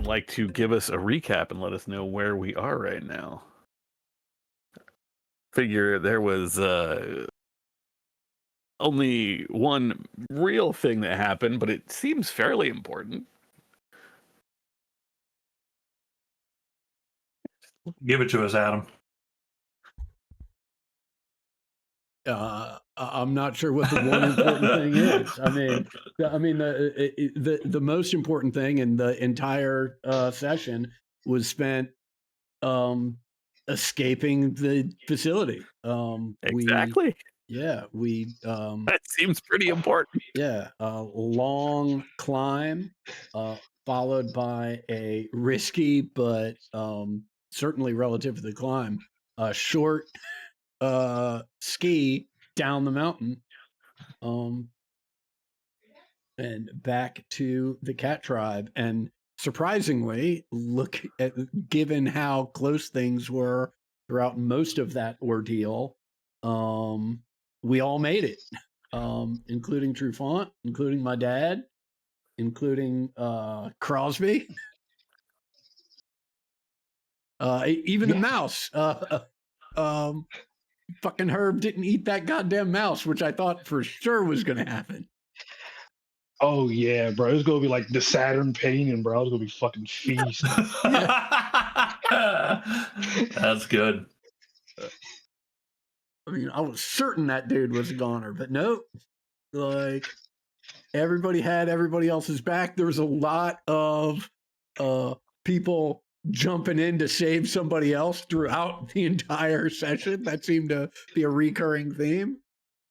like to give us a recap and let us know where we are right now? Figure there was only one real thing that happened, but it seems fairly important. Give it to us, Adam. I'm not sure what the one important thing is. The most important thing in the entire session was spent escaping the facility. Exactly. That seems pretty important. Yeah, a long climb, followed by a risky but certainly relative to the climb, a short ski down the mountain, and back to the cat tribe. And surprisingly, given how close things were throughout most of that ordeal, we all made it, including Trufant, including my dad, including Crosby, even the mouse. Fucking Herb didn't eat that goddamn mouse, which I thought for sure was going to happen. Oh yeah, bro. It's gonna be like the Saturn painting, bro. It's gonna be fucking feast. That's good. I mean, I was certain that dude was a goner, but nope. Like, everybody had everybody else's back. There was a lot of people jumping in to save somebody else throughout the entire session. That seemed to be a recurring theme.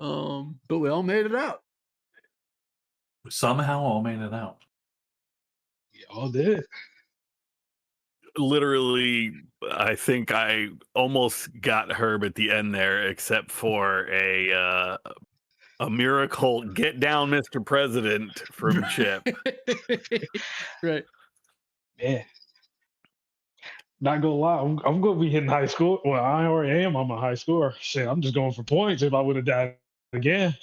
But we all made it out. We somehow all made it out. We all did. Literally, I think I almost got Herb at the end there, except for a miracle "Get down, Mr. President" from Chip. Right. Man. Not gonna lie, I'm gonna be hitting high score. Well, I already am. I'm a high scorer. Shit, I'm just going for points if I would have died again.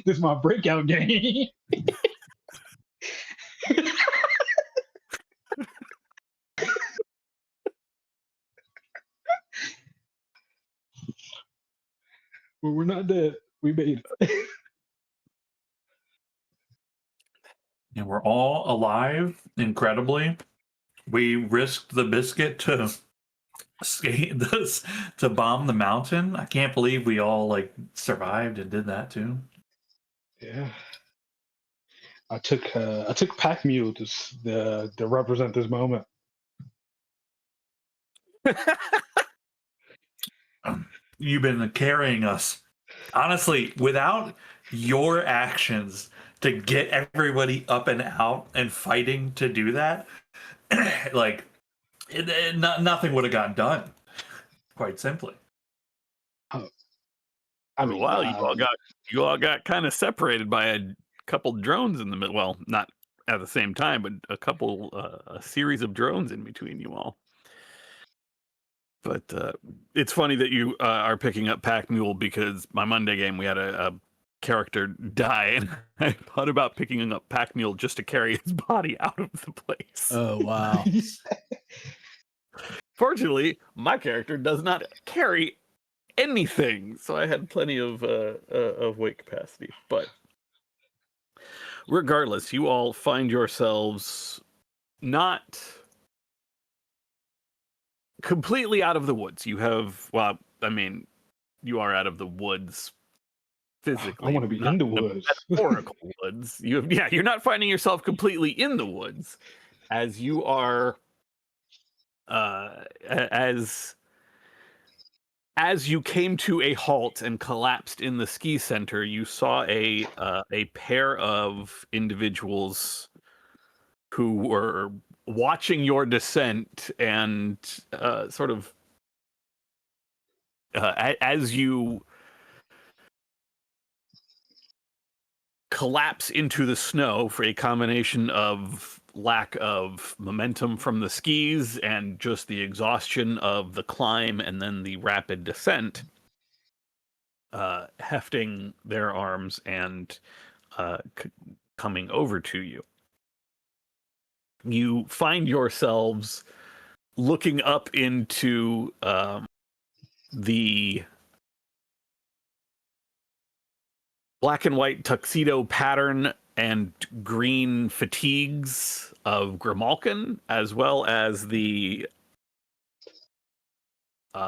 This is my breakout game. Well, we're not dead. We made it. And we're all alive, incredibly. We risked the biscuit to skate this, to bomb the mountain. I can't believe we all like survived and did that too. Yeah. I took Pack Mule to represent this moment. You've been carrying us. Honestly, without your actions to get everybody up and out and fighting to do that, like nothing would have gotten done. Quite simply. I mean, wow, you all got kind of separated by a couple drones in the middle. Well, not at the same time, but a series of drones in between you all. But it's funny that you are picking up Pack Mule, because my Monday game we had a character die, and I thought about picking up Pack Mule just to carry his body out of the place. Oh wow! Fortunately, my character does not carry anything, so I had plenty of weight capacity. But regardless, you all find yourselves not completely out of the woods. You have, well, I mean, you are out of the woods physically. I want to be in the woods. Metaphorical woods. You're not finding yourself completely in the woods, as you are as you came to a halt and collapsed in the ski center. You saw a pair of individuals who were watching your descent, and sort of as you collapse into the snow for a combination of lack of momentum from the skis and just the exhaustion of the climb and then the rapid descent, hefting their arms and coming over to you. You find yourselves looking up into the black and white tuxedo pattern and green fatigues of Grimalkin, as well as the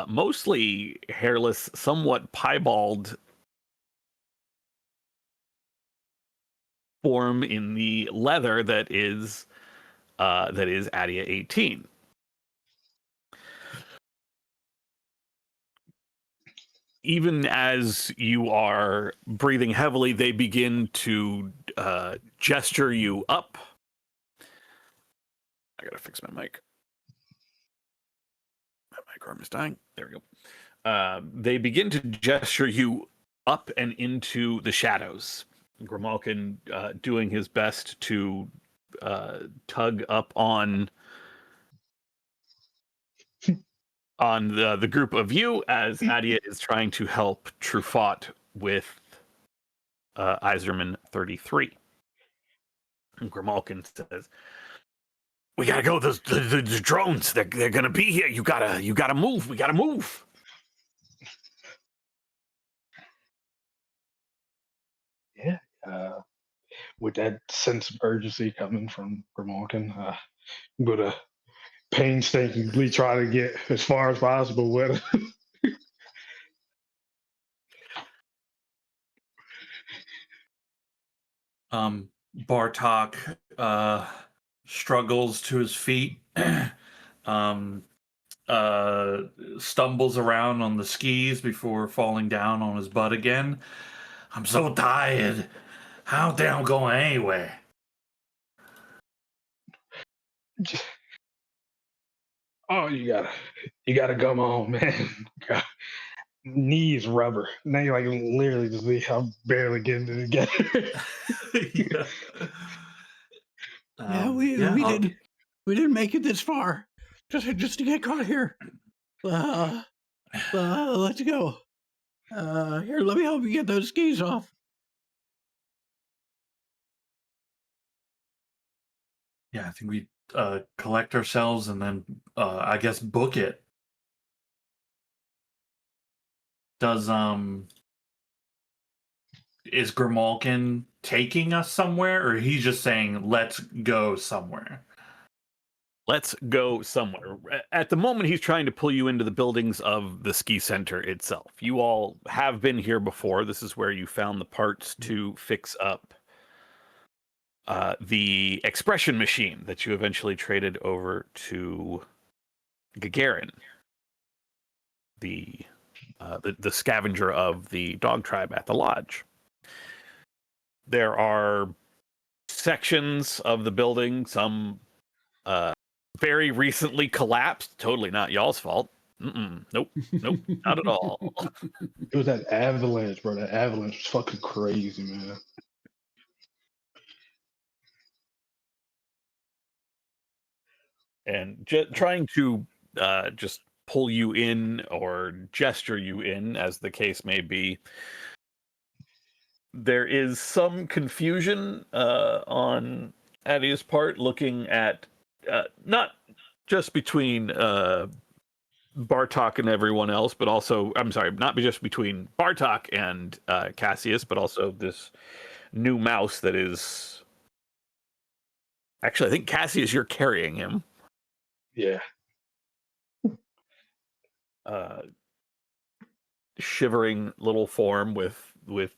mostly hairless, somewhat piebald form in the leather that is Adia 18. Even as you are breathing heavily, they begin to gesture you up. I gotta fix my mic. My mic arm is dying. There we go. They begin to gesture you up and into the shadows. Grimalkin doing his best to tug up on the group of you, as Adia is trying to help Truffaut with Iserman 33. And Grimalkin says, "We gotta go. The drones. They're gonna be here. You gotta move. We gotta move." Yeah. With that sense of urgency coming from Grimalkin, I'm gonna painstakingly try to get as far as possible with it. Bartok struggles to his feet, stumbles around on the skis before falling down on his butt again. I'm so tired. How damn going anywhere? Oh, you gotta come on, man. God. Knees rubber. Now you like literally just I'm barely getting it together. Yeah. Yeah, we didn't make it this far just to get caught here. Let's go. Here, let me help you get those skis off. Yeah, I think we collect ourselves and then I guess book it. Is Grimalkin taking us somewhere, or he's just saying let's go somewhere? Let's go somewhere. At the moment, he's trying to pull you into the buildings of the ski center itself. You all have been here before. This is where you found the parts to fix up the expression machine that you eventually traded over to Gagarin, the scavenger of the dog tribe at the lodge. There are sections of the building, some very recently collapsed. Totally not y'all's fault. Nope, not at all. It was that avalanche, bro. That avalanche was fucking crazy, man. And trying to just pull you in or gesture you in, as the case may be. There is some confusion on Adia's part, looking at not just between Bartok and everyone else, but also, I'm sorry, not just between Bartok and Cassius, but also this new mouse that is... Actually, I think Cassius, you're carrying him. Yeah. Shivering little form with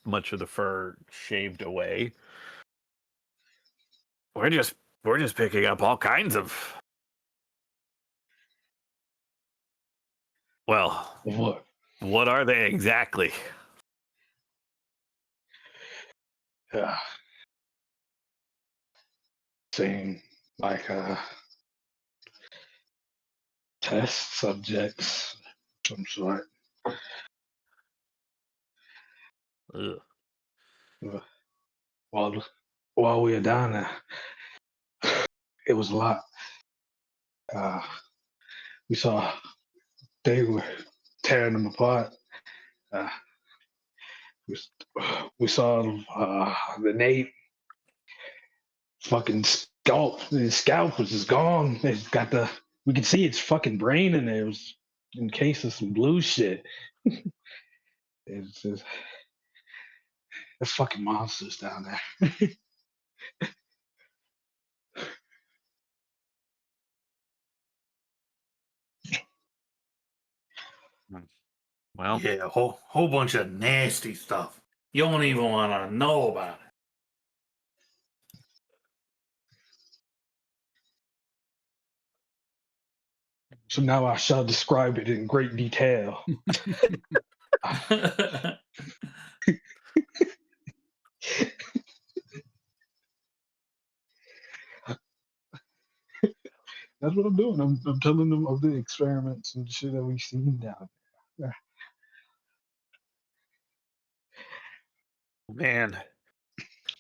much of the fur shaved away. We're just picking up all kinds of... Well, what are they exactly? Yeah. Same like test subjects, some sort. Ugh. While we were down there, it was a lot. We saw they were tearing them apart. We, we saw the Nate fucking scalp. His scalp was just gone. It's got the. We could see its fucking brain in there. It was in case of some blue shit. It's just the fucking monsters down there. Well, Yeah, a whole bunch of nasty stuff. You don't even want to know about it. So now I shall describe it in great detail. That's what I'm doing. I'm telling them of the experiments and shit that we've seen down there. man,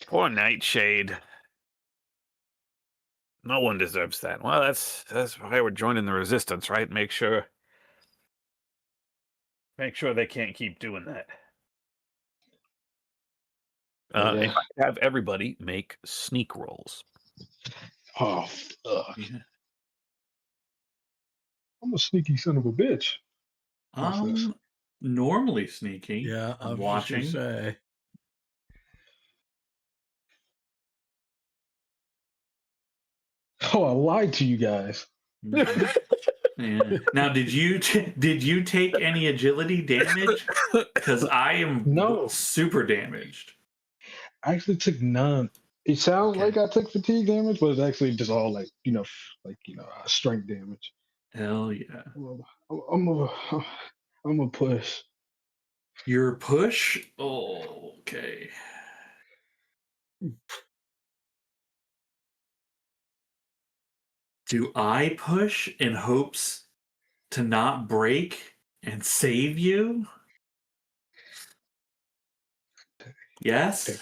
poor Nightshade. No one deserves that. Well, that's why we're joining the resistance, right? Make sure they can't keep doing that. Yeah. If I could have everybody make sneak rolls. Oh, fuck. Yeah. I'm a sneaky son of a bitch. What's this? Normally sneaky. Yeah, I I'm was just gonna watching. say. Oh, I lied to you guys. Mhm. Yeah. Now, did you take any agility damage? Because I am No. super damaged. I actually took none. It sounds Okay. like I took fatigue damage, but it's actually just all like strength damage. Hell yeah. I'm a push. Your push? Oh, okay. Do I push in hopes to not break and save you? Yes?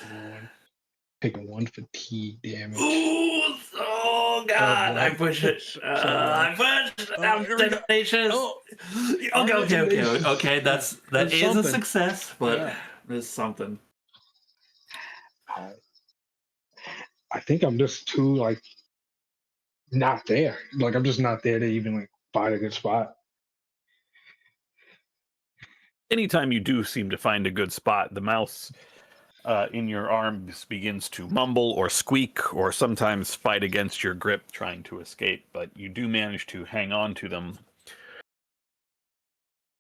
Taking one fatigue damage. Ooh, oh God! boy. I push it. I push. I'm here we go. tenacious. Oh. Okay. That is a something. success, but Yeah. there's something. I think I'm just too like not there. Like I'm just not there to even like find a good spot. Anytime you do seem to find a good spot, the mouse in your arms begins to mumble or squeak or sometimes fight against your grip trying to escape, but you do manage to hang on to them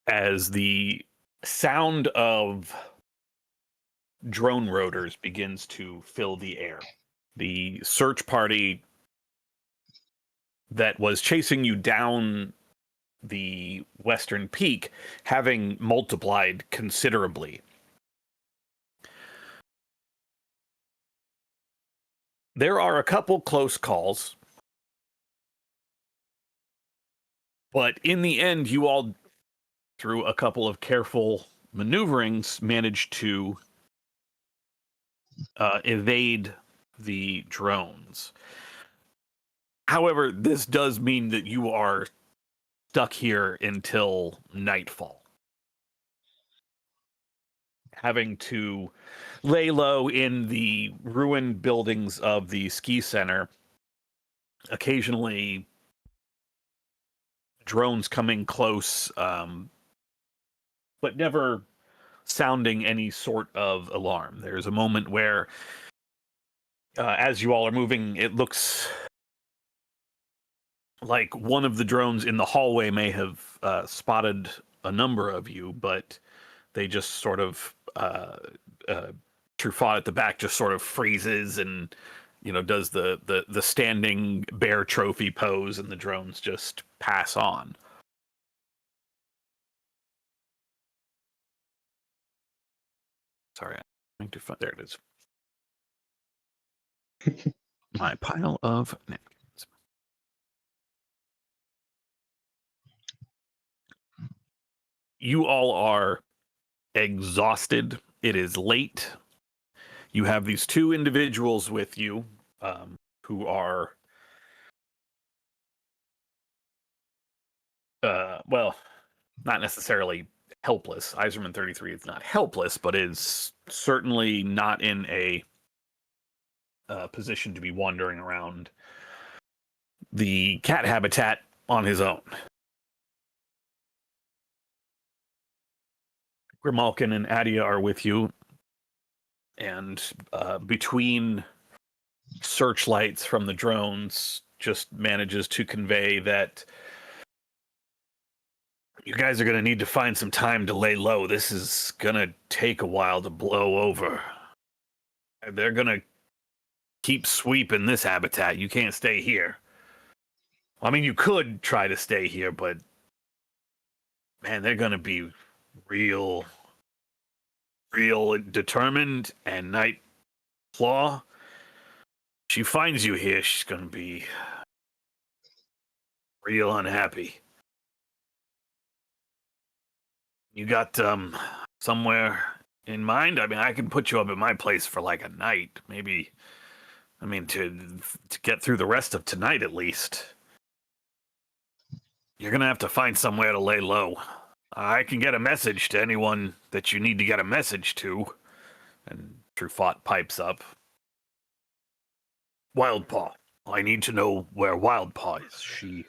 as the sound of drone rotors begins to fill the air. The search party that was chasing you down the western peak having multiplied considerably. There are a couple close calls, but in the end, you all, through a couple of careful maneuverings, managed to evade the drones. However, this does mean that you are stuck here until nightfall, having to lay low in the ruined buildings of the ski center. Occasionally, drones coming close, but never sounding any sort of alarm. There's a moment where, as you all are moving, it looks like one of the drones in the hallway may have spotted a number of you, but they just sort of Truffaut at the back just sort of freezes and does the standing bear trophy pose, and the drones just pass on. Sorry, I'm trying to find. There it is. My pile of napkins. You all are exhausted. It is late. You have these two individuals with you who are, well, not necessarily helpless. Iserman 33 is not helpless, but is certainly not in a position to be wandering around the cat habitat on his own. Grimalkin and Adia are with you, and between searchlights from the drones just manages to convey that you guys are going to need to find some time to lay low. This is going to take a while to blow over. They're going to keep sweeping this habitat. You can't stay here. I mean, you could try to stay here, but man, they're going to be real determined. And Night Claw, she finds you here, she's going to be real unhappy. You got somewhere in mind? I mean, I can put you up at my place for like a night, maybe. I mean, to get through the rest of tonight at least. You're gonna have to find somewhere to lay low. I can get a message to anyone that you need to get a message to. And Truffaut pipes up. Wildpaw. I need to know where Wildpaw is. She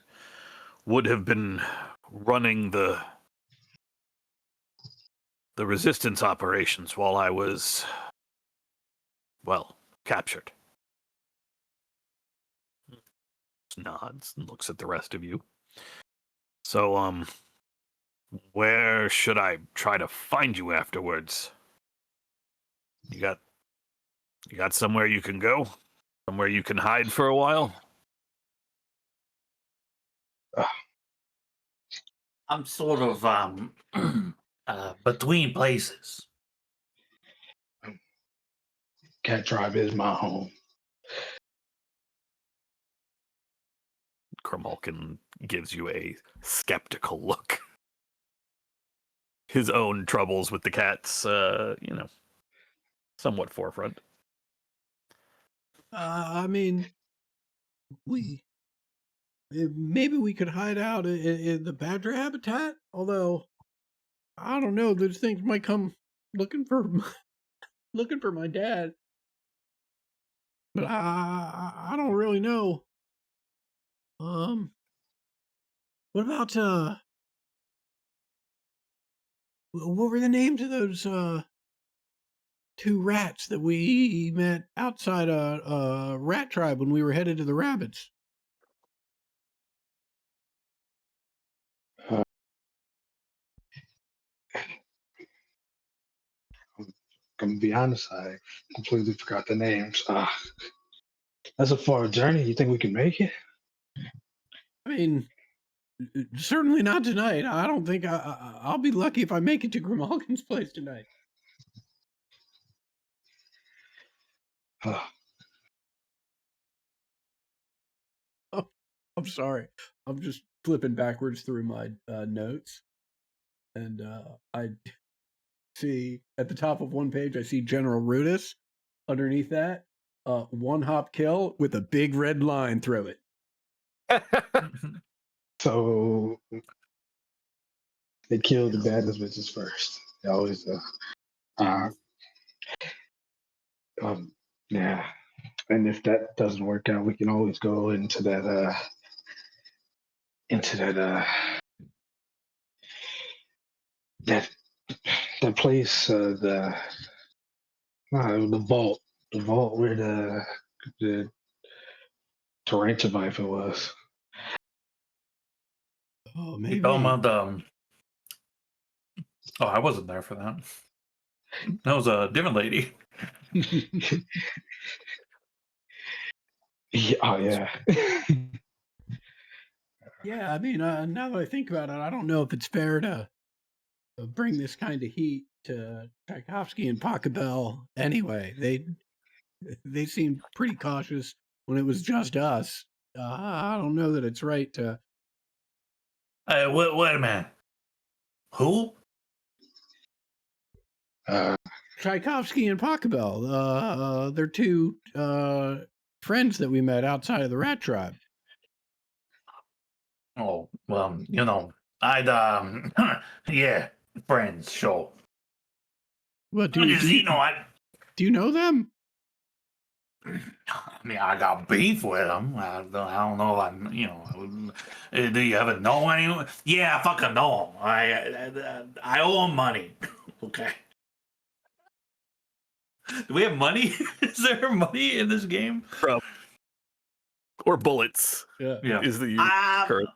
would have been running the resistance operations while I was, well, captured. Nods and looks at the rest of you. So, where should I try to find you afterwards? You got somewhere you can go? Somewhere you can hide for a while? I'm sort of between places. Cat Tribe is my home. Grimalkin gives you a skeptical look. His own troubles with the cats, somewhat forefront. I mean, maybe we could hide out in the badger habitat. Although, I don't know, those things might come looking for my dad. But I don't really know. What about what were the names of those two rats that we met outside a rat tribe when we were headed to the rabbits? I'm gonna be honest, I completely forgot the names. That's a far journey. You think we can make it? I mean, certainly not tonight. I don't think I'll be lucky if I make it to Grimalkin's place tonight. Oh, I'm sorry. I'm just flipping backwards through my notes. And I see at the top of one page, I see General Rudis. Underneath that, one hop kill with a big red line through it. So they kill the baddest bitches first. They always do. Yeah. And if that doesn't work out, we can always go into that that place, the vault. The vault where the Tarantula Viper was. Oh, You maybe. talking about the? Oh, I wasn't there for that. That was a different lady. Yeah, oh yeah. Yeah, I mean, now that I think about it, I don't know if it's fair to bring this kind of heat to Tchaikovsky and Pachelbel. Anyway, they seemed pretty cautious when it was just us. I don't know that it's right to. Wait a minute. Who? Tchaikovsky and Pachelbel. They're two friends that we met outside of the rat tribe. Oh, well, I'd yeah. friends, sure. Well, I just, do you know them? I mean, I got beef with them. I don't know if do you ever know anyone? Yeah, I fucking know them. I owe them money. Okay. Do we have money? Is there money in this game? Or bullets Yeah. is the I current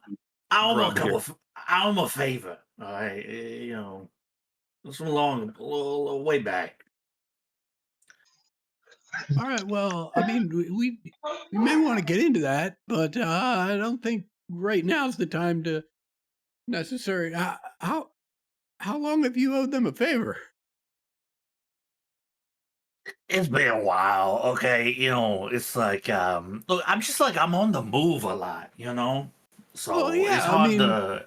owe them a rub here. couple. I owe them a favor. All right, it's way back. All right. Well, I mean, we may want to get into that, but I don't think right now is the time to necessarily. How long have you owed them a favor? It's been a while, okay. It's like look, I'm just like I'm on the move a lot, So Well, yeah, it's I hard mean- to.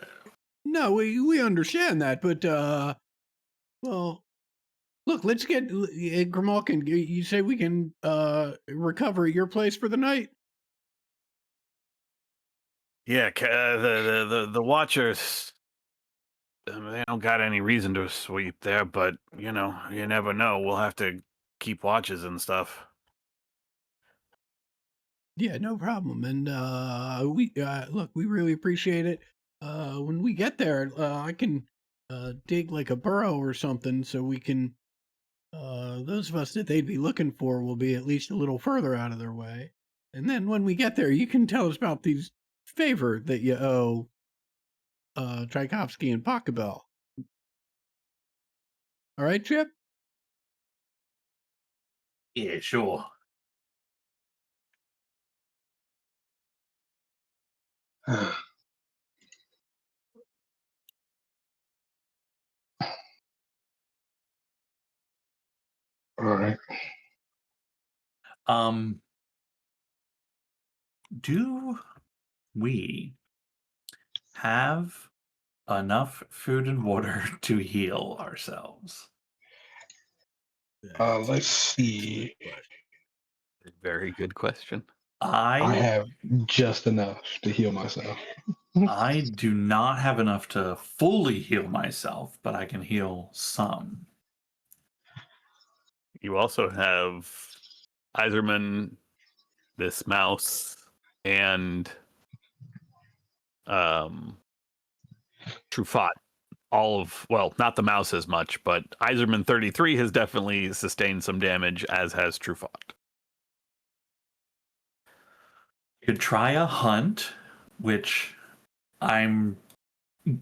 No, we understand that, but well, look, let's get Grimalkin. You say we can recover at your place for the night? Yeah, the Watchers. They don't got any reason to sweep there, but you never know. We'll have to keep watches and stuff. Yeah, no problem. And we look, we really appreciate it. When we get there, I can dig like a burrow or something, so we can. Those of us that they'd be looking for will be at least a little further out of their way. And then when we get there, you can tell us about these favor that you owe Tchaikovsky and Pachelbel. All right, Chip? Yeah, sure. All right. Do we have enough food and water to heal ourselves? Let's see. Very good question. I have just enough to heal myself. I do not have enough to fully heal myself, but I can heal some. You also have Iserman, this mouse, and Truffaut. Not the mouse as much, but Iserman 33 has definitely sustained some damage, as has Truffaut. Could try a hunt, which I'm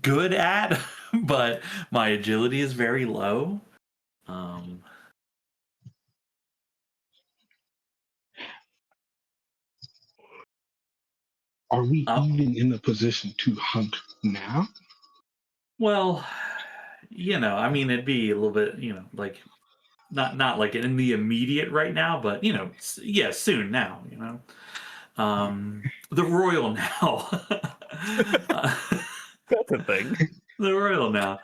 good at, but my agility is very low. Are we even in a position to hunt now? Well, I mean, it'd be a little bit, like not like in the immediate right now, but yeah, soon now, the royal now. That's a thing. The royal now.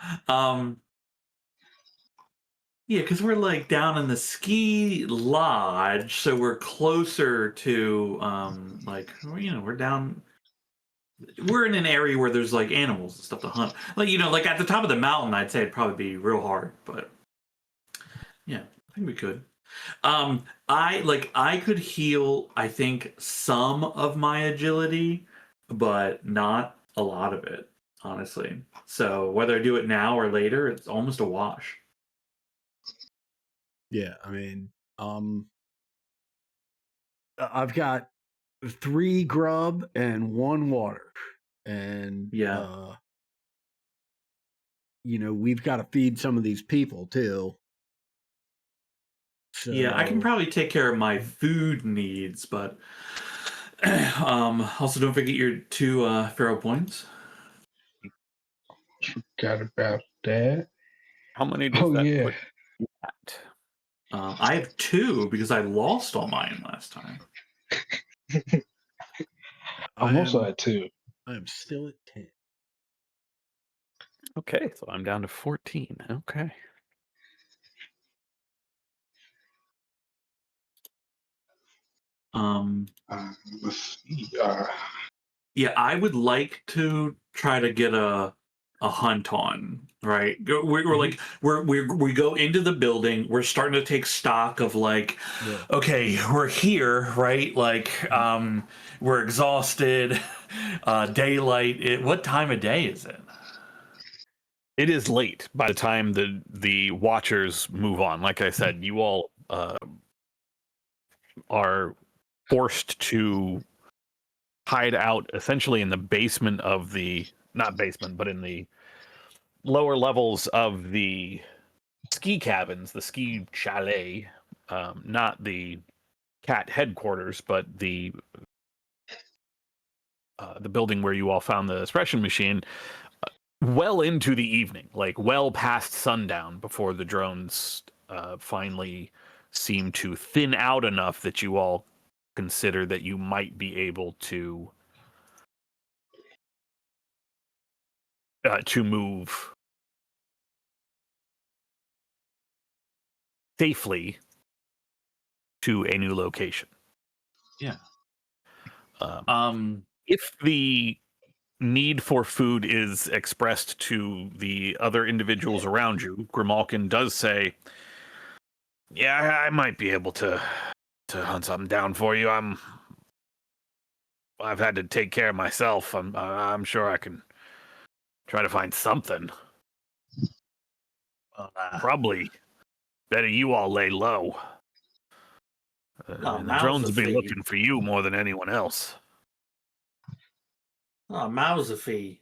Yeah, because we're like down in the ski lodge, so we're closer to we're down. We're in an area where there's like animals and stuff to hunt. Like at the top of the mountain, I'd say it'd probably be real hard, but yeah, I think we could. I could heal, I think, some of my agility, but not a lot of it, honestly. So whether I do it now or later, it's almost a wash. Yeah, I mean, I've got 3 grub and 1 water, and Yeah. we've got to feed some of these people too. So, Yeah, I can probably take care of my food needs, but also don't forget your 2 Pharaoh points. Forgot about that. How many does that yeah. put you at? I have 2 because I lost all mine last time. I'm also at 2. I'm still at 10. Okay, so I'm down to 14. Okay. Let's see. Yeah, I would like to try to get a a hunt on, right? We're like we go into the building. We're starting to take stock of like, Yeah. okay, we're here, right? Like, we're exhausted. Daylight. What time of day is it? It is late by the time the watchers move on. Like I said, you all are forced to hide out essentially in the basement of the not basement, but in the lower levels of the ski cabins, the ski chalet, not the cat headquarters, but the building where you all found the suppression machine, well into the evening, like well past sundown, before the drones finally seem to thin out enough that you all consider that you might be able to move safely to a new location. Yeah. If the need for food is expressed to the other individuals around you, Grimalkin does say, "Yeah, I might be able to hunt something down for you. I've had to take care of myself. I'm sure I can try to find something. Probably better you all lay low. The drones will be looking for you more than anyone else." Mousefee,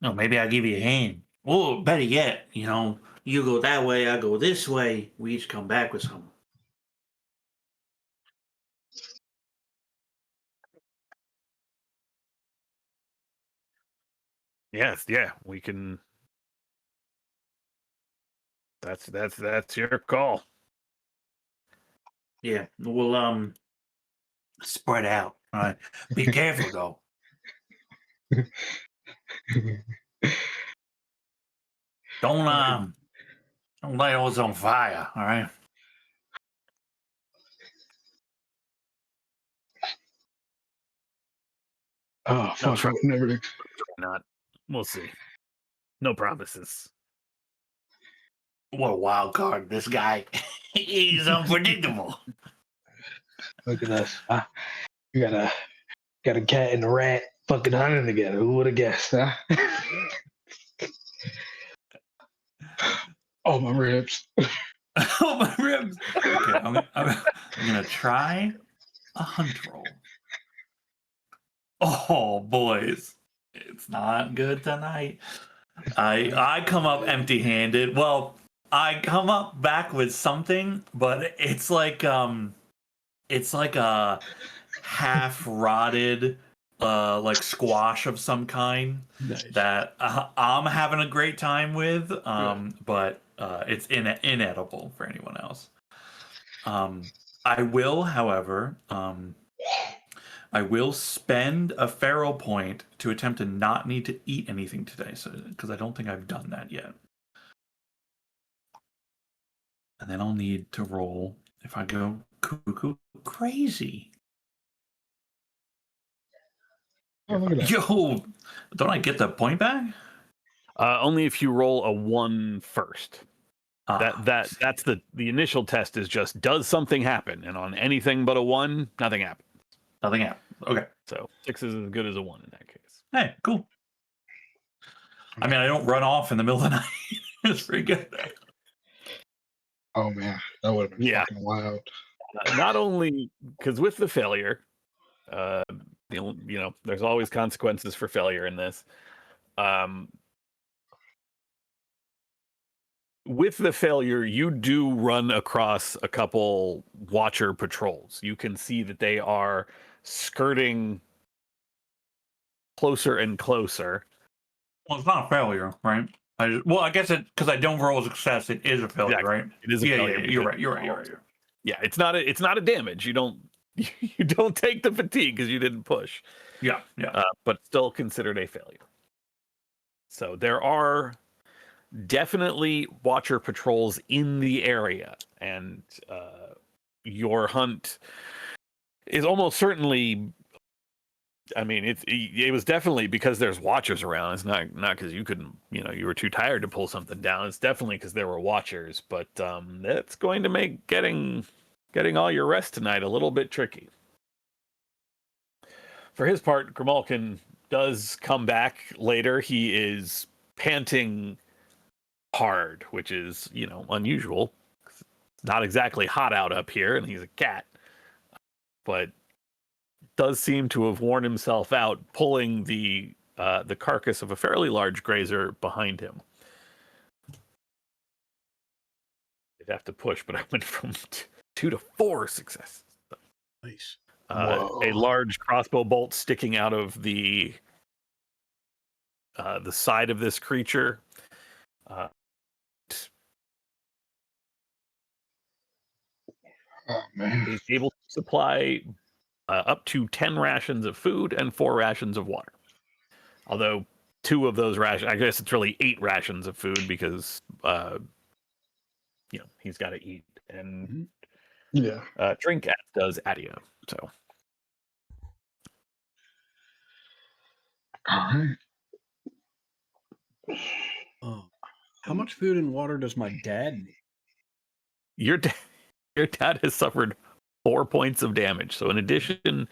maybe I'll give you a hand. Or better yet, you go that way, I go this way. We each come back with something. Yes, yeah, we can. That's your call. Yeah, we'll spread out. All right, be careful though. Don't light us on fire. All right. Oh fuck! I would never. Not. We'll see. No promises. What a wild card! This guy, he's unpredictable. Look at us. We got a cat and a rat fucking hunting together. Who would have guessed? Huh? Oh, my ribs. Oh, my ribs. Okay, I'm gonna try a hunt roll. Oh, boys, it's not good tonight. I come up empty-handed. Well, I come up back with something, but it's like a half rotted like squash of some kind. Nice. That I'm having a great time with, but it's inedible for anyone else. I will, however, I will spend a feral point to attempt to not need to eat anything today, so because I don't think I've done that yet. And then I'll need to roll if I go cuckoo crazy. Oh, look at that. Yo, don't I get the point back? Only if you roll a 1 first. That's the initial test is just, does something happen? And on anything but a 1, nothing happens. Nothing happened. Okay. So 6 is as good as a 1 in that case. Hey, cool. I mean, I don't run off in the middle of the night. It's pretty good. Oh man, that would have been fucking wild. Not only because with the failure, there's always consequences for failure in this. With the failure, you do run across a couple watcher patrols. You can see that they are skirting closer and closer. Well, it's not a failure, right? I guess it because I don't roll a success. It is a failure, Exactly. right? It is a failure. Yeah, you're right. Yeah, it's not a damage. You don't take the fatigue because you didn't push. Yeah. But still considered a failure. So there are definitely watcher patrols in the area, and your hunt is almost certainly I mean, it was definitely because there's watchers around. It's not because you couldn't, you were too tired to pull something down. It's definitely because there were watchers. But that's going to make getting all your rest tonight a little bit tricky. For his part, Grimalkin does come back later. He is panting hard, which is unusual. It's not exactly hot out up here, and he's a cat, but does seem to have worn himself out pulling the carcass of a fairly large grazer behind him. You'd have to push, but I went from 2 to 4 successes. Nice. A large crossbow bolt sticking out of the side of this creature. Oh man. Is able to supply up to 10 rations of food and 4 rations of water. Although 2 of those rations, I guess it's really 8 rations of food because he's got to eat and Yeah. drink, as does Adia. So All right. How much food and water does my dad need? your dad has suffered 4 points of damage. So in addition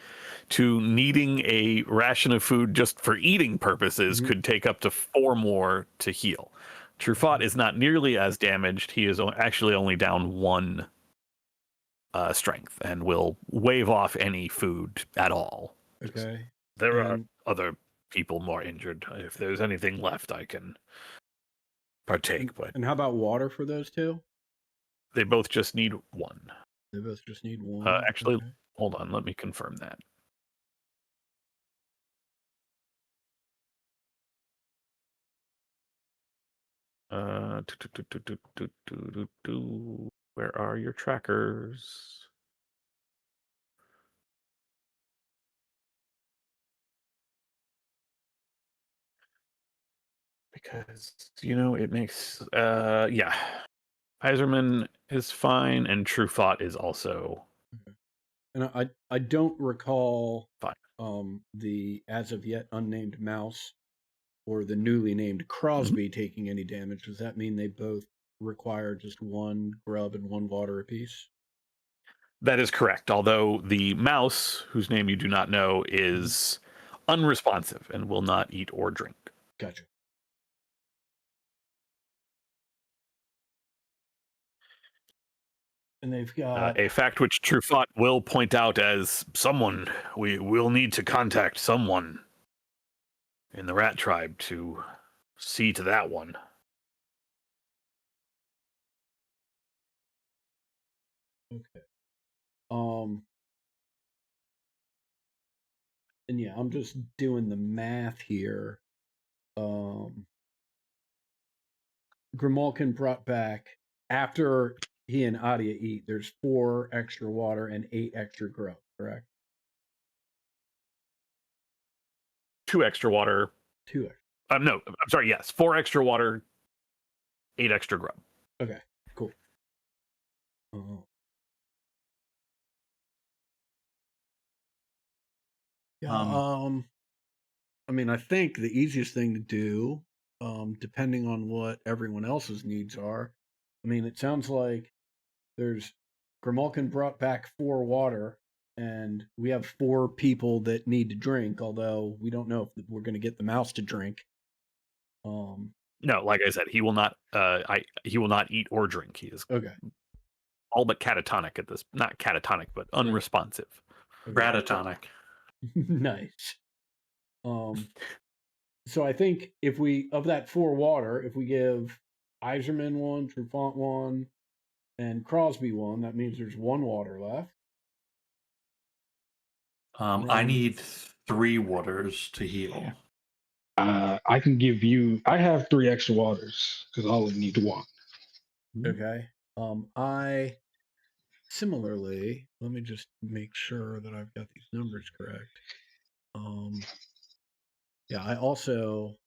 to needing a ration of food just for eating purposes, could take up to 4 more to heal. Truffaut is not nearly as damaged. He is actually only down 1 strength and will wave off any food at all. Okay. There are other people more injured. If there's anything left, I can partake. But And how about water for those 2? they both just need 1. They both just need 1. Actually, Okay. hold on. Let me confirm that. Where are your trackers? Because it makes yeah. Iserman is fine, and Truffaut is also And I don't recall fine. The as of yet unnamed mouse or the newly named Crosby taking any damage. Does that mean they both require just 1 grub and 1 water apiece? That is correct. Although the mouse, whose name you do not know, is unresponsive and will not eat or drink. Gotcha. And they've got a fact which Truffaut will point out as someone we will need to contact someone in the rat tribe to see to that one. Okay. And yeah, I'm just doing the math here. Grimalkin brought back, after he and Adia eat, there's 4 extra water and 8 extra grub, correct? 2 extra water. 2 extra. No, I'm sorry. Yes, 4 extra water, 8 extra grub. Okay, cool. Yeah. I mean, I think the easiest thing to do, depending on what everyone else's needs are. I mean, it sounds like there's Grimalkin brought back 4 water, and we have 4 people that need to drink. Although we don't know if we're going to get the mouse to drink. No, like I said, he will not. He will not eat or drink. He is Okay. all but catatonic at this. Not catatonic, but unresponsive. Ratatonic. Nice. So I think if we, of that 4 water, if we give Iserman 1, Truffaut 1, and Crosby 1, that means there's 1 water left. I need 3 waters to heal. I can give you. I have 3 extra waters because I only need 1. Okay. I similarly, let me just make sure that I've got these numbers correct. Yeah, I also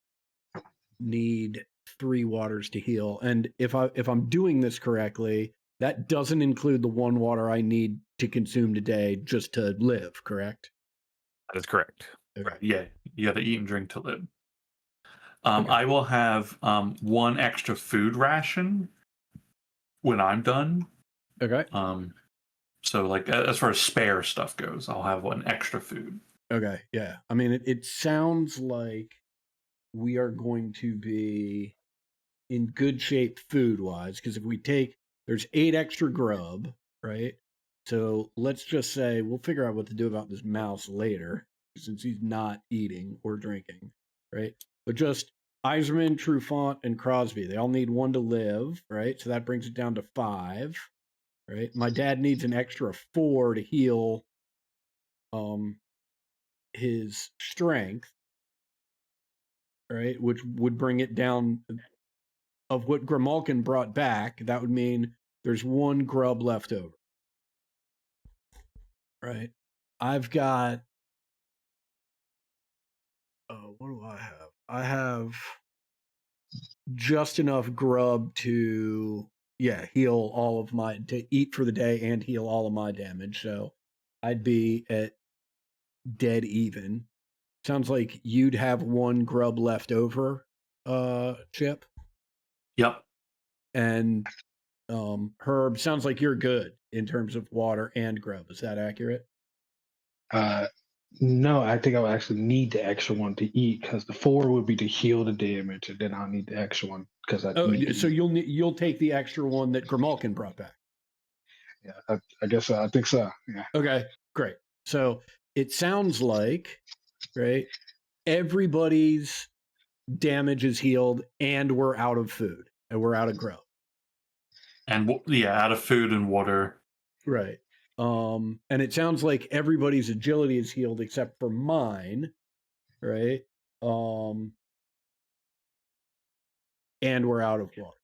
need 3 waters to heal, and if I'm doing this correctly, that doesn't include the 1 water I need to consume today just to live. Correct? That is correct. Okay. Yeah, you got to eat and drink to live. Okay. I will have one extra food ration when I'm done. Okay. So like as far as spare stuff goes, I'll have one extra food. Okay. Yeah. I mean, it sounds like we are going to be in good shape food wise because if we take, there's 8 extra grub, right? So let's just say we'll figure out what to do about this mouse later since he's not eating or drinking, right? But just Eiserman, Trufant, and Crosby, they all need 1 to live, right? So that brings it down to 5, right? My dad needs an extra 4 to heal his strength, right? Which would bring it down of what Grimalkin brought back. That would mean there's 1 grub left over, right? I've got, what do I have? I have just enough grub to, heal all of my, to eat for the day and heal all of my damage. So I'd be at dead even. Sounds like you'd have 1 grub left over, Chip. Yep. And Herb, sounds like you're good in terms of water and grub. Is that accurate? No, I think I would actually need the extra one to eat because the 4 would be to heal the damage, and then I'll need the extra one because I Oh, need to so eat. you'll take the extra one that Grimalkin brought back. Yeah, I guess so. I think so. Yeah. Okay, great. So it sounds like, right, everybody's damage is healed and we're out of food and we're out of grub. And out of food and water. Right. And it sounds like everybody's agility is healed except for mine, right? And we're out of water.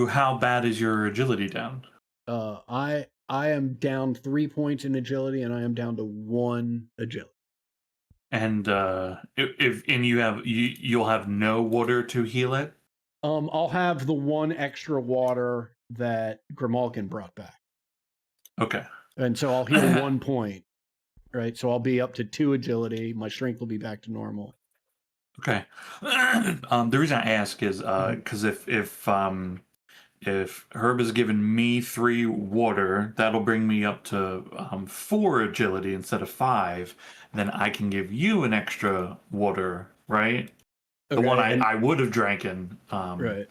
How bad is your agility down? I am down 3 points in agility and I am down to 1 agility. And you'll have no water to heal it? I'll have the 1 extra water that Grimalkin brought back. Okay. And so I'll heal 1 point. Right. So I'll be up to 2 agility. My strength will be back to normal. Okay. The reason I ask is because if Herb has given me 3 water, that'll bring me up to 4 agility instead of 5. Then I can give you an extra water, right? Okay, the one I would have drank. Right.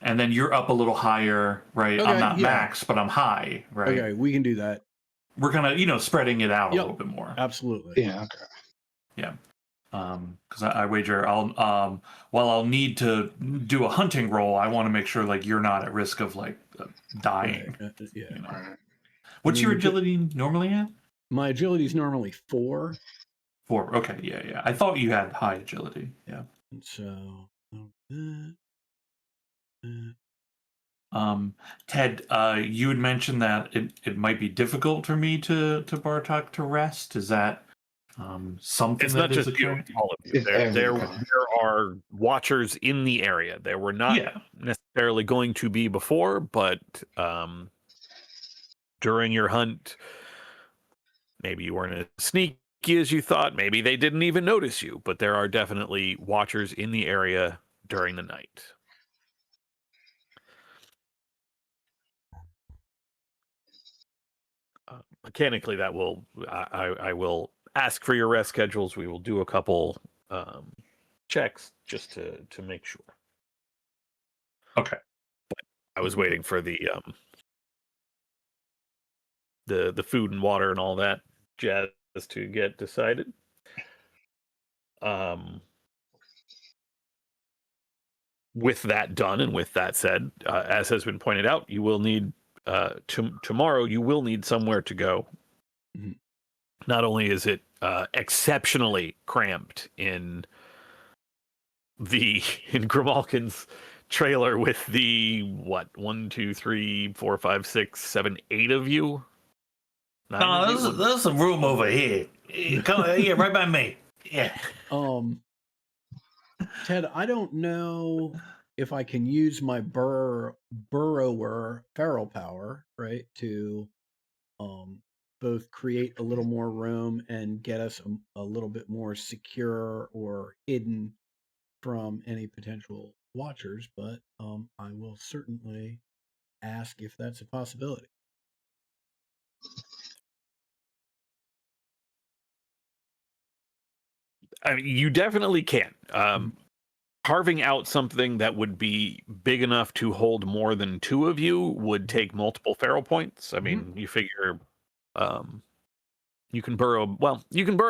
And then you're up a little higher, right? Okay, I'm not yeah. max, but I'm high, right? Okay, we can do that. We're kind of, spreading it out a Yep. little bit more. Absolutely. Yeah. Okay. Yeah. Because I wager while I'll need to do a hunting roll, I want to make sure like you're not at risk of like dying. Right. Yeah. All right. What's your agility normally at? My agility is normally 4. 4. Okay. Yeah. I thought you had high agility. Yeah. And so. Ted, you had mentioned that it might be difficult for me to Bartok to rest. Is that something It's that not is just you, occurring? all of you. It's There everyone. are watchers in the area. There were not necessarily going to be before, but during your hunt, maybe you weren't as sneaky as you thought. Maybe they didn't even notice you, but there are definitely watchers in the area during the night. Mechanically, that will I will ask for your rest schedules. We will do a couple checks just to make sure. Okay. But I was waiting for the food and water and all that jazz to get decided. With that done and with that said, as has been pointed out, you will need tomorrow. You will need somewhere to go. Mhm. Not only is it exceptionally cramped in Grimalkin's trailer with the 1, 2, 3, 4, 5, 6, 7, 8 of you. There's some room over here. Come here, right by me. Yeah. Ted, I don't know if I can use my burrower feral power, right, to both create a little more room and get us a little bit more secure or hidden from any potential watchers. But I will certainly ask if that's a possibility. I mean, you definitely can. Carving out something that would be big enough to hold more than two of you would take multiple feral points. I mean, you figure you can burrow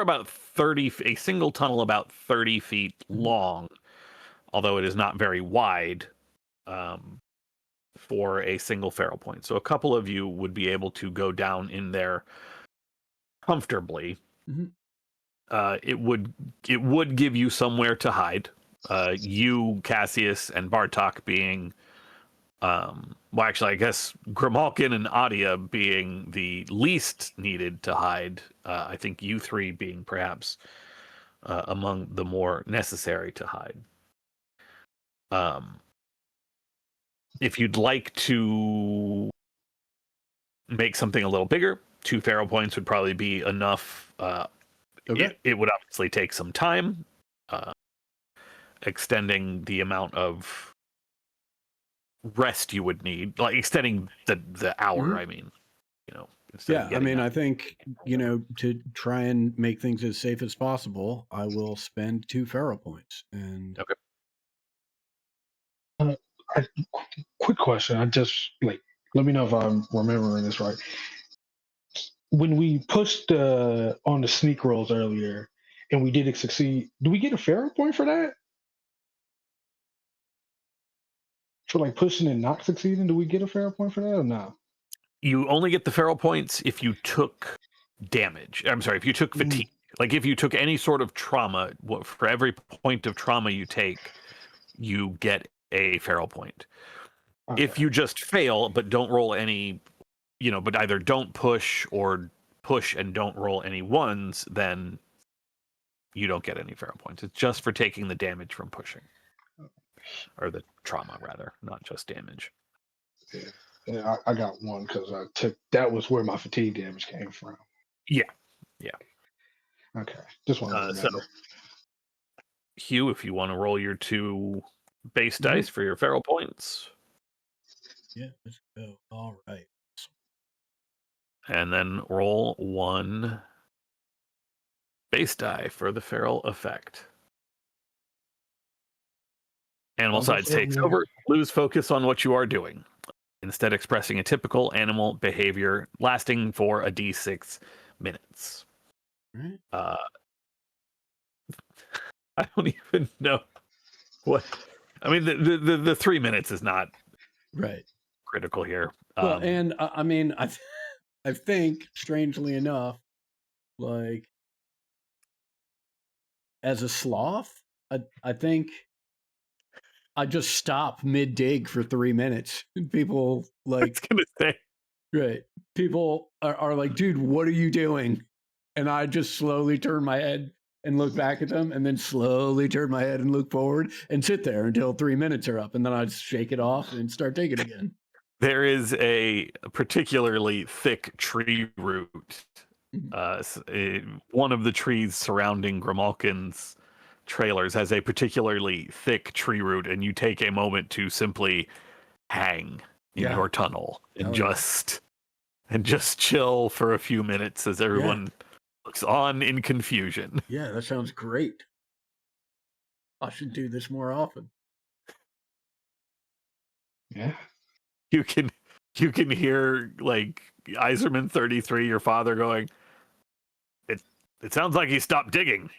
about 30, a single tunnel about 30 feet long, although it is not very wide for a single feral point. So a couple of you would be able to go down in there comfortably. It would give you somewhere to hide. You, Cassius, and Bartok being, well, actually, I guess Grimalkin and Adia being the least needed to hide. I think you three being perhaps among the more necessary to hide. If you'd like to make something a little bigger, 2 feral points would probably be enough. Okay. It would obviously take some time, extending the amount of rest you would need, like extending the hour. I mean, Yeah, I mean, I think, to try and make things as safe as possible, I will spend 2 feral points. And okay. Quick question. I just let me know if I'm remembering this right. When we pushed on the sneak rolls earlier and we didn't succeed, do we get a feral point for that? For pushing and not succeeding, do we get a feral point for that or no? You only get the feral points if you took damage. I'm sorry, if you took fatigue. Like if you took any sort of trauma, for every point of trauma you take, you get a feral point. Okay. If you just fail but don't roll any, but either don't push or push and don't roll any ones, then you don't get any feral points. It's just for taking the damage from pushing. Or the trauma, rather, not just damage. Yeah, I got one because that was where my fatigue damage came from. Yeah. Okay, just want to remember. So, Hugh, if you want to roll your 2 base dice for your feral points. Yeah, let's go. All right. And then roll 1 base die for the feral effect. Animal sides takes over. Lose focus on what you are doing. Instead, expressing a typical animal behavior lasting for a d6 minutes. Right. I don't even know what. I mean, the 3 minutes is not right critical here. Well, and I mean, I think, strangely enough, as a sloth, I think I just stop mid dig for 3 minutes. People I was gonna say, right? People are like, dude, what are you doing? And I just slowly turn my head and look back at them, and then slowly turn my head and look forward and sit there until 3 minutes are up, and then I just shake it off and start digging again. There is a particularly thick tree root. One of the trees surrounding Grimalkin's trailers has a particularly thick tree root, and you take a moment to simply hang in your tunnel and just chill for a few minutes as everyone looks on in confusion. Yeah, that sounds great. I should do this more often. Yeah. You can hear Iserman 33, your father, going, It sounds like he stopped digging.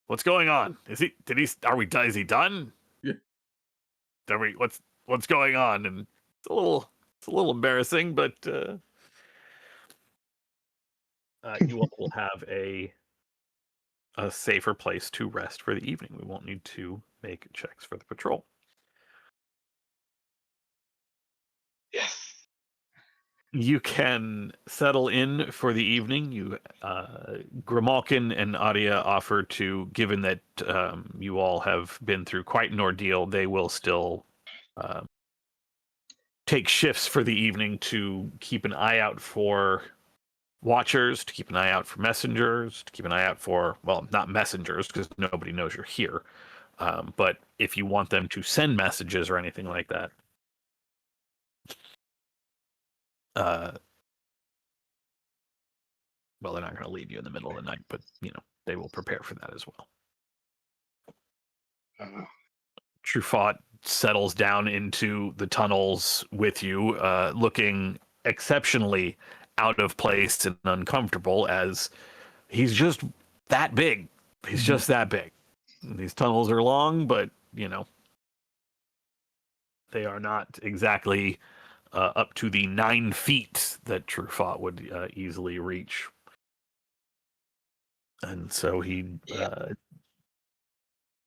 What's going on? Is he done? Yeah. What's going on? And it's a little embarrassing, but you all will have a safer place to rest for the evening. We won't need to make checks for the patrol. Yes. You can settle in for the evening. Grimalkin and Adia offer to, given that you all have been through quite an ordeal, they will still take shifts for the evening to keep an eye out for watchers, to keep an eye out for messengers, to keep an eye out for, well, not messengers because nobody knows you're here. But if you want them to send messages or anything like that, well, they're not going to leave you in the middle of the night, but they will prepare for that as well. Truffaut settles down into the tunnels with you, looking exceptionally out of place and uncomfortable, as he's just that big. He's just that big. These tunnels are long, but they are not exactly up to the 9 feet that Truffaut would easily reach. And so he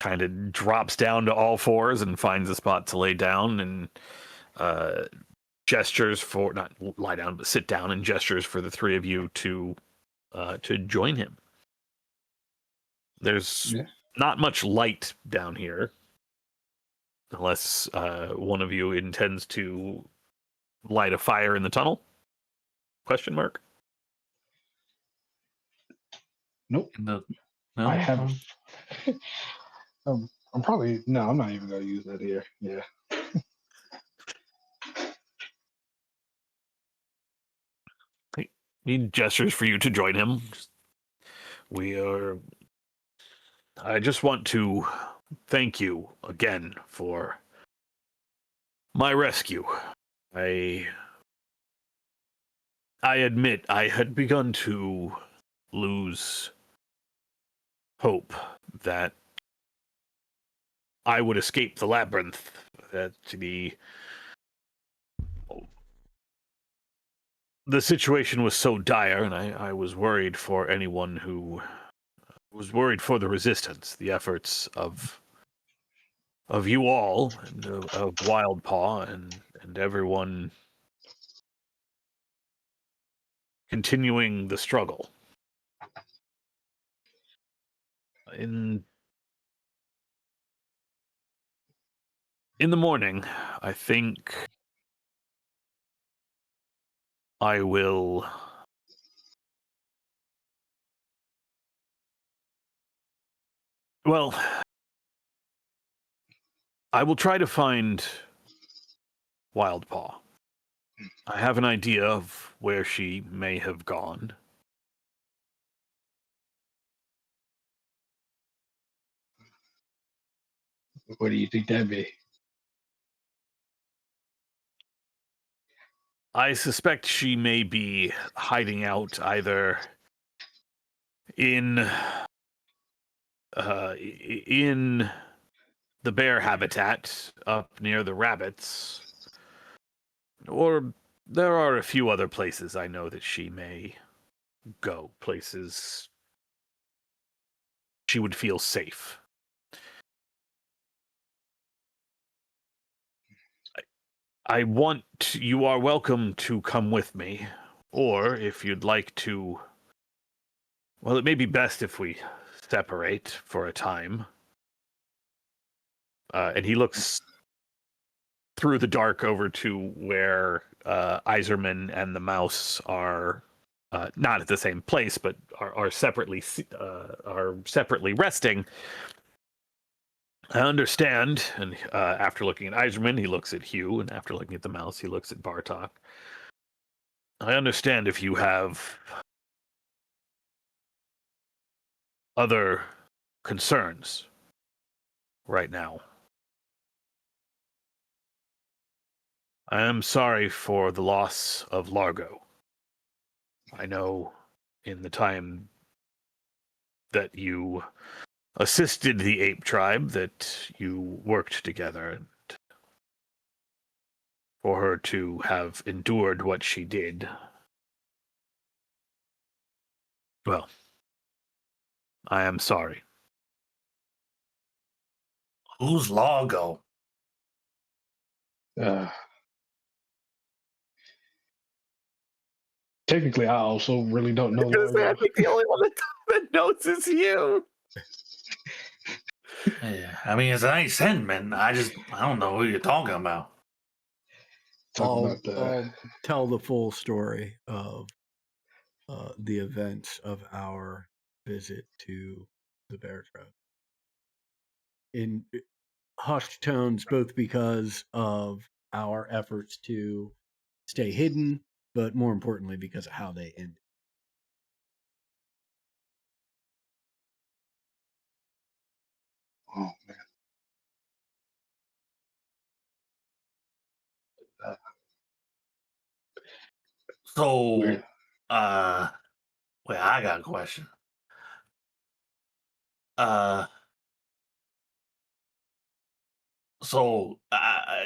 kind of drops down to all fours and finds a spot to lay down, and gestures for, not lie down, but sit down, and gestures for the three of you to join him. There's not much light down here, unless one of you intends to light a fire in the tunnel? Question mark. Nope. No, I haven't. I'm probably no. I'm not even gonna use that here. Yeah. He gestures for you to join him. I just want to thank you again for my rescue. I admit I had begun to lose hope that I would escape the labyrinth, that the situation was so dire, and I was worried for anyone who was worried for the resistance, the efforts of you all, and of Wildpaw, and everyone continuing the struggle. In the morning, I think I will try to find Wildpaw. I have an idea of where she may have gone. What do you think that'd be? I suspect she may be hiding out either in the bear habitat up near the rabbits, or there are a few other places I know that she may go, places she would feel safe. You are welcome to come with me, or if you'd like to, well, it may be best if we separate for a time. And he looks through the dark over to where Iserman and the mouse are not at the same place, but are separately resting. I understand, and after looking at Iserman, he looks at Hugh, and after looking at the mouse, he looks at Bartok. I understand if you have other concerns right now. I am sorry for the loss of Largo. I know in the time that you assisted the ape tribe that you worked together, and for her to have endured what she did, well, I am sorry. Who's Largo? Technically, I also really don't know. I think the only one that knows is you. Yeah, I mean, it's a nice sentiment. I don't know who you're talking about. Talking about the I'll tell the full story of the events of our visit to the bear trap in hushed tones, both because of our efforts to stay hidden, but more importantly, because of how they ended. oh man. So, Weird. wait, I got a question. Uh, so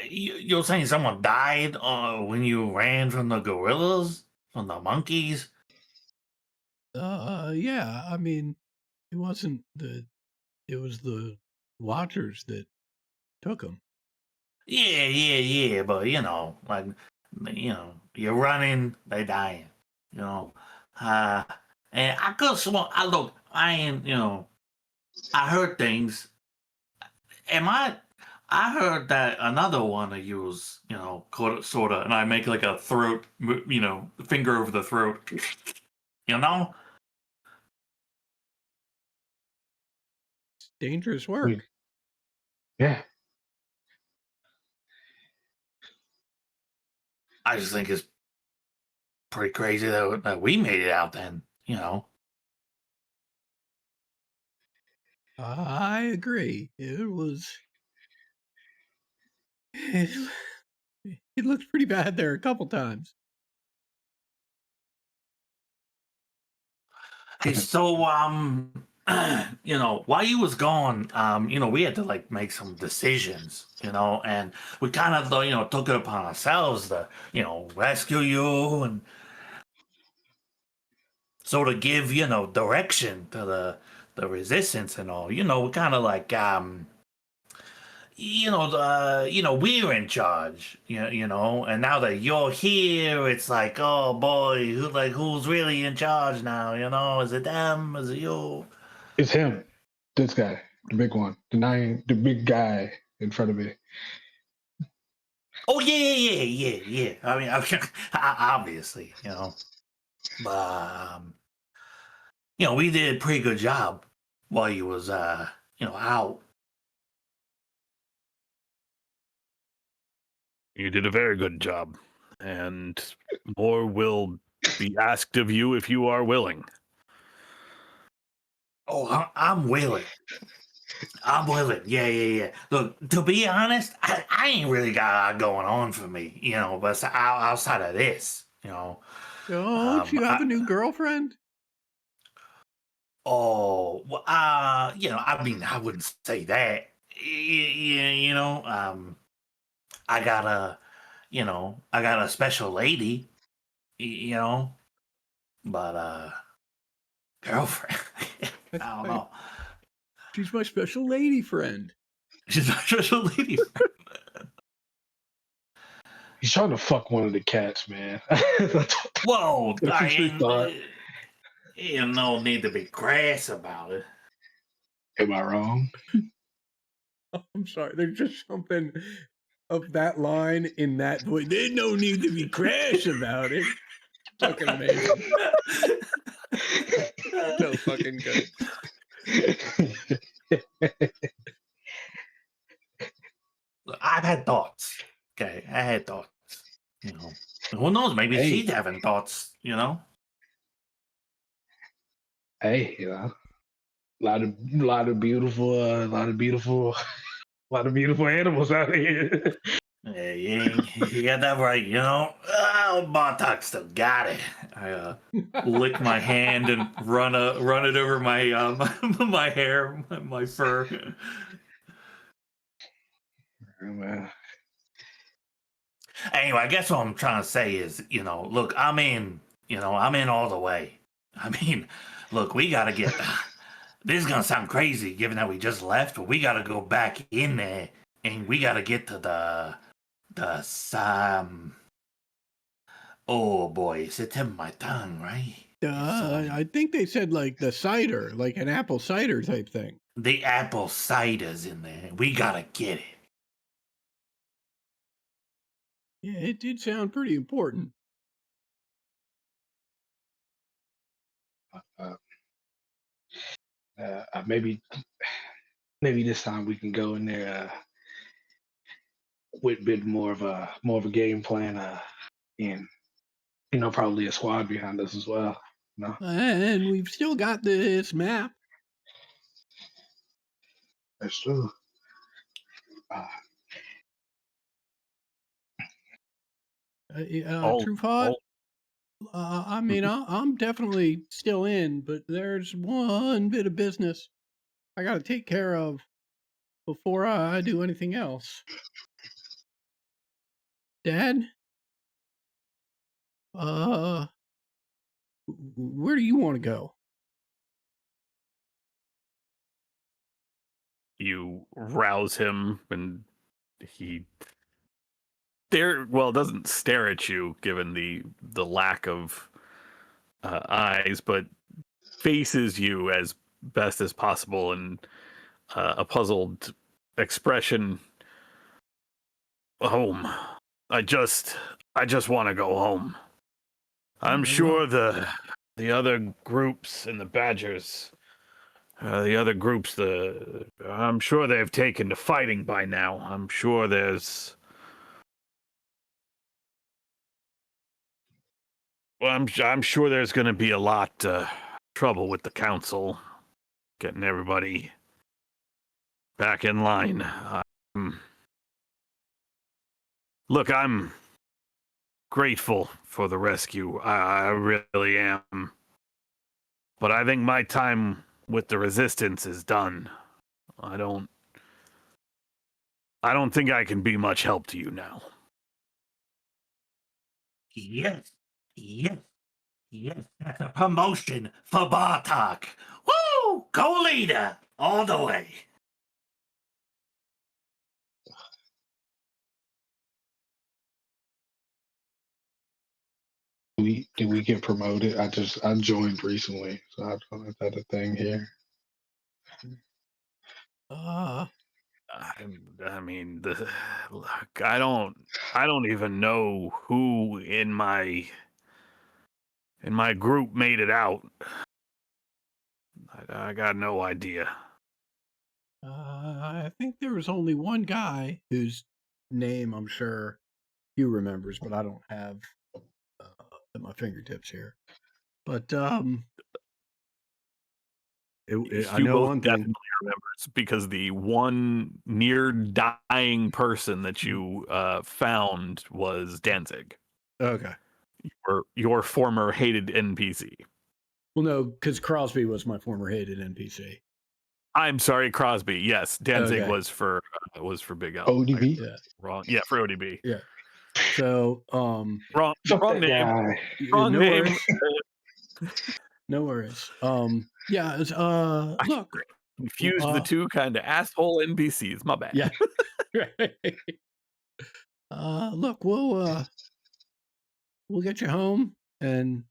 you're saying someone died when you ran from the gorillas, from the monkeys? Yeah, I mean, it wasn't it was the watchers that took them. Yeah, but like, you're running, they dying, you know. Uh, and I could sworn, I ain't, I heard things. Am I heard that another one of yours, sort of, and I make like a throat, finger over the throat, you know? Dangerous work. We, yeah. I just think it's pretty crazy that we made it out then, you know? I agree. It was. It looked pretty bad there a couple times. Hey, so while you was gone, we had to like make some decisions, and we kind of took it upon ourselves to, rescue you and sort of give, direction to the resistance and all. We kind of like we're in charge, and now that you're here, it's like, oh boy, who's really in charge now? Is it them? Is it you? It's him. This guy, the big one, the big guy in front of me. Oh yeah. I mean, obviously, but we did a pretty good job while you was out. You did a very good job, and more will be asked of you if you are willing. Oh, I'm willing. I'm willing. Yeah. Look, to be honest, I ain't really got a lot going on for me, but outside of this, Don't you have a new girlfriend? Oh, well, I mean, I wouldn't say that. I got a special lady, but girlfriend. I don't know. She's my special lady friend. She's my special lady. He's trying to fuck one of the cats, man. Whoa, That's what you thought. no need to be crass about it. Am I wrong? I'm sorry. There's just something of that line in that voice. There's no need to be crass about it. Fucking amazing. So fucking good. Look, I've had thoughts. Okay, I had thoughts. Who knows? Maybe Hey. she's having thoughts. Hey, a lot of beautiful animals out here. Yeah, you got that right. Oh, Bartok still got it. I lick my hand and run it over my my hair, my fur. Man. Anyway, I guess what I'm trying to say is, look, I'm in all the way. I mean, look, we gotta get. This is gonna sound crazy, given that we just left, but we gotta go back in there, and we gotta get to the oh boy, it's a tip of my tongue, right? I think they said like the cider, like an apple cider type thing. The apple cider's in there. We gotta get it. Yeah, it did sound pretty important. Uh, maybe this time we can go in there with a bit more of a game plan, and probably a squad behind us as well. No, And we've still got this map. that's true. Uh, All, True Thought. all I mean, I'm definitely still in, but there's one bit of business I got to take care of before I do anything else. Dad, uh, where do you want to go? you rouse him, and he doesn't stare at you given the lack of eyes, but faces you as best as possible, and a puzzled expression. Home. I just want to go home. I'm sure the other groups and the Badgers, the other groups, I'm sure they've taken to fighting by now. I'm sure there's. Well, I'm sure there's going to be a lot trouble with the council getting everybody back in line. Look, I'm grateful for the rescue. I really am. But I think my time with the resistance is done. I don't think I can be much help to you now. Yes, yes, yes. That's a promotion for Bartok. Woo! Go leader, all the way. did we get promoted? I joined recently, so I don't know if that's a thing here. I mean, look, I don't even know who in my group made it out. I got no idea. I think there was only one guy whose name I'm sure Hugh remembers, but I don't have at my fingertips here. But I You know both one definitely thing. remembers, because the one near dying person that you found was Danzig, Okay. your former hated NPC. Well, no, because Crosby was my former hated NPC. I'm sorry, Crosby. Yes, Danzig Okay. was for Big L. ODB. Yeah. Wrong. Yeah, for ODB. Yeah. So Wrong That name. guy. Wrong no name. worries. No worries. Yeah. Look. Confused the two kind of asshole NPCs. My bad. Yeah. Look, we'll get you home, and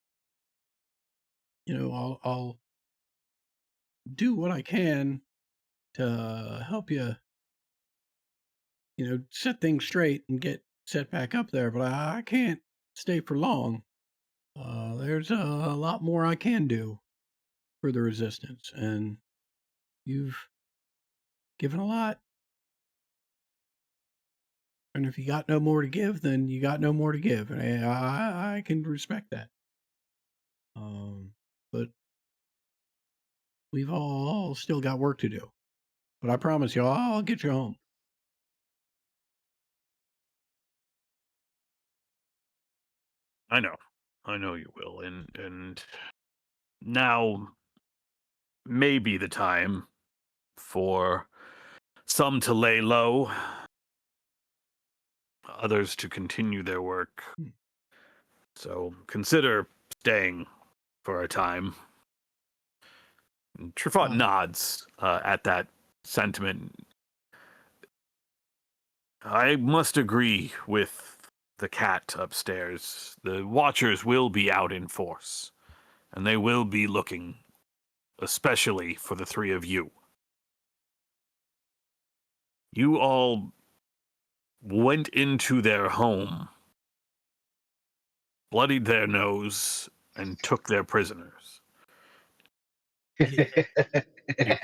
I'll do what I can to help you, set things straight and get set back up there. But I can't stay for long. There's a lot more I can do for the resistance, and you've given a lot. And if you got no more to give, then you got no more to give, and I can respect that. But we've all still got work to do. But I promise you, I'll get you home. I know you will, and now may be the time for some to lay low, others to continue their work. So consider staying for a time. And Truffaut nods at that sentiment. I must agree with the cat upstairs. The Watchers will be out in force, and they will be looking especially for the three of you. You all went into their home bloodied their nose, and took their prisoners. You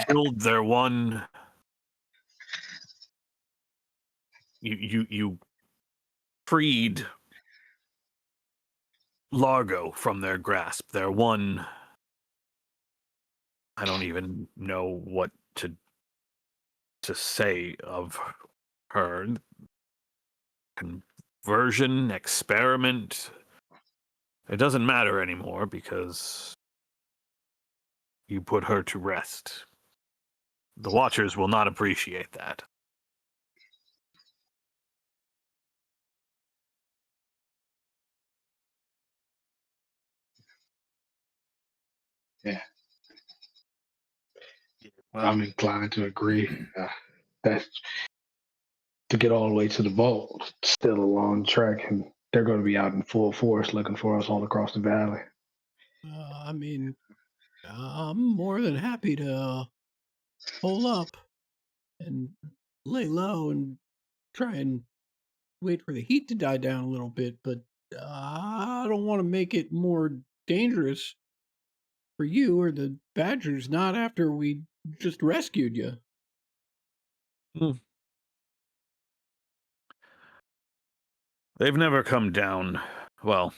killed their one. You freed Largo from their grasp. Their one. I don't even know what to say of her. Conversion, experiment. It doesn't matter anymore because you put her to rest. The Watchers will not appreciate that. Yeah, Well, I'm inclined to agree. That to get all the way to the vault, still a long trek, and they're going to be out in full force looking for us all across the valley. I mean, I'm more than happy to hole up and lay low and try and wait for the heat to die down a little bit, but I don't want to make it more dangerous for you or the Badgers, not after we just rescued you. They've never come down. Well,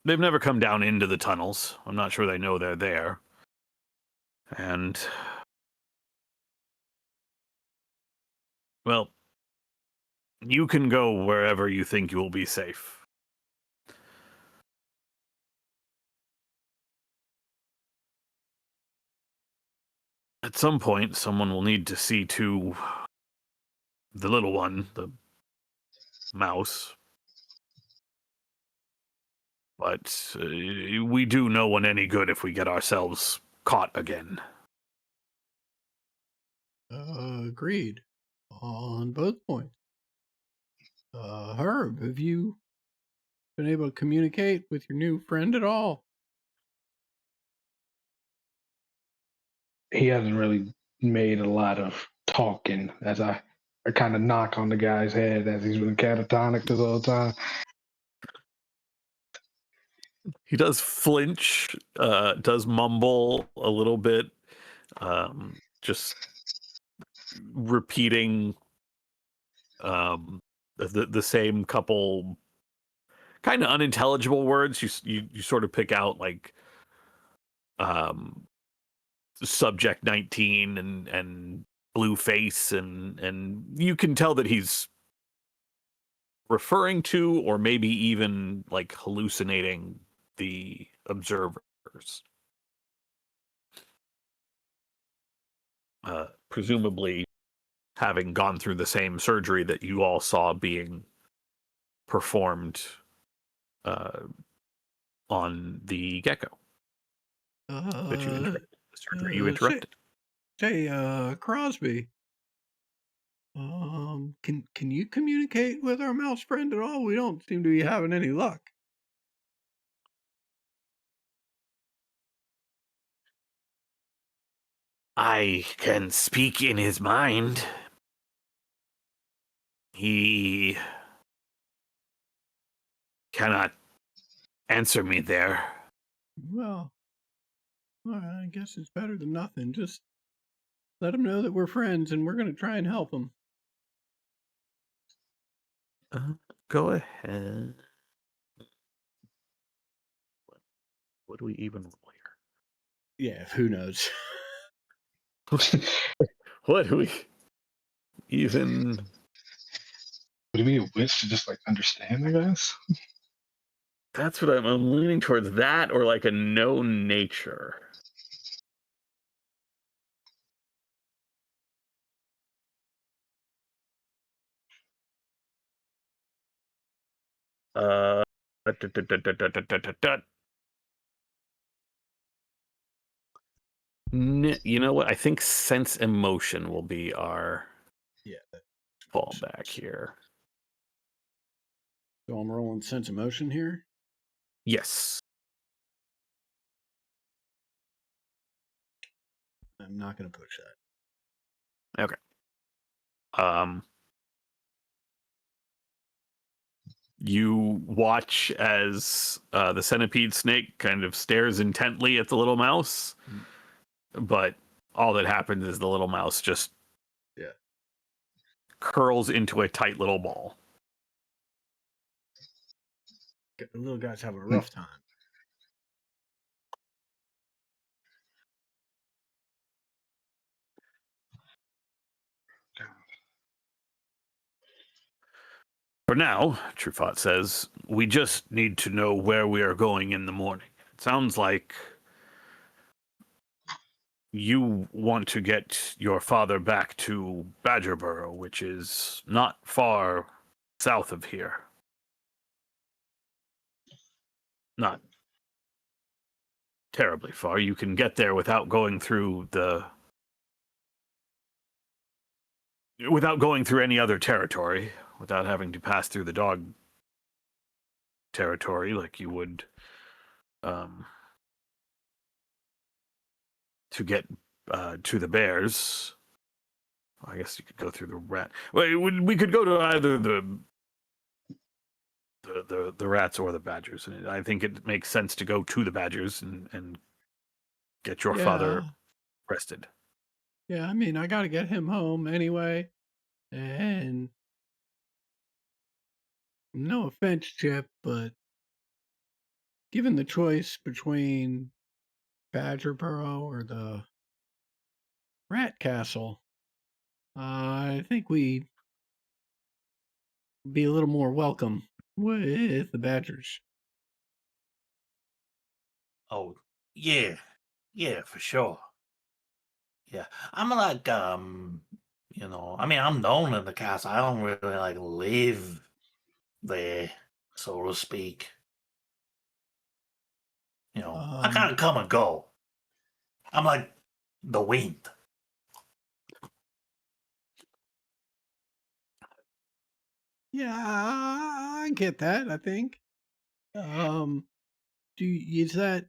they've never come down into the tunnels. I'm not sure they know they're there. And, well, you can go wherever you think you will be safe. At some point, someone will need to see to the little one, the mouse. But we do no one any good if we get ourselves caught again. Agreed on both points. Herb, have you been able to communicate with your new friend at all? He hasn't really made a lot of talking as I kind of knock on the guy's head as he's been catatonic this whole time. He does flinch, does mumble a little bit, just repeating the same couple kind of unintelligible words. You sort of pick out like subject 19 and blue face and you can tell that he's referring to or maybe even like hallucinating the observers. Presumably having gone through the same surgery that you all saw being performed on the gecko that you interrupted. The surgery you interrupted. Say, Crosby. Can you communicate with our mouse friend at all? We don't seem to be having any luck. I can speak in his mind. He cannot answer me there. Well, all right, I guess it's better than nothing. Just let him know that we're friends and we're going to try and help him. Go ahead. What do we even roll here? Yeah, who knows? What do we even? Would it be a wish to just like understand, I guess? That's what I'm leaning towards, that or like a known nature. Uh, you know what? I think sense emotion will be our fallback here. So I'm rolling sense emotion here. Yes. I'm not going to push that. Okay. You watch as the centipede snake kind of stares intently at the little mouse, but all that happens is the little mouse just curls into a tight little ball. The little guy's having a rough time. For now, Truffaut says, we just need to know where we are going in the morning. It sounds like you want to get your father back to Badgerboro, which is not far south of here. Not terribly far. You can get there without going through any other territory, without having to pass through the dog territory like you would to get to the bears. I guess you could go through the rat. Well, we could go to either the rats or the badgers, and I think it makes sense to go to the badgers and get your father rested. Yeah, I mean, I got to get him home anyway. And no offense, Chip, but given the choice between Badgerboro or the Rat Castle, I think we'd be a little more welcome with the Badgers. Oh, yeah. Yeah, for sure. Yeah. I'm like, I mean, I'm known in the castle. I don't really like live there, so to speak. I kind of come and go. I'm like the wind. Yeah, I get that, I think. Is that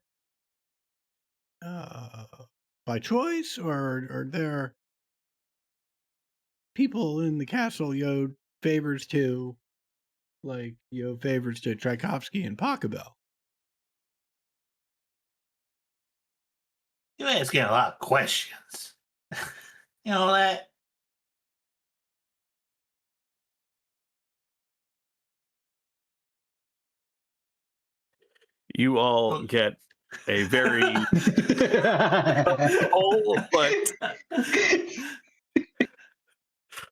by choice, or are there people in the castle you owe favors to, like you owe favors to Tchaikovsky and Pachelbel? You're asking a lot of questions. You know that? You all get a very but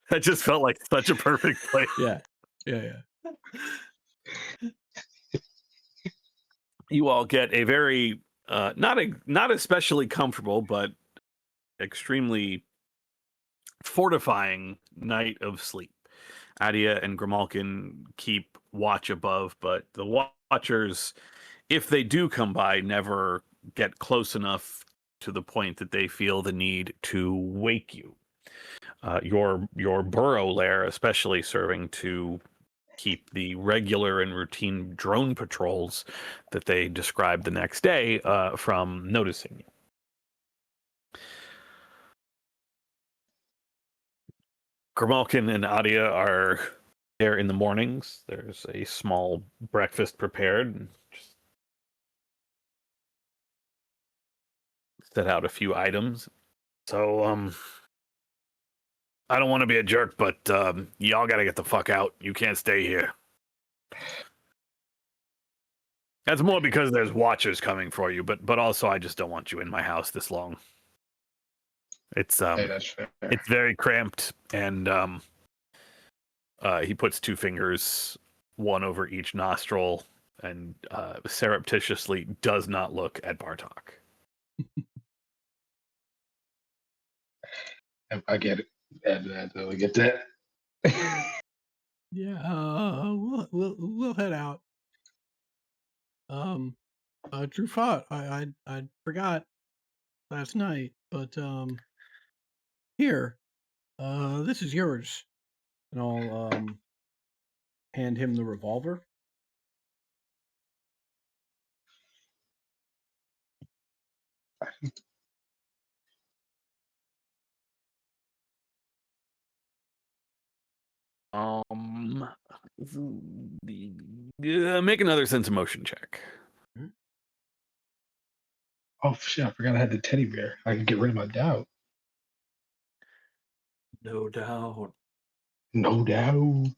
that just felt like such a perfect place. Yeah. You all get a very not especially comfortable, but extremely fortifying night of sleep. Adia and Grimalkin keep watch above, but the watchers, if they do come by, never get close enough to the point that they feel the need to wake you. Your burrow lair, especially, serving to keep the regular and routine drone patrols that they described the next day from noticing you. Grimalkin and Adia are there in the mornings. There's a small breakfast prepared, and just set out a few items. So, I don't want to be a jerk, but y'all got to get the fuck out. You can't stay here. That's more because there's watchers coming for you, but also I just don't want you in my house this long. It's Hey, that's fair. it's very cramped, and he puts two fingers, one over each nostril, and surreptitiously does not look at Bartok. I get it. I get that. Yeah, we'll head out. Truffaut, I forgot last night, but here, this is yours, and I'll hand him the revolver. Make another sense emotion check. Oh shit! I forgot I had the teddy bear. I can get rid of my doubt. No doubt. No doubt.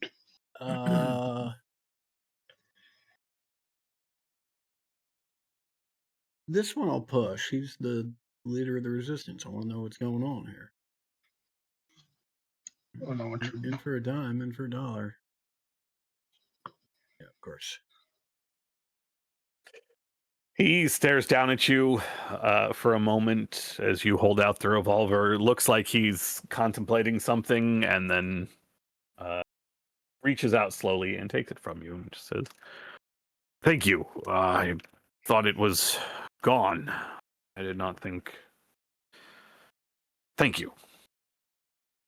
This one I'll push. He's the leader of the resistance. I want to know what's going on here. Oh, no, what you- In for a dime, in for a dollar. Yeah, of course. He stares down at you for a moment as you hold out the revolver. It looks like he's contemplating something, and then reaches out slowly and takes it from you and just says, "Thank you. I thought it was gone. I did not think. Thank you.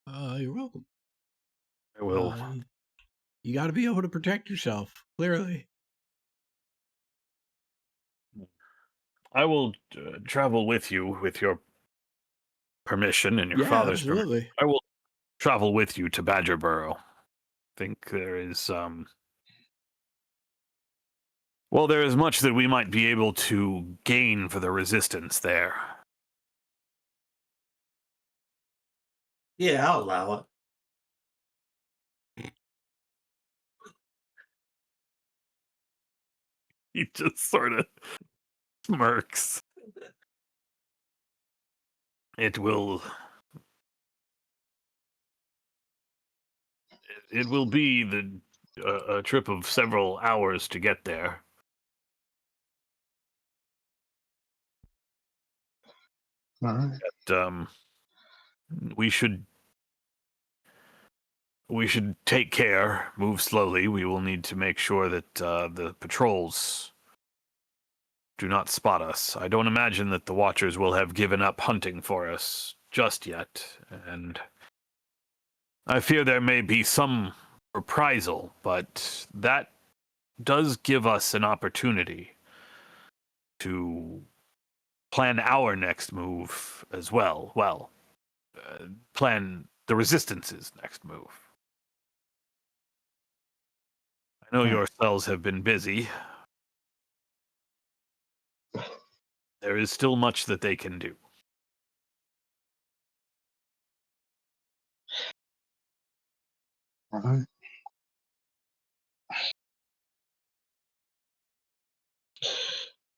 You're welcome. I will. You got to be able to protect yourself, clearly. I will travel with you with your permission and your father's permission. Absolutely. I will travel with you to Badger Burrow. I think there is well, there is much that we might be able to gain for the resistance there. Yeah, I'll allow it. He just sort of smirks. It will be a trip of several hours to get there. All right. But, we should take care, move slowly. We will need to make sure that the patrols do not spot us. I don't imagine that the Watchers will have given up hunting for us just yet, and I fear there may be some reprisal, but that does give us an opportunity to plan our next move as well. Well, plan the Resistance's next move. I know yourselves have been busy. There is still much that they can do. All right.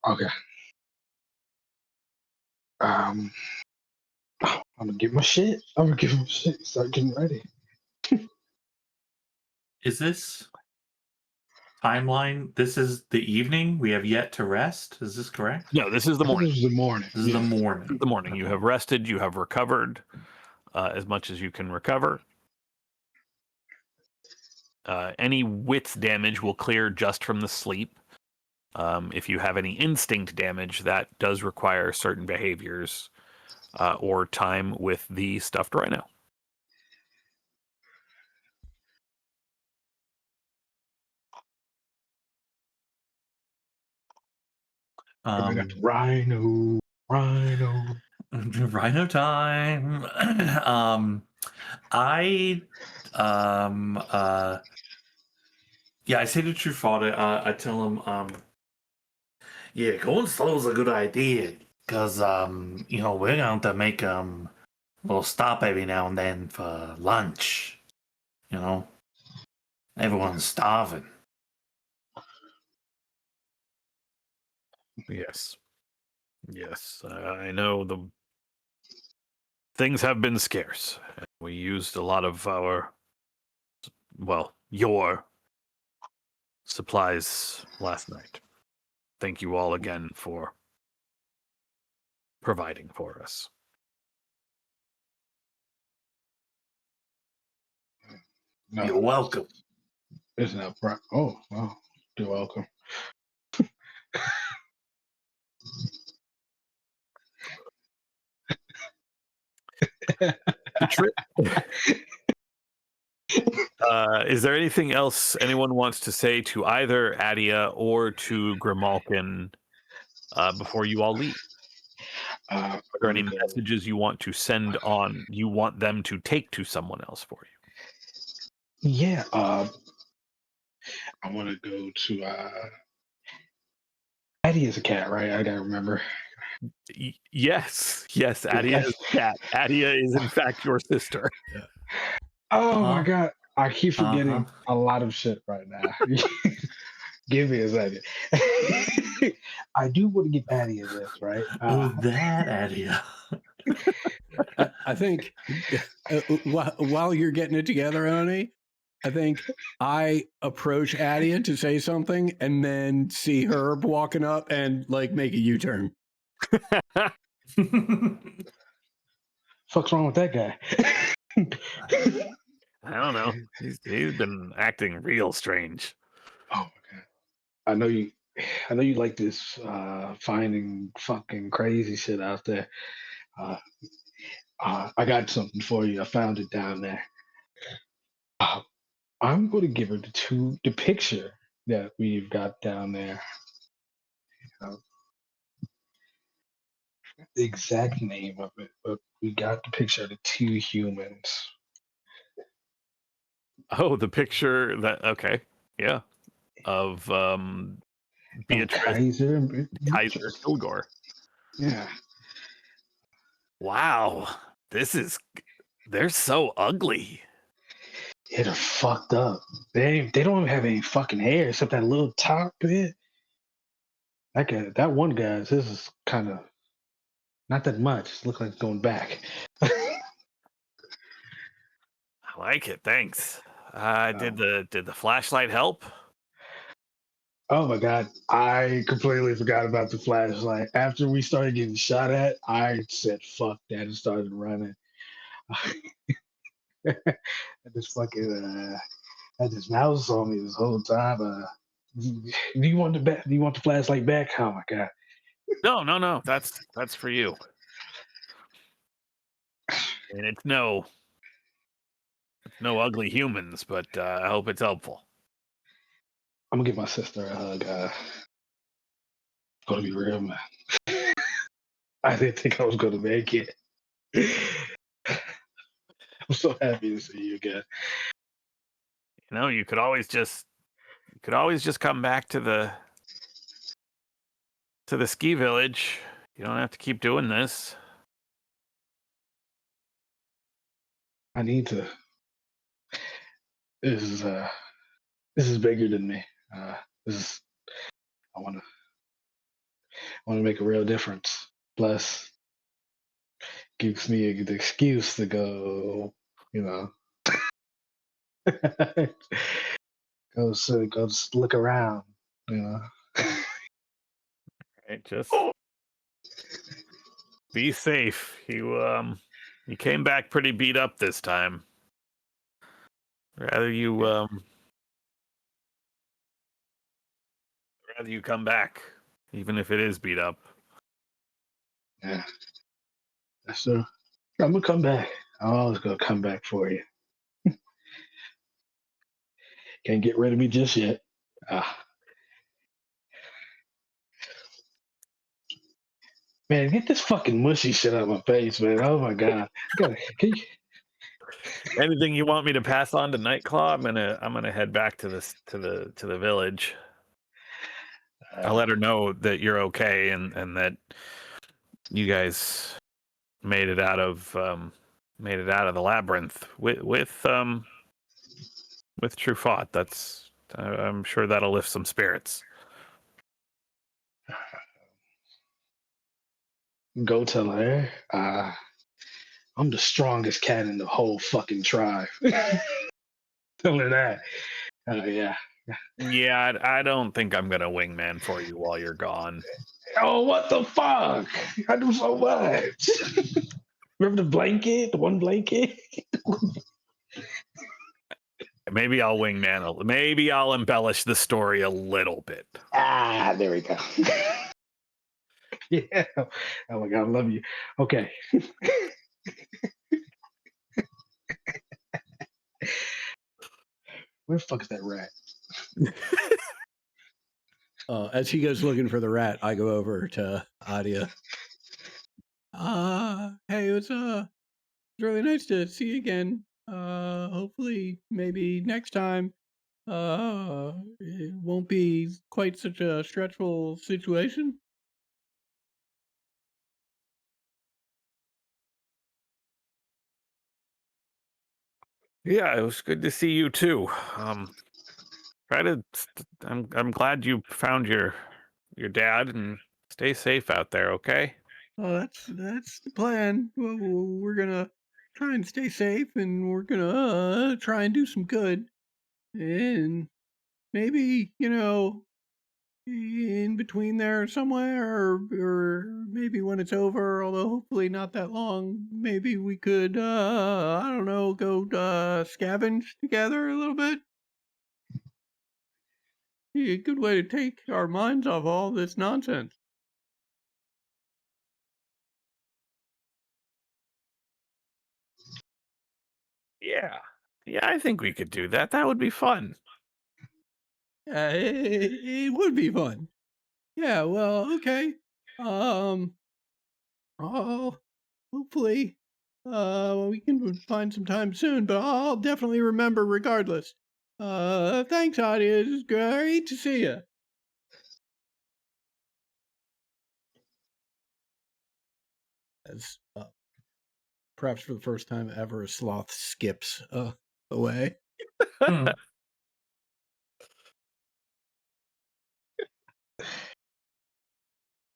Okay. I'm gonna get my shit. I'm gonna give him shit. Start getting ready. Is this timeline? This is the evening. We have yet to rest. Is this correct? No, this is the morning. This is the morning. This is the morning. The morning. You have rested. You have recovered as much as you can recover. Any wits damage will clear just from the sleep. If you have any instinct damage, that does require certain behaviors or time with the stuffed rhino. I got the rhino. Rhino time. Yeah, I say to True Father, I tell him, yeah, going slow is a good idea, because, we're going to make, a little stop every now and then for lunch, Everyone's starving. Yes. I know the things have been scarce. We used a lot of your supplies last night. Thank you all again for providing for us. No, You're welcome. It's not. Oh, well, you're welcome. Is there anything else anyone wants to say to either Adia or to Grimalkin before you all leave? Are there any messages you want to send on? You want them to take to someone else for you? Yeah. I want to go to Addie is a cat, right? I gotta remember. Yes, Adia Yes. is a cat. Adia is in fact your sister. Oh my Uh-huh. god, I keep forgetting Uh-huh. a lot of shit right now. Give me a second. I do want to give Addie this, right? Oh, that idea. I think while you're getting it together, Oni, I think I approach Adia to say something and then see Herb walking up and like make a U-turn. Fuck's wrong with that guy? I don't know. He's been acting real strange. Oh my god. I know you like this finding fucking crazy shit out there. Uh, I got something for you. I found it down there. Uh, I'm going to give her the picture that we've got down there. Uh, the exact name of it, but we got the picture of the two humans. Oh, the picture that okay, yeah, of Beatrice Kaiser and Kaiser Beatrice. Kilgore. Yeah. Wow, they're so ugly. Yeah, they're fucked up. They don't even have any fucking hair except that little top bit. That one guy's, his is kind of not that much. Look like it's going back. I like it. Thanks. Did the flashlight help? Oh my god, I completely forgot about the flashlight. After we started getting shot at, I said fuck that and started running. I just fucking had this mouse on me this whole time. Do you want do you want the flashlight back? Oh my god. No. That's for you. And it's no ugly humans, but I hope it's helpful. I'm gonna give my sister a hug. Gonna be real, man. I didn't think I was gonna make it. I'm so happy to see you again. You know, you could always just come back to the ski village. You don't have to keep doing this. I need to. This is bigger than me. This is. I want to make a real difference. Plus, gives me a good excuse to go. You know, go just look around. You know. Right, just be safe. You came back pretty beat up this time. Rather you come back, even if it is beat up. Yeah. So I'm gonna come back. I'm always gonna come back for you. Can't get rid of me just yet. Man, get this fucking mushy shit out of my face, man. Oh my god. Can you, Anything you want me to pass on to Nightclaw? I'm gonna head back to the village. I'll let her know that you're okay and that you guys made it out of the labyrinth with Truffaut. That's I'm sure that'll lift some spirits. go tell her. I'm the strongest cat in the whole fucking tribe. Tell her that. Yeah. Yeah, I don't think I'm gonna wingman for you while you're gone. Oh, what the fuck? I do so much. Remember the blanket? The one blanket? Maybe I'll wingman. Maybe I'll embellish the story a little bit. There we go. Yeah. Oh my god, I love you. Okay. Where the fuck is that rat? As he goes looking for the rat, I go over to Adia. Hey, it's really nice to see you again. Hopefully, maybe next time it won't be quite such a stressful situation. Yeah, it was good to see you too. Try to. I'm glad you found your dad, and stay safe out there. Okay. Oh, that's the plan. Well, we're gonna try and stay safe, and we're gonna try and do some good. And maybe, in between there somewhere, or maybe when it's over, although hopefully not that long, maybe we could, I don't know, go scavenge together a little bit. Be a good way to take our minds off all this nonsense. Yeah. Yeah, I think we could do that. That would be fun. Yeah, it would be fun. Yeah, well, okay. Um, oh, hopefully, we can find some time soon, but I'll definitely remember regardless. Thanks, Adia. It's great to see you. As perhaps for the first time ever, a sloth skips away. Hmm.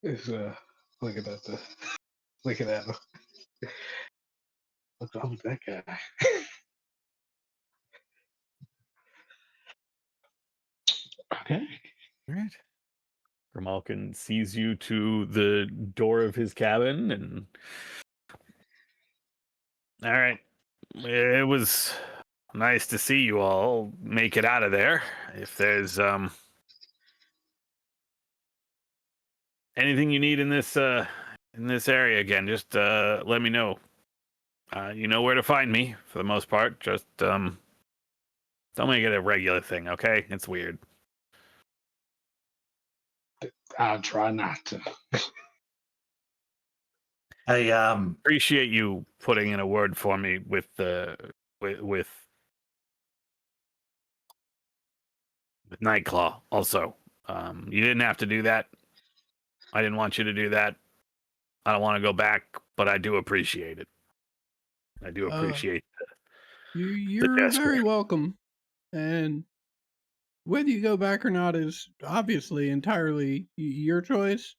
It's looking at the looking at him. What's wrong with that guy? Okay. All right. Grimalkin sees you to the door of his cabin, and all right. It was nice to see you all make it out of there. If there's anything you need in this area again, just let me know. You know where to find me for the most part. Just don't make it a regular thing, okay? It's weird. I'll try not to. Hey, Appreciate you putting in a word for me with with Nightclaw. Also, you didn't have to do that. I didn't want you to do that. I don't want to go back, but I do appreciate it. I do appreciate You're gesture. very welcome. And whether you go back or not is obviously entirely your choice.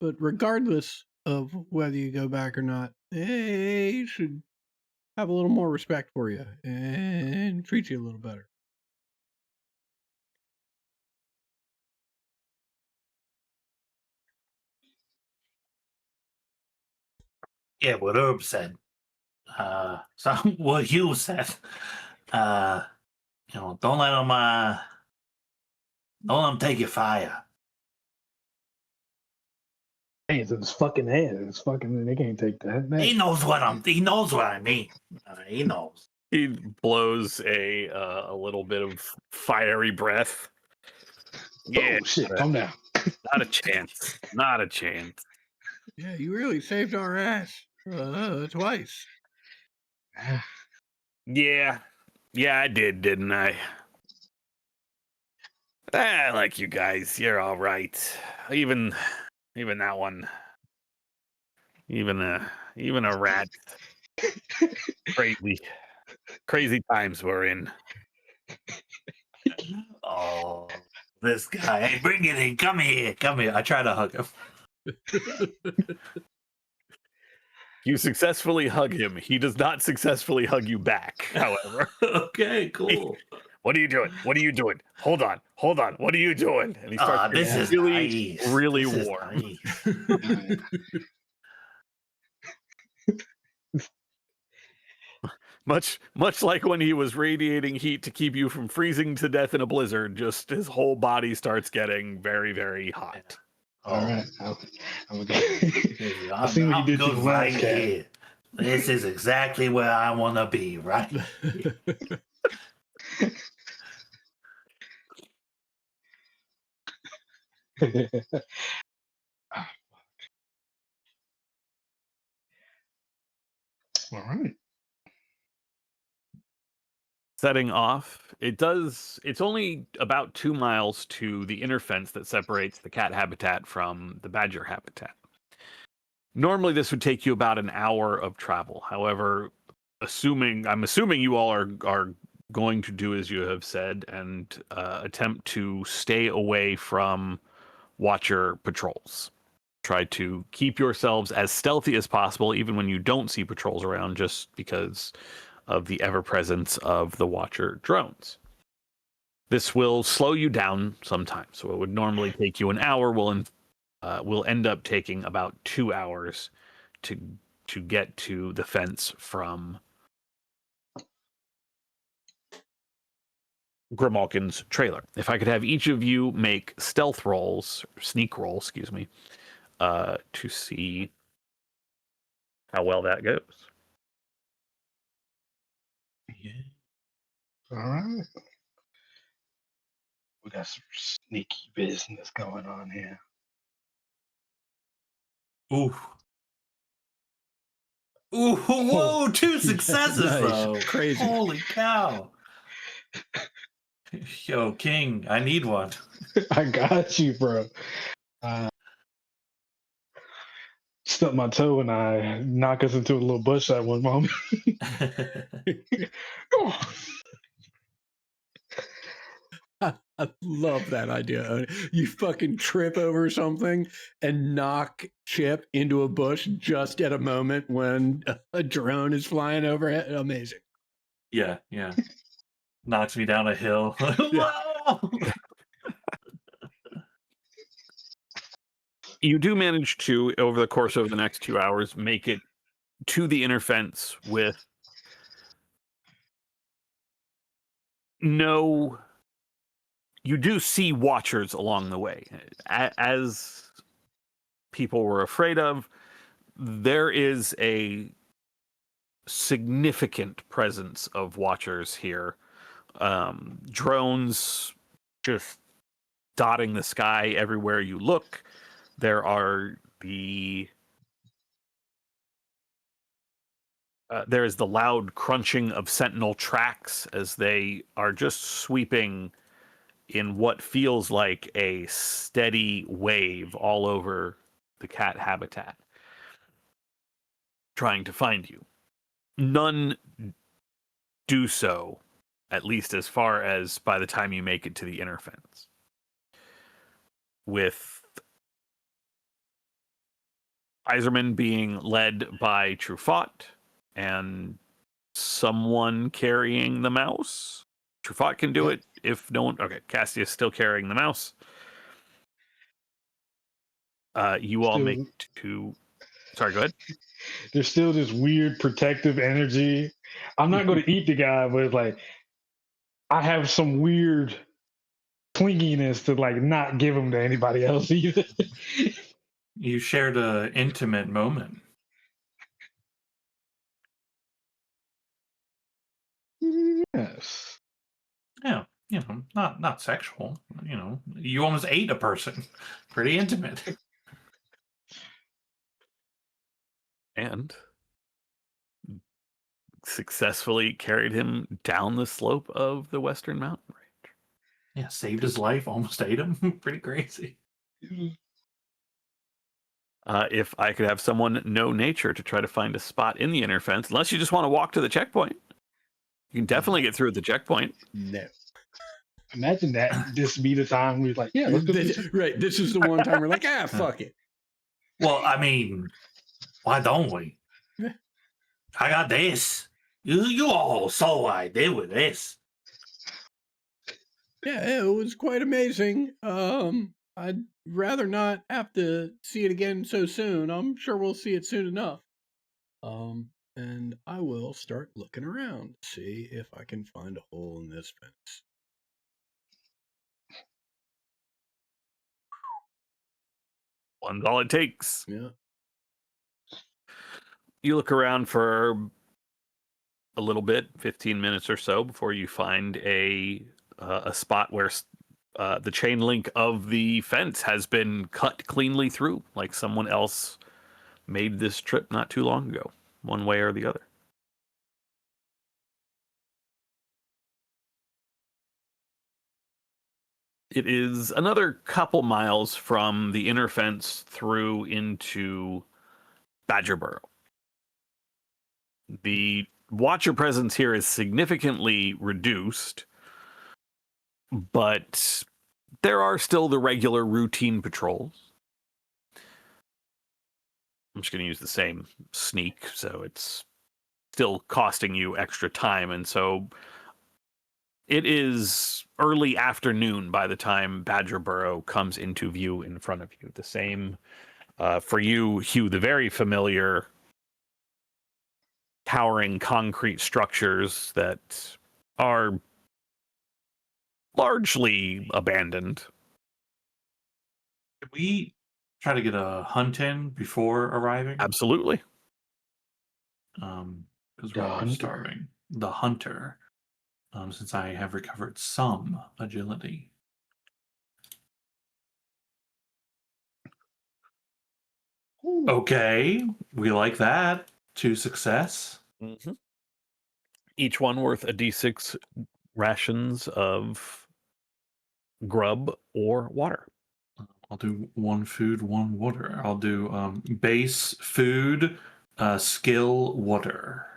But regardless of whether you go back or not, they should have a little more respect for you and treat you a little better. yeah, what Herb said. So what you said. Don't let them take your fire. Hands in his fucking hand. It's fucking. They can't take that. He knows what I mean. He knows. He blows a little bit of fiery breath. Yeah, Oh shit! Calm down. not a chance. Not a chance. Yeah, you really saved our ass twice. Yeah, I did, didn't I? I like you guys. You're all right. Even that one. Even a rat. Crazy times we're in. Oh, this guy. Hey, bring it in. Come here. I try to hug him. You successfully hug him. He does not successfully hug you back, however. Okay, cool. What are you doing? What are you doing? Hold on. What are you doing? And he starts This getting is really, nice. really This is warm. nice. Much like when he was radiating heat to keep you from freezing to death in a blizzard, just his whole body starts getting very, very hot. All right. I'm gonna. I I'm, see what you I'm did to good the right last cat. here. This is exactly where I want to be, right? All right. Setting off, it's only about 2 miles to the inner fence that separates the cat habitat from the badger habitat. Normally, this would take you about an hour of travel. However, I'm assuming you all are going to do as you have said and attempt to stay away from Watcher patrols. Try to keep yourselves as stealthy as possible, even when you don't see patrols around, just because of the ever-presence of the Watcher drones. This will slow you down sometime. So it would normally take you an hour. Will end up taking about 2 hours to get to the fence from Grimalkin's trailer. If I could have each of you make stealth rolls, sneak rolls, excuse me, to see how well that goes. Yeah. All right. We got some sneaky business going on here. Ooh. Ooh, whoa, 2 successes Nice. though. Crazy. Holy cow. Yo, King, I need one. I got you, bro. Stubbed my toe and I knock us into a little bush at one moment. I love that idea. You fucking trip over something and knock Chip into a bush just at a moment when a drone is flying overhead. Amazing. Yeah. Knocks me down a hill. Whoa! You do manage to, over the course of the next 2 hours, make it to the inner fence with no. You do see Watchers along the way. As people were afraid of, there is a significant presence of Watchers here. Drones just dotting the sky everywhere you look. There are there is the loud crunching of Sentinel tracks as they are just sweeping in what feels like a steady wave all over the cat habitat, trying to find you. None do so, at least as far as by the time you make it to the inner fence. With Iserman being led by Truffaut and someone carrying the mouse. Truffaut can do it if no one... Okay, Cassius still carrying the mouse. You all make two... Sorry, go ahead. There's still this weird protective energy. I'm not going to eat the guy, but it's like I have some weird clinginess to like not give him to anybody else either. You shared an intimate moment. Yes. Yeah, not sexual. You almost ate a person. Pretty intimate. And successfully carried him down the slope of the Western Mountain Range. Yeah, saved his life, almost ate him. Pretty crazy. If I could have someone know nature to try to find a spot in the inner fence, unless you just want to walk to the checkpoint. You can definitely get through at the checkpoint. No. Imagine that this be the time we're like, yeah, let's go. Right. This is the one time we're like, fuck it. Well, I mean, why don't we? I got this. You all saw what I did with this. Yeah, it was quite amazing. I'd rather not have to see it again so soon. I'm sure we'll see it soon enough. And I will start looking around, see if I can find a hole in this fence. One's all it takes. Yeah. You look around for a little bit, 15 minutes or so, before you find a spot where the chain link of the fence has been cut cleanly through, like someone else made this trip not too long ago, one way or the other. It is another couple miles from the inner fence through into Badger Burrow. The Watcher presence here is significantly reduced, but there are still the regular routine patrols. I'm just going to use the same sneak, so it's still costing you extra time. And so it is early afternoon by the time Badger Burrow comes into view in front of you. The same for you, Hugh, the very familiar towering concrete structures that are largely abandoned. Can we try to get a hunt in before arriving? Absolutely. Because The we're all hunter? starving. The hunter. Since I have recovered some agility. Okay, we like that. 2 success. Mm-hmm. Each one worth a d6 rations of grub or water. I'll do 1 food, 1 water. I'll do base food, skill water.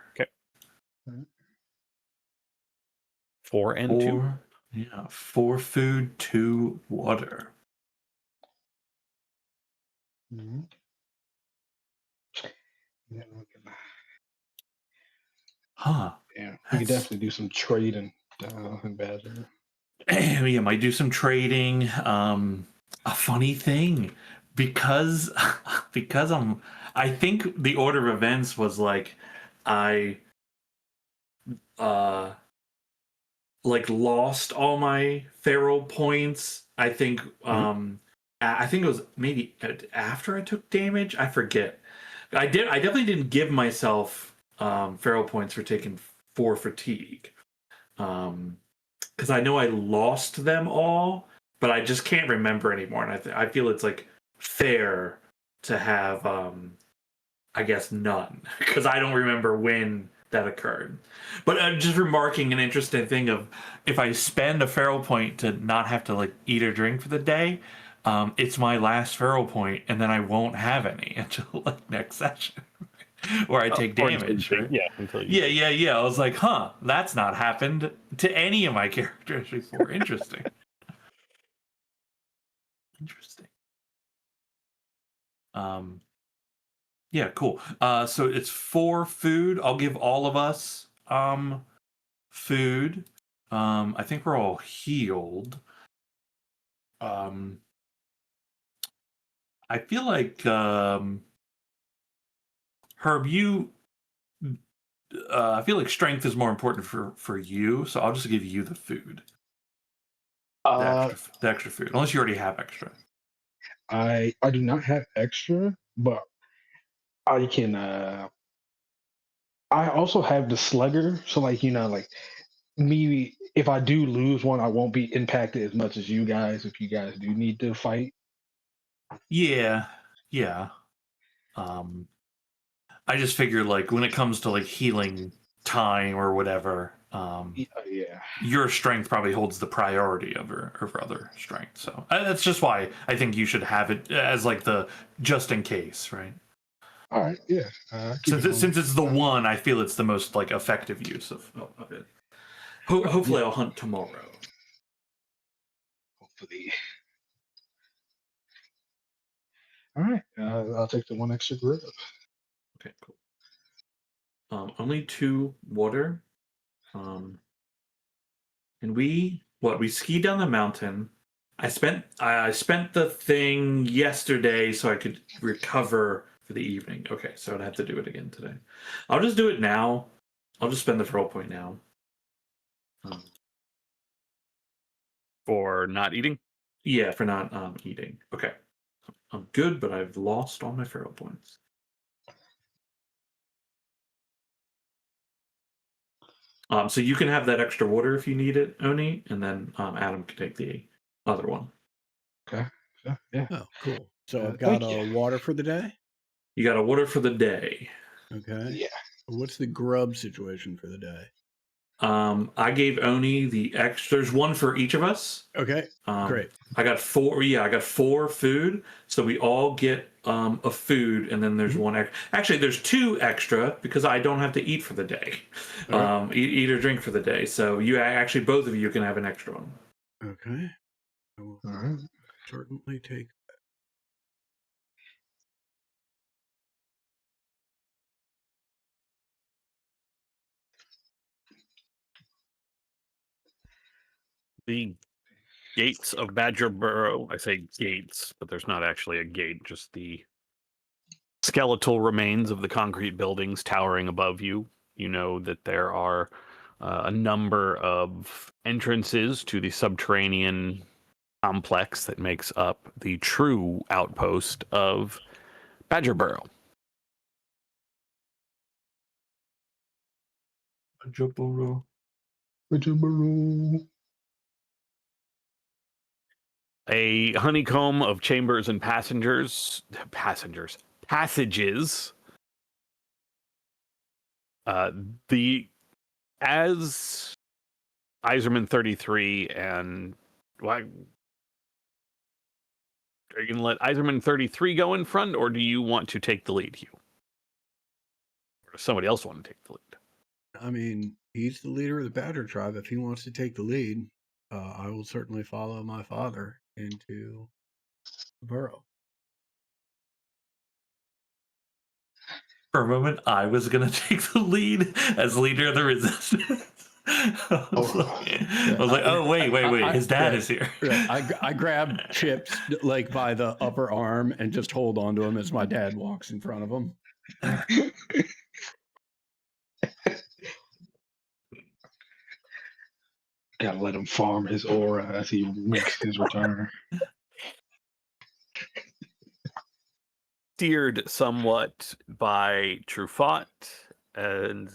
4 and 2. 4, yeah, 4 food, 2 water. Mhm. Yeah, we can- Huh. yeah, we That's- could definitely do some trading in Badger. Yeah, might do some trading. A funny thing, because I think the order of events was like I like lost all my feral points. I think I think it was maybe after I took damage. I forget. I definitely didn't give myself feral points for taking 4 fatigue. Because I know I lost them all, but I just can't remember anymore. And I feel it's like fair to have, I guess, none, because I don't remember when that occurred. But just remarking an interesting thing of if I spend a feral point to not have to like eat or drink for the day, it's my last feral point, and then I won't have any until like next session. Where I take Or damage. until- Right? Yeah, until you Yeah. I was like, huh, that's not happened to any of my characters before. Interesting. Interesting. Yeah, cool. So it's 4 food. I'll give all of us food. I think we're all healed. I feel like Herb, I feel like strength is more important for you, so I'll just give you the food. The extra food, unless you already have extra. I do not have extra, but I can. I also have the slugger, so like like me. If I do lose one, I won't be impacted as much as you guys. If you guys do need to fight, Yeah. I just figured like when it comes to like healing time or whatever, yeah. your strength probably holds the priority over other strength. So that's just why I think you should have it as like the just in case, right? All right, yeah. Since it's the one, I feel it's the most like effective use of it. Hopefully, I'll hunt tomorrow. Hopefully. All right, I'll take the 1 extra grip. Okay, cool. Only 2 water. And we skied down the mountain. I spent the thing yesterday so I could recover for the evening. Okay, so I'd have to do it again today. I'll just do it now. I'll just spend the feral point now. for not eating. Yeah, for not eating. Okay. I'm good, but I've lost all my feral points. So you can have that extra water if you need it, Oni, and then Adam can take the other one. Okay. Yeah. Oh, cool. So I've thank got a you. water for the day. You got a water for the day. Okay. Yeah. What's the grub situation for the day? I gave Oni the extra. There's one for each of us. Okay, great. I got 4. Yeah, I got 4 food, so we all get a food, and then there's one extra. Actually, there's 2 extra because I don't have to eat for the day, eat or drink for the day. So you actually, both of you can have an extra one. Okay. I will All right. certainly take The gates of Badger Burrow. I say gates, but there's not actually a gate, just the skeletal remains of the concrete buildings towering above you. You know that there are a number of entrances to the subterranean complex that makes up the true outpost of Badger Burrow. A honeycomb of chambers and passages. As Iserman 33 and well, are you going to let Iserman 33 go in front, or do you want to take the lead, Hugh? Or does somebody else want to take the lead? I mean, he's the leader of the Badger tribe. If he wants to take the lead, I will certainly follow my father into the burrow. For a moment, I was gonna take the lead as leader of the resistance. I was like, oh wait, his dad is here. I grab Chips like by the upper arm and just hold on to him as my dad walks in front of him. Gotta let him farm his aura as he makes his return. Steered somewhat by Truffaut, and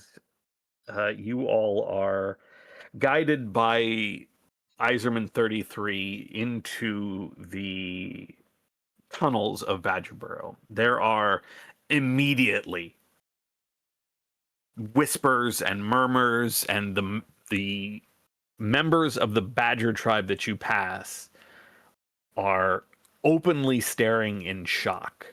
you all are guided by Iserman 33 into the tunnels of Badger Burrow. There are immediately whispers and murmurs, and the members of the Badger tribe that you pass are openly staring in shock.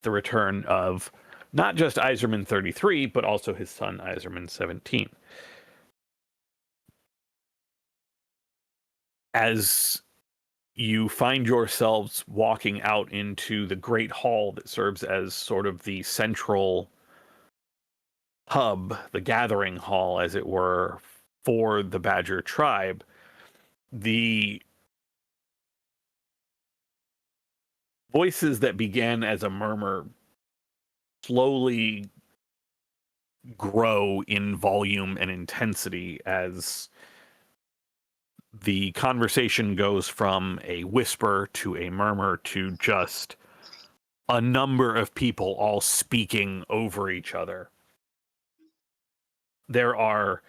The return of not just Iserman 33, but also his son Iserman 17. As you find yourselves walking out into the great hall that serves as sort of the central hub, the gathering hall, as it were, for the Badger tribe, the voices that began as a murmur slowly grow in volume and intensity as the conversation goes from a whisper to a murmur to just a number of people all speaking over each other. There are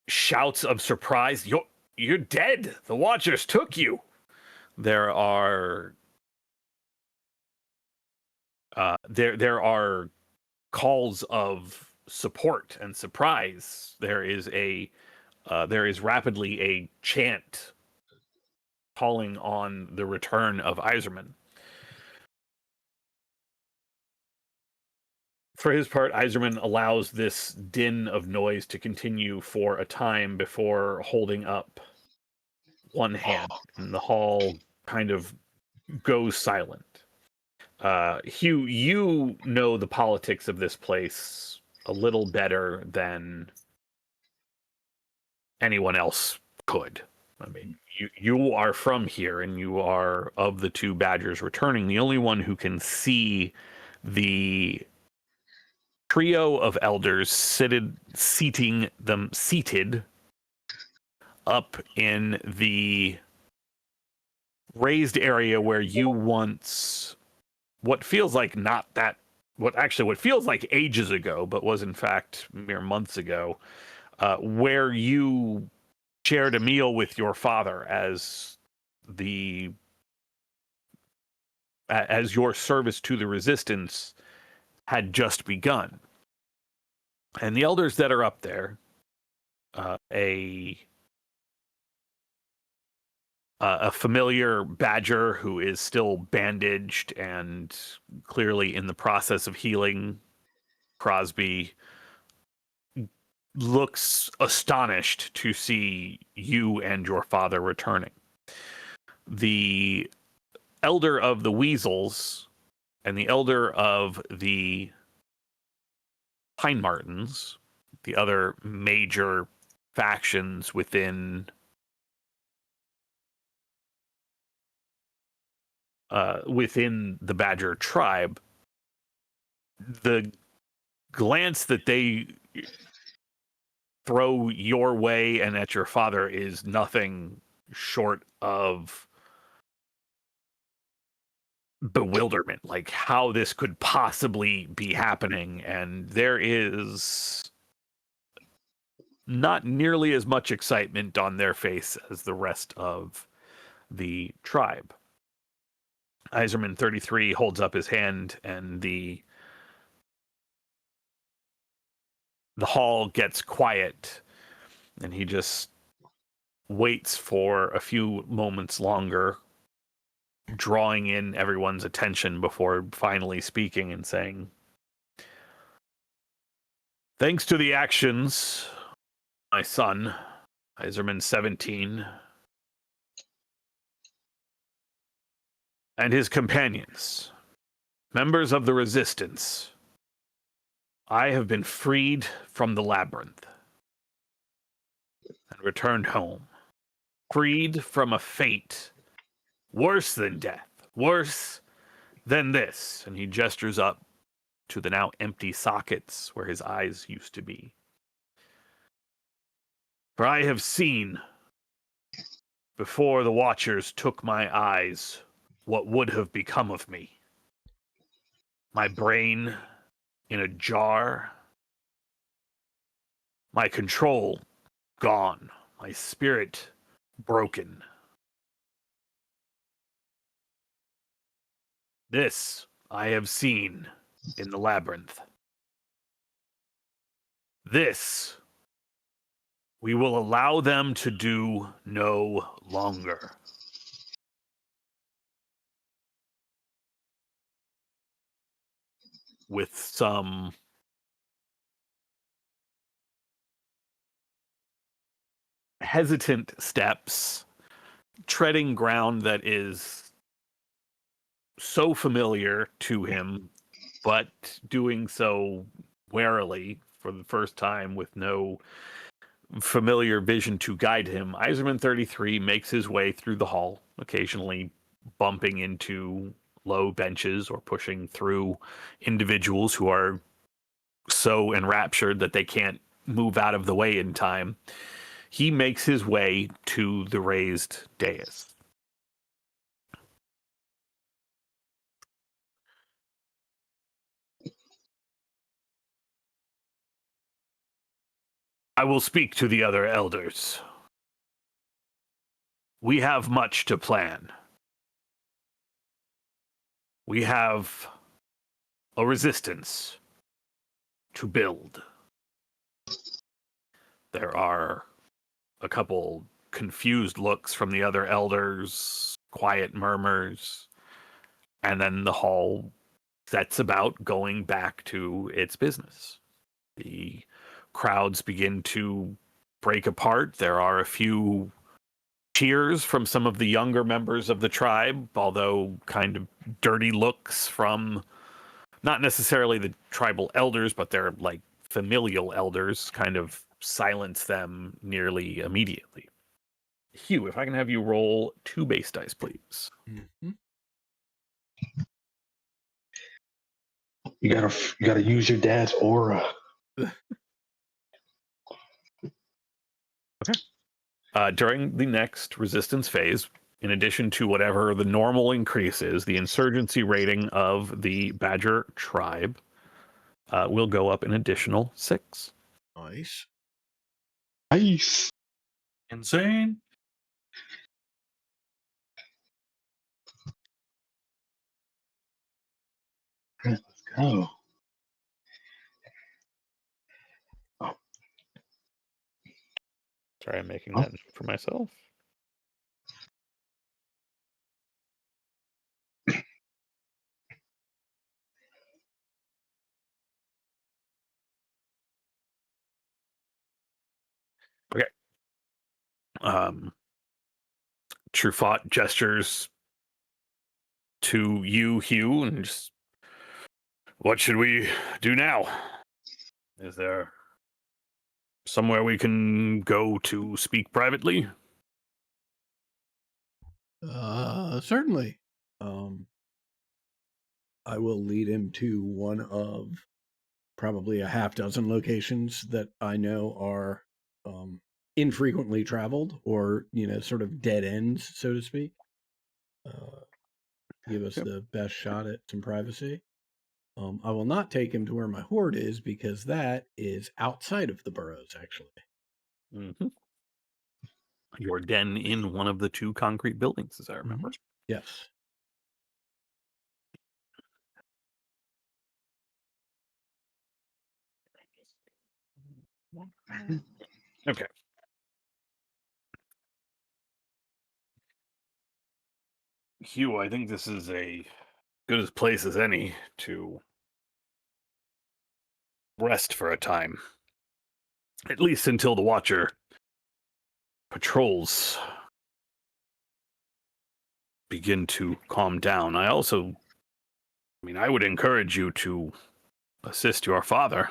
shouts of surprise. You're dead. The Watchers took you. There are there are calls of support and surprise. There is rapidly a chant calling on the return of Iserman. For his part, Iserman allows this din of noise to continue for a time before holding up one hand, and the hall kind of goes silent. Hugh, you know the politics of this place a little better than anyone else could. I mean, you are from here, and you are, of the 2 Badgers returning, the only one who can see the trio of elders seated up in the raised area where you once, what feels like ages ago, but was in fact mere months ago, where you shared a meal with your father as your service to the resistance had just begun. And the elders that are up there, a familiar badger who is still bandaged and clearly in the process of healing, Crosby, looks astonished to see you and your father returning. The elder of the Weasels and the elder of the Pine Martins, the other major factions within the Badger tribe, the glance that they throw your way and at your father is nothing short of bewilderment, like how this could possibly be happening. And there is not nearly as much excitement on their face as the rest of the tribe. Iserman 33 holds up his hand, and the hall gets quiet, and he just waits for a few moments longer, drawing in everyone's attention before finally speaking and saying, "Thanks to the actions, my son, Iserman 17, and his companions, members of the Resistance, I have been freed from the labyrinth and returned home, freed from a fate worse than death, worse than this." And he gestures up to the now empty sockets where his eyes used to be. "For I have seen, before the Watchers took my eyes, what would have become of me. My brain in a jar, my control gone, my spirit broken. This I have seen in the labyrinth. This we will allow them to do no longer." With some hesitant steps, treading ground that is so familiar to him, but doing so warily for the first time with no familiar vision to guide him, Iserman 33 makes his way through the hall, occasionally bumping into low benches or pushing through individuals who are so enraptured that they can't move out of the way in time. He makes his way to the raised dais. "I will speak to the other elders. We have much to plan. We have a resistance to build." There are a couple confused looks from the other elders, quiet murmurs, and then the hall sets about going back to its business. The crowds begin to break apart. There are a few cheers from some of the younger members of the tribe, although kind of dirty looks from not necessarily the tribal elders, but their like familial elders kind of silence them nearly immediately. Hugh, if I can have you roll 2 base dice, please. Mm-hmm. You gotta use your dad's aura. During the next resistance phase, in addition to whatever the normal increase is, the insurgency rating of the Badger tribe will go up an additional 6. Nice. Nice. Insane. Let's go. Try making that for myself. Okay. Truffaut gestures to you, Hugh, and just, what should we do now? Is there somewhere we can go to speak privately? Certainly. I will lead him to one of probably a half dozen locations that I know are infrequently traveled, or sort of dead ends, so to speak. Give us the best shot at some privacy. I will not take him to where my hoard is, because that is outside of the burrows, actually. Mm-hmm. Your den in one of the 2 concrete buildings, as I remember. Yes. Okay. Hugh, I think this is a good as place as any to rest for a time. At least until the Watcher patrols begin to calm down. I would encourage you to assist your father.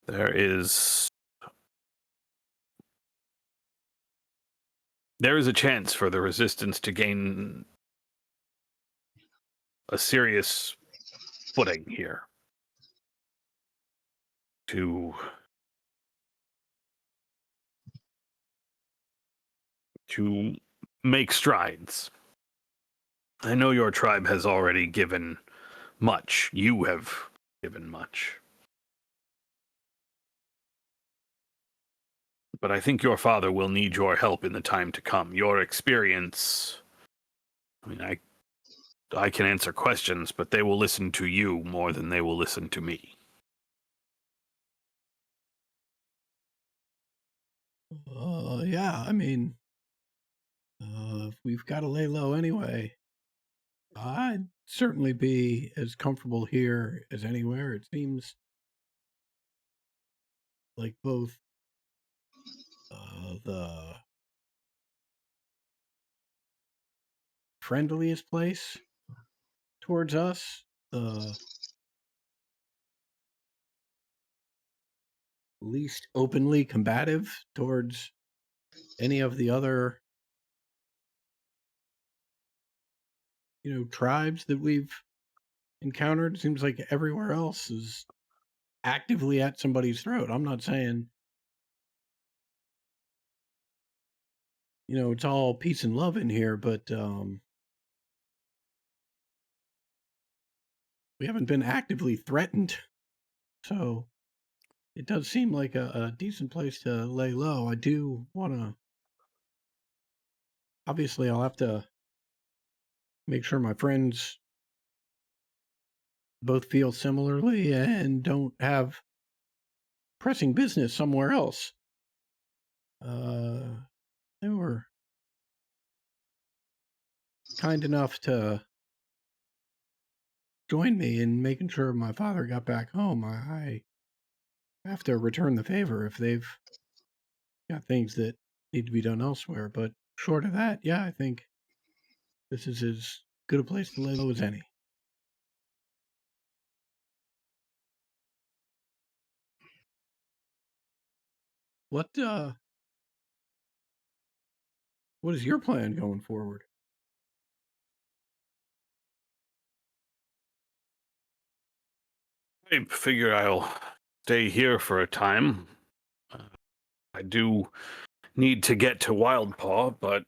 There is a chance for the resistance to gain a serious footing here. To make strides. I know your tribe has already given much. You have given much. But I think your father will need your help in the time to come. Your experience, I can answer questions, but they will listen to you more than they will listen to me. Yeah, if we've got to lay low anyway, I'd certainly be as comfortable here as anywhere. It seems like both the friendliest place towards us, the least openly combative towards any of the other tribes that we've encountered. Seems like everywhere else is actively at somebody's throat. I'm not saying it's all peace and love in here, but we haven't been actively threatened, so it does seem like a decent place to lay low. I do want to, obviously I'll have to make sure my friends both feel similarly and don't have pressing business somewhere else. They were kind enough to join me in making sure my father got back home. I have to return the favor if they've got things that need to be done elsewhere. But short of that, yeah, I think this is as good a place to lay low as any. What is your plan going forward? I figure I'll stay here for a time. I do need to get to Wildpaw, but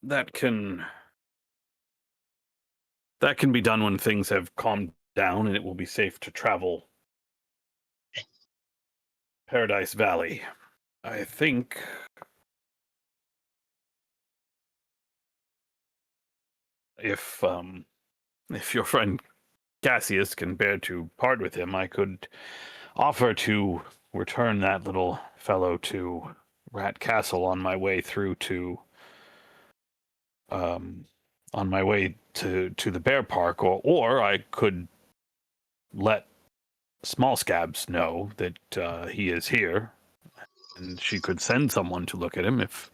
that can be done when things have calmed down and it will be safe to travel Paradise Valley. I think if your friend Cassius can bear to part with him, I could offer to return that little fellow to Rat Castle on my way through to on my way to the Bear Park, or I could let Small Scabs know that he is here, and she could send someone to look at him if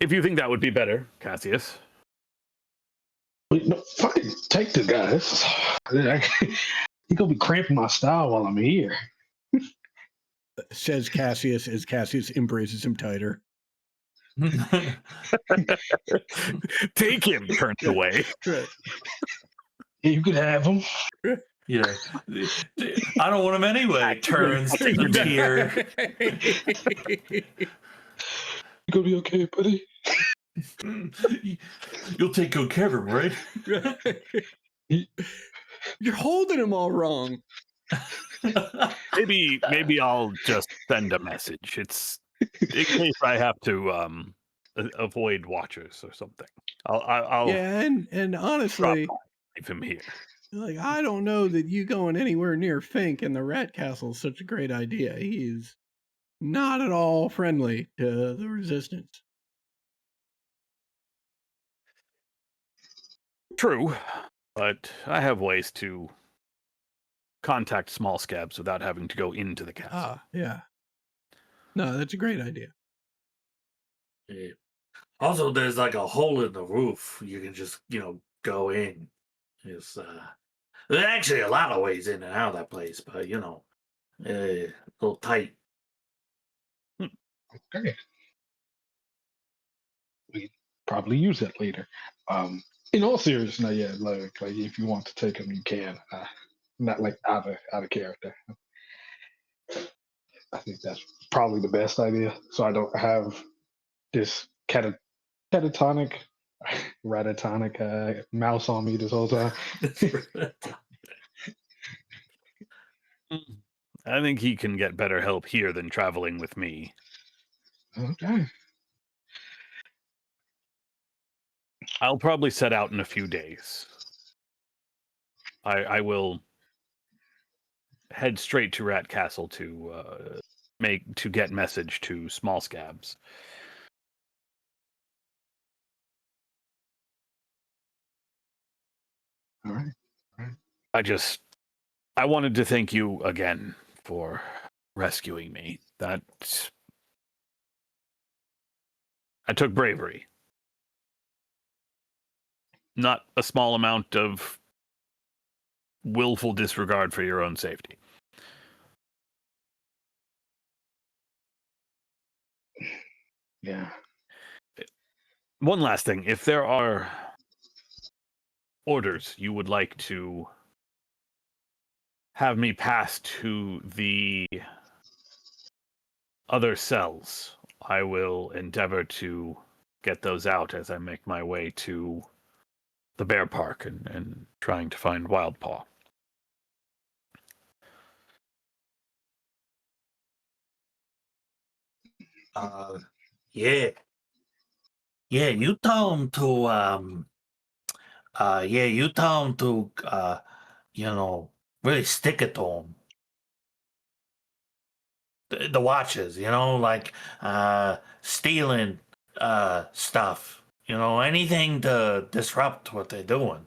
you think that would be better, Cassius. No, fucking take the guy. He gonna be cramping my style while I'm here. Says Cassius as Cassius embraces him tighter. Take him, turns away. You could have him. Yeah. I don't want him anyway. Turns to tear. You gonna be okay, buddy? You'll take good care of him, right? You're holding him all wrong. Maybe I'll just send a message. It's in case I have to avoid watchers or something. I'll Yeah, and honestly, leave him here. like, I don't know that you going anywhere near Fink and the Rat Castle is such a great idea. He's not at all friendly to the Resistance. True, but I have ways to contact Small Scabs without having to go into the castle. Ah, yeah. No, that's a great idea. Yeah. Also, there's like a hole in the roof. You can just, go in. It's there's actually a lot of ways in and out of that place, but a little tight. Okay. We probably use that later. In all seriousness, yeah, like if you want to take him, you can. Not like out of character. I think that's probably the best idea. So I don't have this catatonic, ratatonic mouse on me this whole time. I think he can get better help here than traveling with me. Okay. I'll probably set out in a few days. I will head straight to Rat Castle to get message to Small Scabs. All right. I wanted to thank you again for rescuing me. I took bravery. Not a small amount of willful disregard for your own safety. Yeah. One last thing. If there are orders you would like to have me pass to the other cells, I will endeavor to get those out as I make my way to the Bear Park and trying to find Wildpaw. Yeah. Yeah, you tell him to really stick it to him. The watches, like stealing stuff, anything to disrupt what they're doing.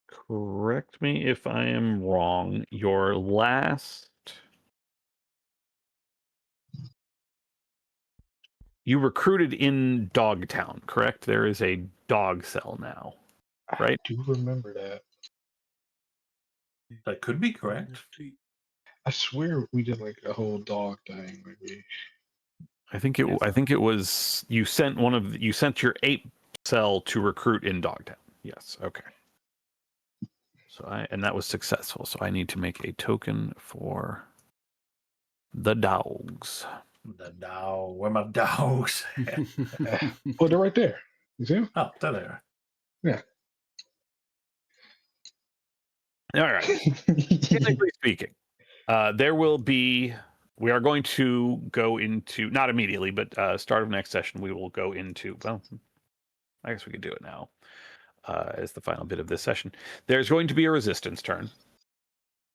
Correct me if I am wrong. Your last... You recruited in Dogtown, correct? There is a dog cell now, right? I do remember that. That could be correct. I swear we did like a whole dog thing. Maybe. I think it was you sent your ape cell to recruit in Dogtown. Yes, okay. And that was successful. So I need to make a token for the dogs. The dog. Where my dogs? Oh, they're right there. You see them? Oh, there they are. Yeah. All right. Technically speaking, we are going to go into, not immediately, but start of next session, we will go into, well, I guess we could do it now. as the final bit of this session. There's going to be a resistance turn.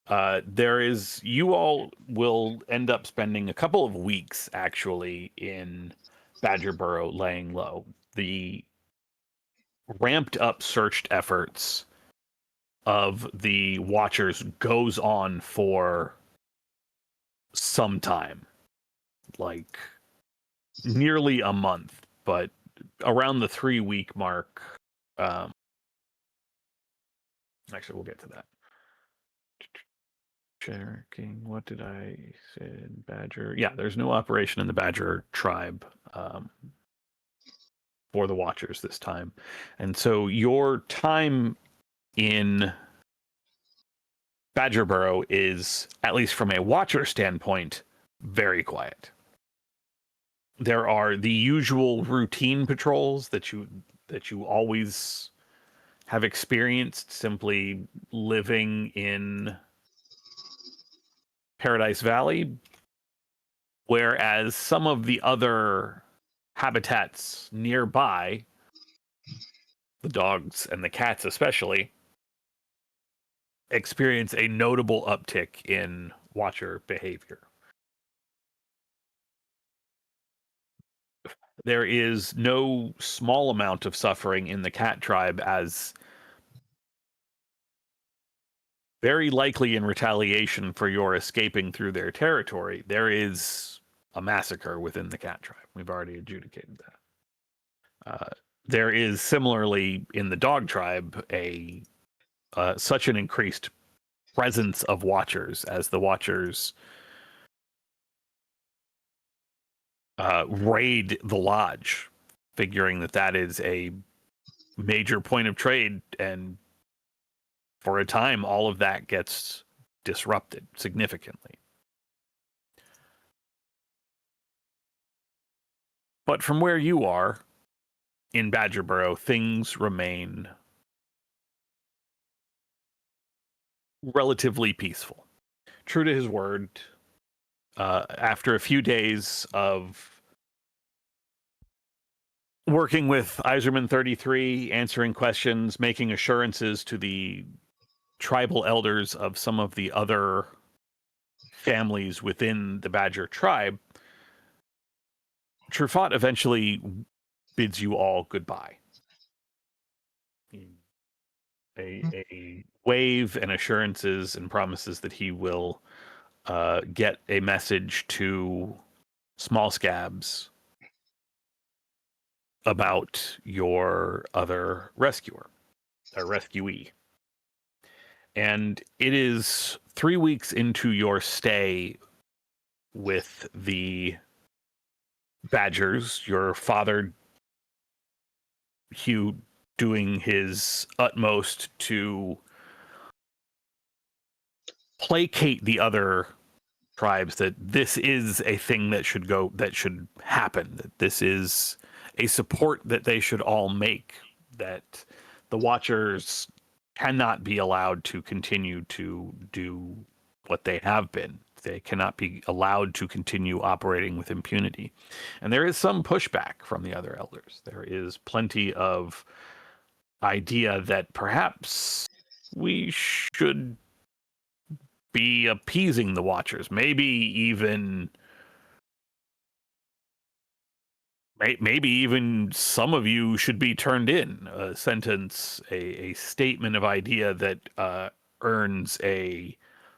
You all will end up spending a couple of weeks actually in Badger Burrow laying low. The ramped up searched efforts of the Watchers goes on for some time, like nearly a month, but around the 3-week mark. Actually, we'll get to that. Checking. What did I say? Badger. Yeah, there's no operation in the Badger tribe for the Watchers this time, and so your time in Badger Burrow is, at least from a Watcher standpoint, very quiet. There are the usual routine patrols that you always have experienced, simply living in Paradise Valley, whereas some of the other habitats nearby, the dogs and the cats especially, experience a notable uptick in Watcher behavior. There is no small amount of suffering in the cat tribe, as very likely in retaliation for your escaping through their territory, there is a massacre within the cat tribe. We've already adjudicated that. There is similarly in the dog tribe such an increased presence of Watchers, as the Watchers raid the lodge, figuring that is a major point of trade, and for a time all of that gets disrupted significantly. But from where you are in Badger Burrow, things remain relatively peaceful. True to his word, after a few days of working with Iserman 33, answering questions, making assurances to the tribal elders of some of the other families within the Badger tribe, Truffaut eventually bids you all goodbye. A wave and assurances and promises that he will get a message to Small Scabs about your other rescuee. And it is 3 weeks into your stay with the Badgers, your father, Hugh, doing his utmost to placate the other tribes that this is a thing that should happen, that this is a support that they should all make, that the Watchers cannot be allowed to continue to do what they have been. They cannot be allowed to continue operating with impunity. And there is some pushback from the other elders. There is plenty of idea that perhaps we should be appeasing the Watchers. Maybe even some of you should be turned in. A sentence, a statement of idea that earns a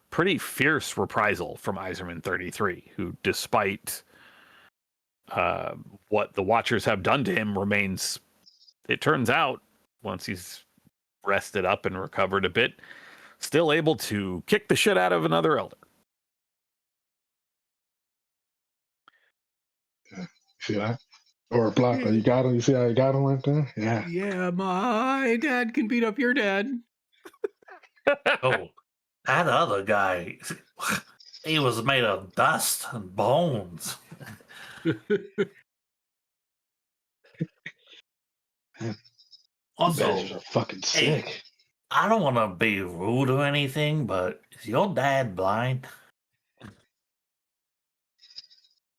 pretty fierce reprisal from Iserman 33, who, despite what the Watchers have done to him, remains, it turns out, once he's rested up and recovered a bit, still able to kick the shit out of another elder. See that? Or a blocker. You got him? You see how you got him right there? Yeah. Yeah, my dad can beat up your dad. Oh, that other guy, he was made of dust and bones. Also, Badgers are fucking sick. I don't want to be rude or anything, but is your dad blind?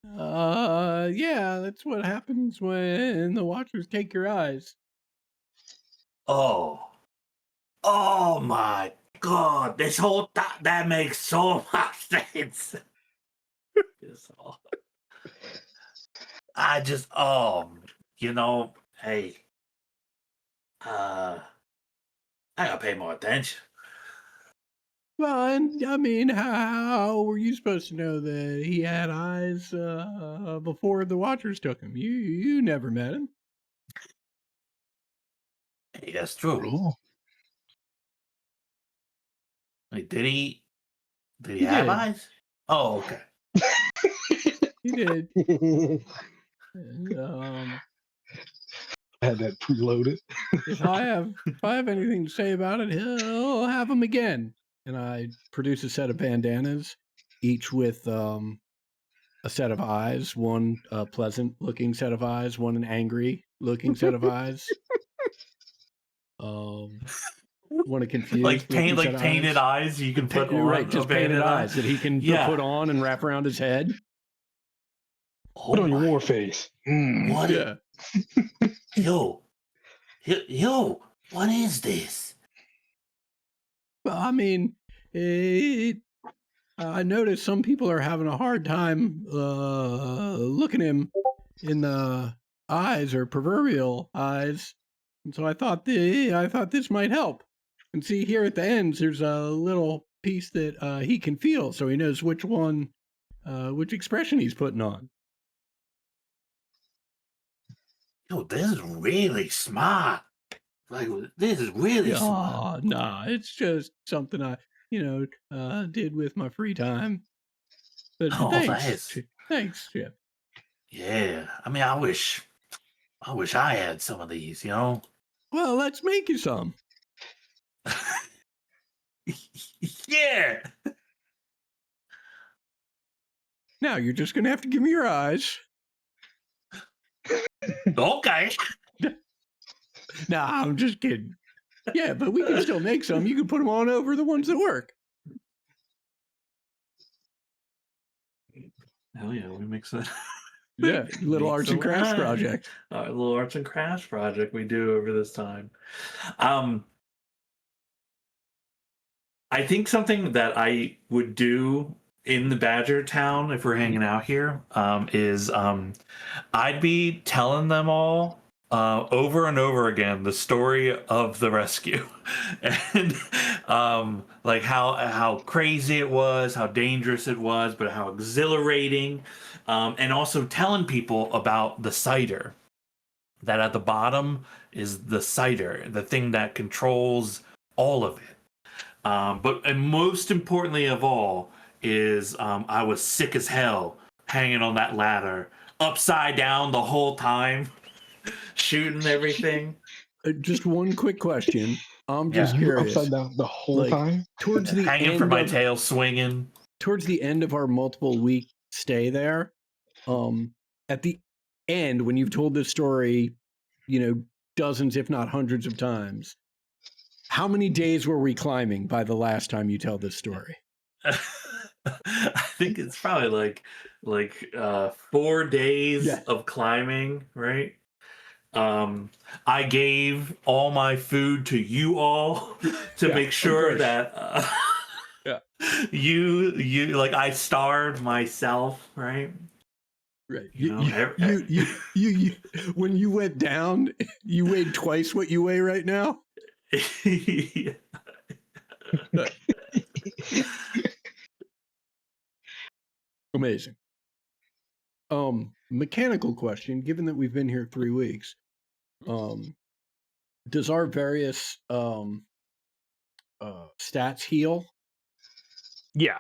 Yeah, that's what happens when the Watchers take your eyes. Oh my God! This whole that makes so much sense. I just hey, I gotta pay more attention. Well, and I mean, how were you supposed to know that he had eyes before the Watchers took him? You never met him. Hey, that's true. Cool. Like, did he He have did. eyes? Oh, okay. He did. And, Had that preloaded. if I have anything to say about it, he'll have them again. And I produce a set of bandanas, each with a set of eyes. One pleasant-looking set of eyes, one an angry-looking set of eyes. One a confused, Like painted painted eyes you can put on. right, just painted eyes that he can Yeah. put on and wrap around his head. Put on your war face. What? Yeah. Yo, what is this? Well, I mean, I noticed some people are having a hard time looking him in the eyes or proverbial eyes, and so I thought this might help. And see, here at the ends, there's a little piece that he can feel, so he knows which one, which expression he's putting on. Yo, this is really smart. Like, this is really smart. Oh, nah, it's just something I, did with my free time. But Oh, thanks, nice. thanks, Chip. Yeah, I mean, I wish I had some of these. Well, let's make you some. Yeah. Now you're just gonna have to give me your eyes. Okay. Nah, I'm just kidding. Yeah, but we can still make some. You can put them on over the ones that work. Hell yeah, we mix that. Yeah, little arts and crafts project. Our little arts and crafts project we do over this time. I think something that I would do in the Badger Town if we're hanging out here is I'd be telling them all over and over again the story of the rescue and like how crazy it was, how dangerous it was, but how exhilarating, and also telling people about the cider, that at the bottom is the cider, the thing that controls all of it. And most importantly of all is I was sick as hell hanging on that ladder upside down the whole time, shooting everything. Just one quick question. I'm just You were curious. upside down the whole time. Towards the Hanging end from my of, tail, swinging. towards the end of our multiple week stay there, at the end when you've told this story, dozens if not hundreds of times, how many days were we climbing by the last time you tell this story? I think it's probably like 4 days of climbing, right? I gave all my food to you all to make sure that you like I starved myself, right? Right. You When you went down, you weighed twice what you weigh right now. Yeah. Amazing. Mechanical question, given that we've been here 3 weeks, does our various stats heal? Yeah.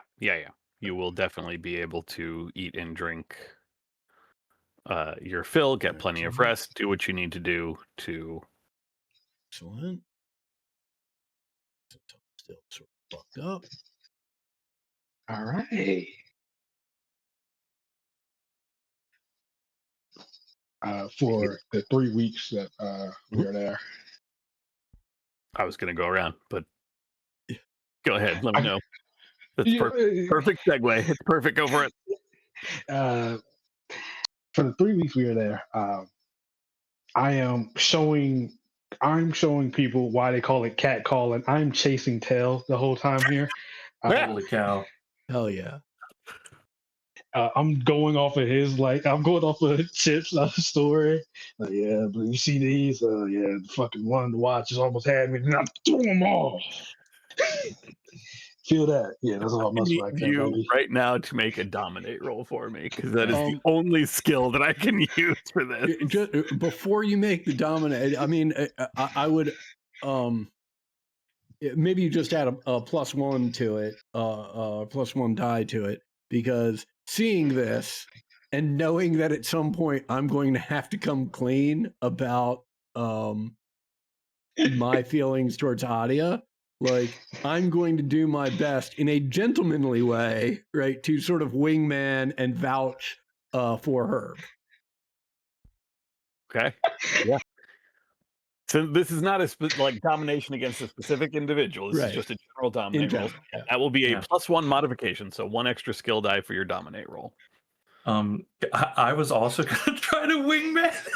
You will definitely be able to eat and drink your fill, get plenty of rest, do what you need to do to. Excellent. Still sort of fucked up. All right. For the 3 weeks that we were there. I was going to go around, but go ahead. Let me know. That's perfect segue. It's perfect over it. For the 3 weeks we were there, I am showing I'm showing people why they call it cat calling. I'm chasing tail the whole time here. Holy cow. Hell yeah. I'm going off of his I'm going off of Chip's story. Like, yeah, but you see these? Yeah, the fucking one to watch has almost had me, and I'm throwing them all. Feel that? Yeah, that's all I much need like that, you baby. right now to make a dominate roll for me, because that is the only skill that I can use for this. Just, before you make the dominate, I mean, I would maybe you just add a +1 to it, +1 die to it, because seeing this and knowing that at some point I'm going to have to come clean about my feelings towards Adia, like I'm going to do my best in a gentlemanly way, right, to sort of wingman and vouch for Herb. Okay. Yeah. So this is not like domination against a specific individual. This Right. is just a general dominate roll. general, yeah. That will be a Yeah. +1 modification, so 1 extra skill die for your dominate roll. I was also gonna try to wingman him.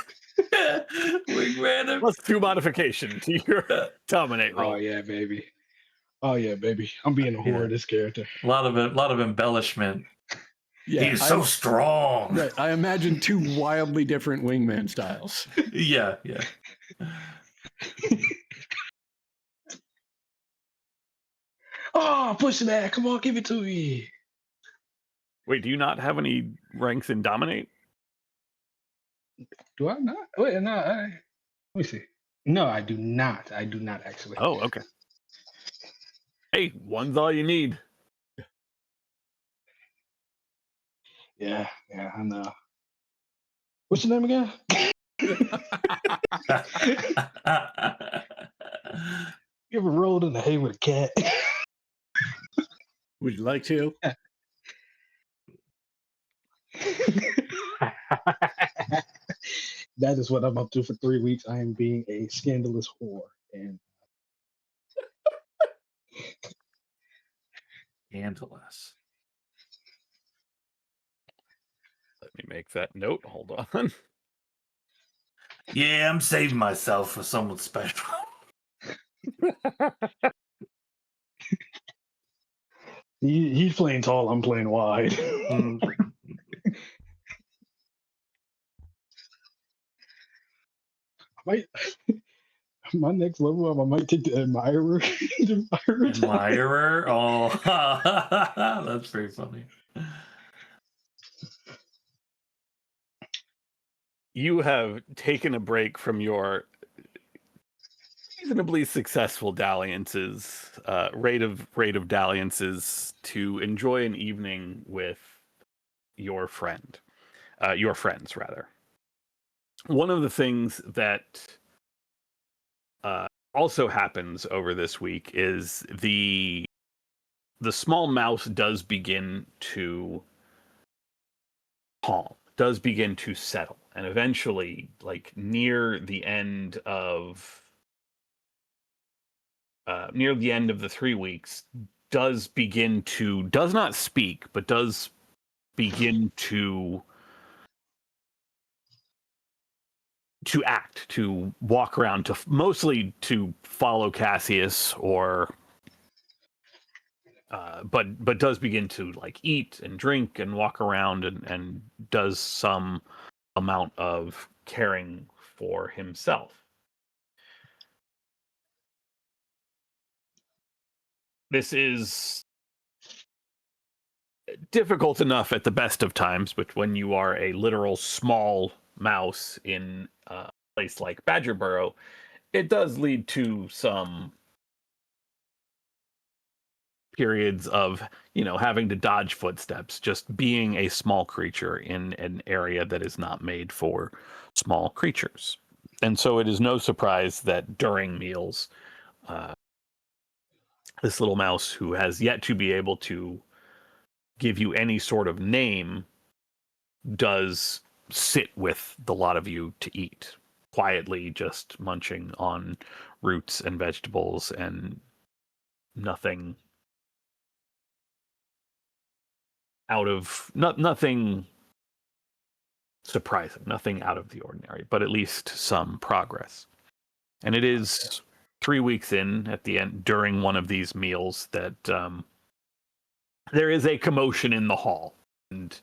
+2 modification to your dominate roll. Oh yeah, baby. Oh yeah, baby. I'm being a whore of this character. A lot of embellishment. Yeah, He's so strong. Right, I imagine 2 wildly different wingman styles. Yeah. Oh, pushing that. Come on, give it to me. Wait, do you not have any ranks in dominate? Do I not? Wait, no. Let me see. No, I do not. I do not actually. Oh, okay. Hey, 1's all you need. Yeah, I know. What's your name again? You ever rolled in the hay with a cat? Would you like to? That is what I'm up to for 3 weeks. I am being a scandalous whore. And Scandalous. Let me make that note. Hold on. Yeah, I'm saving myself for someone special. he's playing tall, I'm playing wide. My next level up, I might take the admirer. Admirer? Oh, that's pretty funny. You have taken a break from your reasonably successful dalliances, rate of dalliances, to enjoy an evening with your friends rather. One of the things that also happens over this week is the small mouse does begin to calm, does begin to settle, and eventually, like near the end of the 3 weeks, does not speak, but does begin to act, to walk around, mostly to follow Cassius, or but does begin to like eat and drink and walk around and does some amount of caring for himself. This is difficult enough at the best of times, but when you are a literal small mouse in a place like Badger Burrow, it does lead to some periods of, having to dodge footsteps, just being a small creature in an area that is not made for small creatures. And so it is no surprise that during meals, this little mouse, who has yet to be able to give you any sort of name, does sit with the lot of you to eat, quietly just munching on roots and vegetables and nothing nothing surprising, nothing out of the ordinary, but at least some progress. And it is 3 weeks in at the end during one of these meals that there is a commotion in the hall, and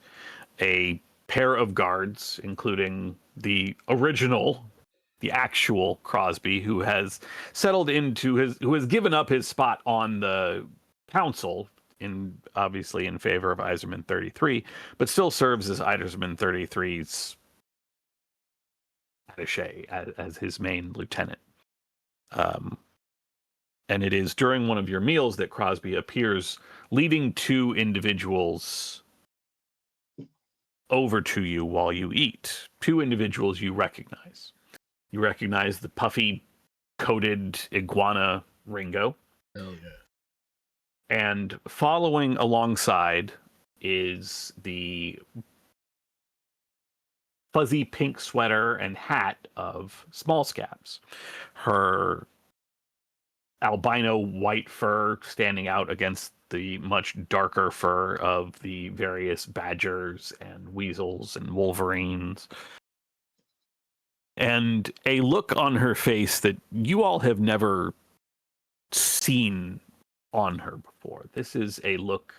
a pair of guards, including the actual Crosby, who has settled into who has given up his spot on the council, obviously in favor of Iserman 33, but still serves as Iserman 33's attaché, as his main lieutenant. And it is during one of your meals that Crosby appears, leading 2 individuals over to you while you eat. 2 individuals you recognize. You recognize the puffy, coated iguana Ringo. Hell yeah. And following alongside is the fuzzy pink sweater and hat of Small Scabs. Her albino white fur standing out against the much darker fur of the various badgers and weasels and wolverines. And a look on her face that you all have never seen on her before. This is a look.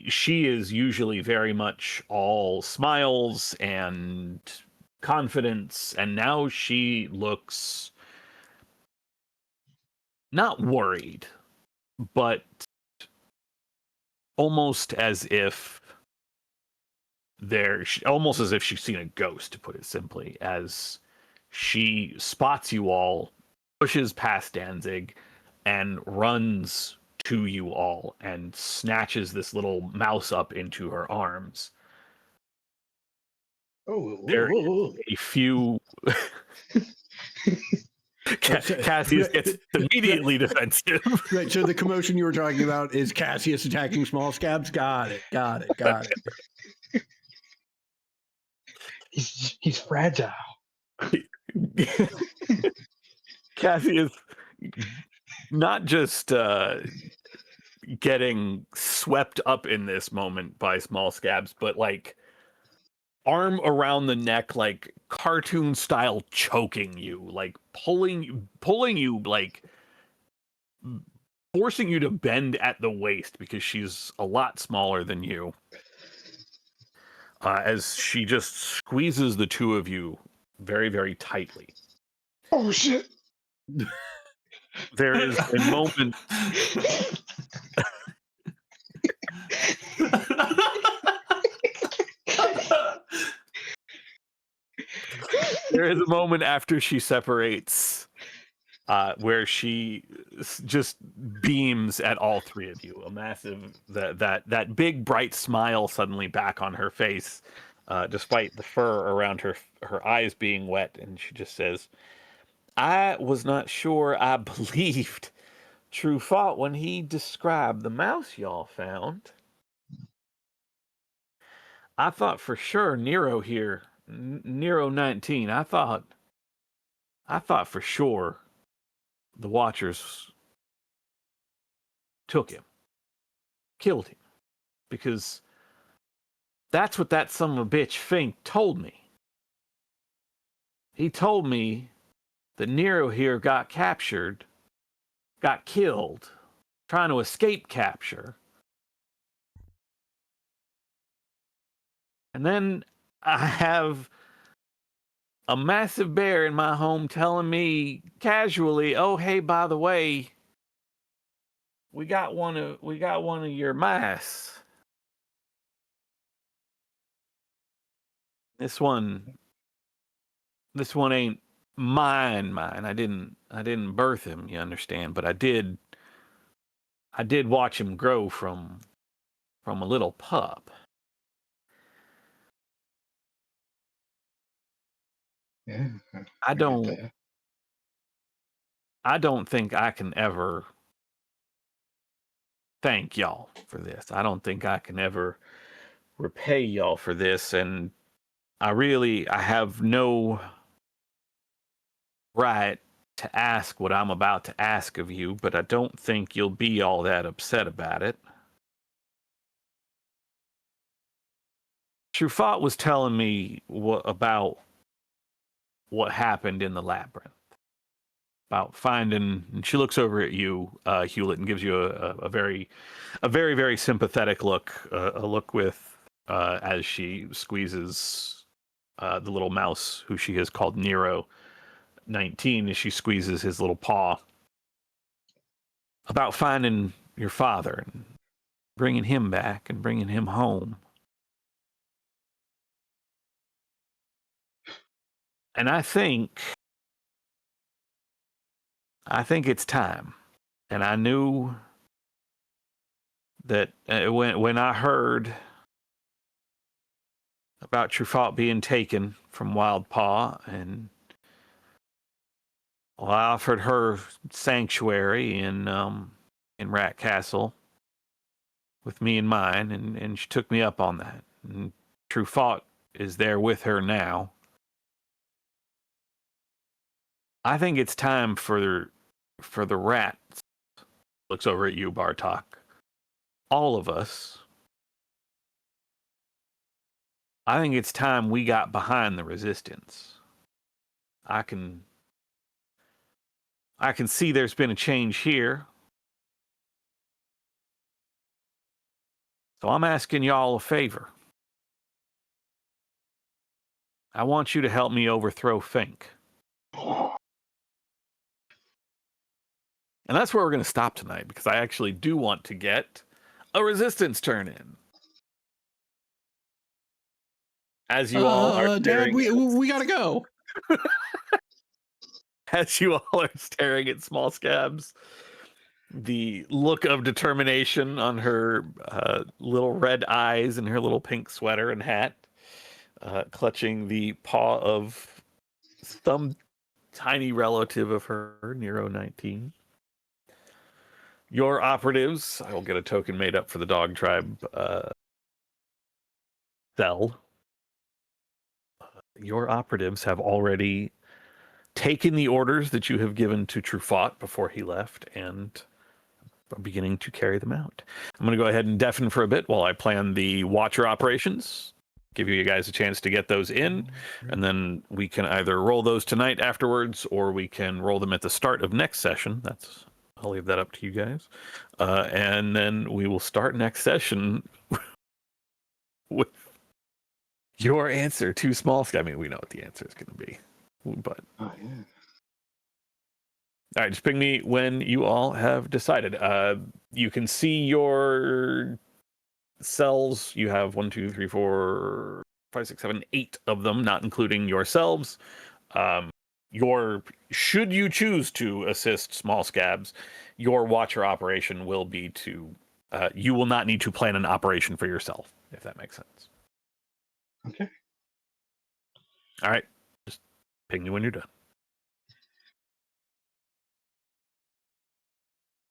She is usually very much all smiles and confidence, and now she looks not worried, but almost as if almost as if she's seen a ghost, to put it simply, as she spots you all, pushes past Danzig, and runs to you all and snatches this little mouse up into her arms. Oh, There is a few. Cassius gets immediately defensive. Right, so the commotion you were talking about is Cassius attacking Small Scabs? Got it. He's fragile. Cassius not just getting swept up in this moment by Small Scabs, but like arm around the neck, like cartoon style, choking you, like pulling you, like forcing you to bend at the waist because she's a lot smaller than you. As she just squeezes the 2 of you very, very tightly. Oh shit! There is a moment. There is a moment after she separates where she just beams at all 3 of you. A massive, that big bright smile suddenly back on her face, despite the fur around her eyes being wet, and she just says, "I was not sure I believed Truffaut when he described the mouse y'all found. I thought for sure Nero here, Nero 19, I thought for sure the Watchers took him, killed him, because that's what that son of a bitch Fink told me. He told me that Nero here got captured, got killed, trying to escape capture. And then I have a massive bear in my home telling me casually, "Oh, hey, by the way, we got one of your mice. This one ain't mine. I didn't birth him, you understand, but I did watch him grow from a little pup." Yeah, I don't think I can ever thank y'all for this. I don't think I can ever repay y'all for this, and I have no right to ask what I'm about to ask of you, but I don't think you'll be all that upset about it. Truffaut was telling me about what happened in the labyrinth. about finding. And she looks over at you, Hewlett, and gives you a very very sympathetic look, a look with as she squeezes the little mouse who she has called Nero 19 as she squeezes his little paw. About finding your father and bringing him back and bringing him home. And I think it's time. And I knew that when I heard about Truffaut being taken from Wild Paw, and well, I offered her sanctuary in Rat Castle with me in mind, and she took me up on that. And Truffaut is there with her now. I think it's time for the rats. Looks over at you, Bartok. All of us. I think it's time we got behind the resistance. I can see there's been a change here. So I'm asking y'all a favor. I want you to help me overthrow Fink. And that's where we're going to stop tonight, because I actually do want to get a resistance turn in. As you all are Dad, we gotta go. As you all are staring at Small Scabs, the look of determination on her little red eyes and her little pink sweater and hat, clutching the paw of some tiny relative of her, Nero 19. Your operatives, I will get a token made up for the dog tribe cell. Your operatives have already taken the orders that you have given to Truffaut before he left and are beginning to carry them out. I'm going to go ahead and deafen for a bit while I plan the Watcher operations. Give you guys a chance to get those in, and then we can either roll those tonight afterwards, or we can roll them at the start of next session. I'll leave that up to you guys. And then we will start next session with your answer to Small Scab. I mean, we know what the answer is going to be, but Oh, yeah. all right, just ping me when you all have decided. You can see your cells. You have 1, 2, 3, 4, 5, 6, 7, 8 of them, not including yourselves. Should you choose to assist Small Scabs, your Watcher operation will be to, you will not need to plan an operation for yourself, if that makes sense. Okay. All right, just ping me when you're done.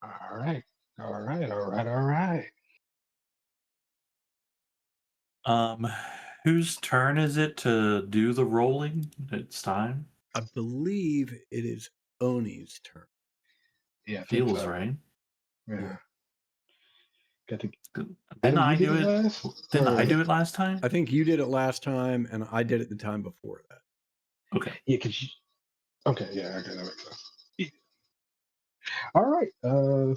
All right. All right. All right. All right. Whose turn is it to do the rolling? It's time. I believe it is Oni's turn. Yeah. I think Feels so. right. Yeah. Got to. Didn't I you do did it? last? Didn't Or- I do it last time? I think you did it last time, and I did it the time before that. Okay. Yeah. Okay. Yeah. Okay. That makes sense. Yeah. All right.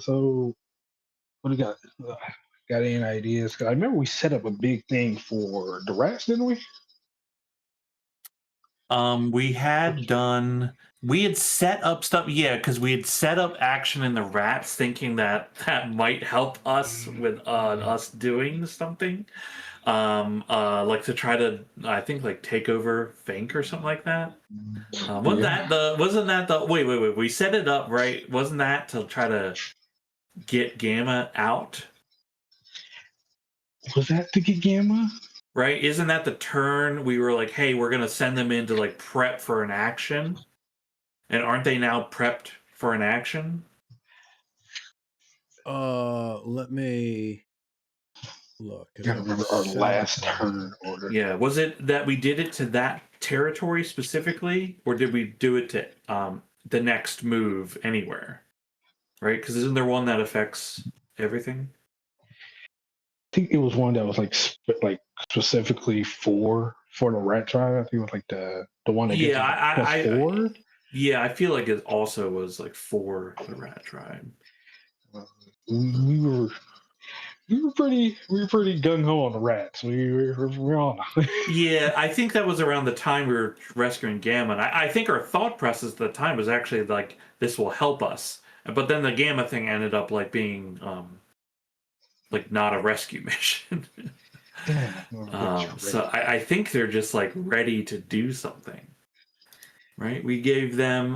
So what do you got? Got any ideas? 'Cause I remember we set up a big thing for the rats, didn't we? We had set up stuff, yeah, because we had set up action in the rats, thinking that might help us with us doing something, like to try to, I think, like take over Fink or something like that. Wasn't that the wait, we set it up right? Wasn't that to try to get Gamma out? Was that to get Gamma? Right? Isn't that the turn we were like, hey, we're gonna send them in to like prep for an action? And aren't they now prepped for an action? Let me look. I gotta remember our last turn order. Yeah. Was it that we did it to that territory specifically, or did we do it to the next move anywhere? Right? Because isn't there one that affects everything? I think it was one that was like specifically for the rat tribe. I think it was like the one that gets Yeah, +4. Yeah, I feel like it also was like for the rat tribe. We were pretty gung ho on the rats. We're on. Yeah, I think that was around the time we were rescuing Gamma. And I think our thought process at the time was actually like, this will help us. But then the Gamma thing ended up like being like not a rescue mission. So I think they're just like ready to do something. Right? We gave them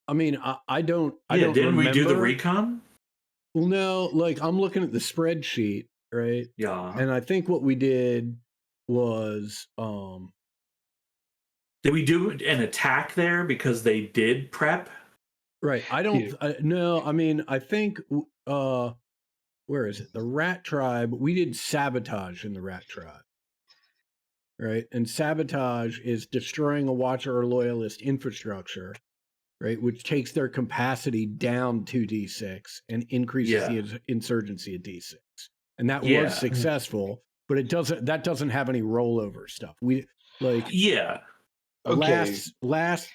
I mean, I don't didn't remember. we do the recon? Well, no, like I'm looking at the spreadsheet, right? Yeah. And I think what we did was did we do an attack there because they did prep? right. I don't no, I mean, I think where is it? The Rat Tribe, we did sabotage in the Rat Tribe. Right? And sabotage is destroying a Watcher or Loyalist infrastructure, right? Which takes their capacity down to D6 and increases the insurgency at D6. And that was successful, but that doesn't have any rollover stuff. We like last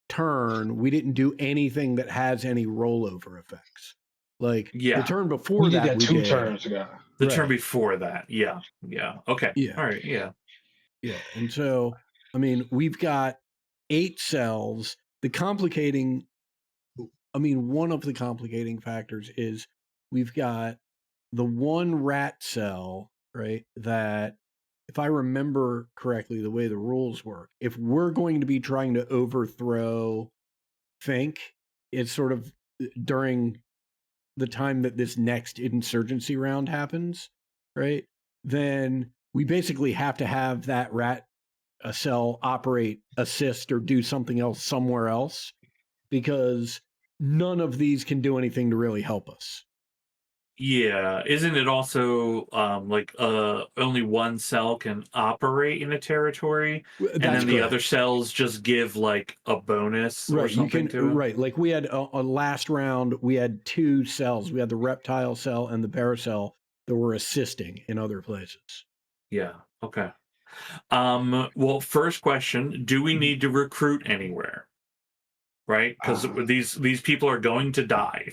turn we didn't do anything that has any rollover effects. Like the turn before we that, did that two turns ago. The turn before that, yeah. Okay, all right, yeah. And so, I mean, we've got 8 cells. One of the complicating factors is we've got the one rat cell, right? That, if I remember correctly, the way the rules work, if we're going to be trying to overthrow Fink, it's sort of during the time that this next insurgency round happens, right? Then we basically have to have that rat cell operate, assist, or do something else somewhere else, because none of these can do anything to really help us. Yeah, isn't it also like only one cell can operate in a territory, and then the other cells just give like a bonus or something to it? Right, like we had a last round, we had 2 cells. We had the reptile cell and the paracell that were assisting in other places. Yeah. Okay. Well, first question: do we need to recruit anywhere? Right, because these people are going to die.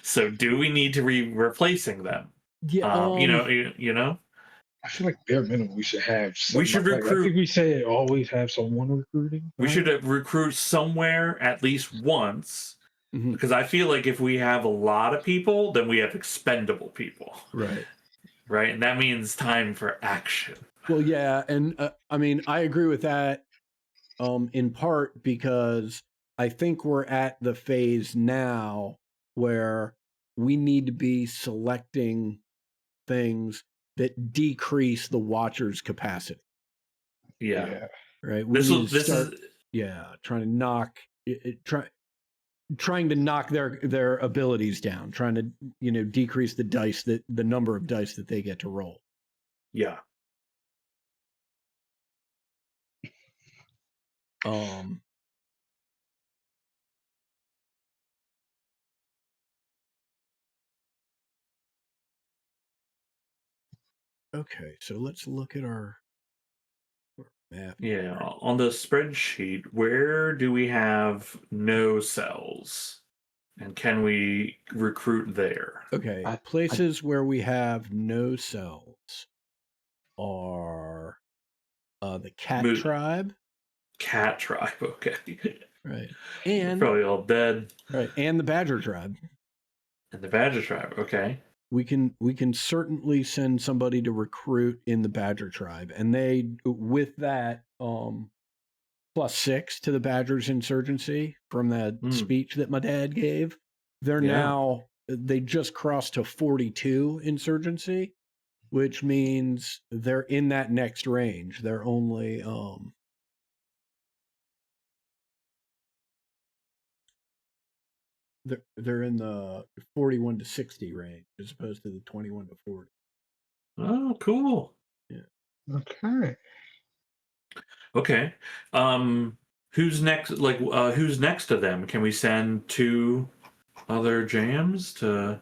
So, do we need to be replacing them? Yeah, you know. I feel like bare minimum we should have. We should recruit. I think we say always have someone recruiting. We should recruit somewhere at least once, because I feel like if we have a lot of people, then we have expendable people. Right. Right, and that means time for action. Well, yeah, and I mean, I agree with that, in part because I think we're at the phase now where we need to be selecting things that decrease the Watcher's capacity. Yeah. Right. Trying to knock their abilities down, trying to decrease the number of dice that they get to roll. Yeah. Okay, so let's look at our map. Yeah, on the spreadsheet, where do we have no cells? And can we recruit there? Okay, places where we have no cells are the Cat Tribe. Cat Tribe, okay. Right. And they're probably all dead. Right, and the Badger Tribe. And the Badger Tribe, okay. We can certainly send somebody to recruit in the Badger Tribe, and they, with that +6 to the Badger's insurgency from that speech that my dad gave, they just crossed to 42 insurgency, which means they're in that next range. They're only they're in the 41 to 60 range as opposed to the 21 to 40. Oh, cool. Yeah. Okay. Who's next? Like, who's next to them? Can we send 2 other jams to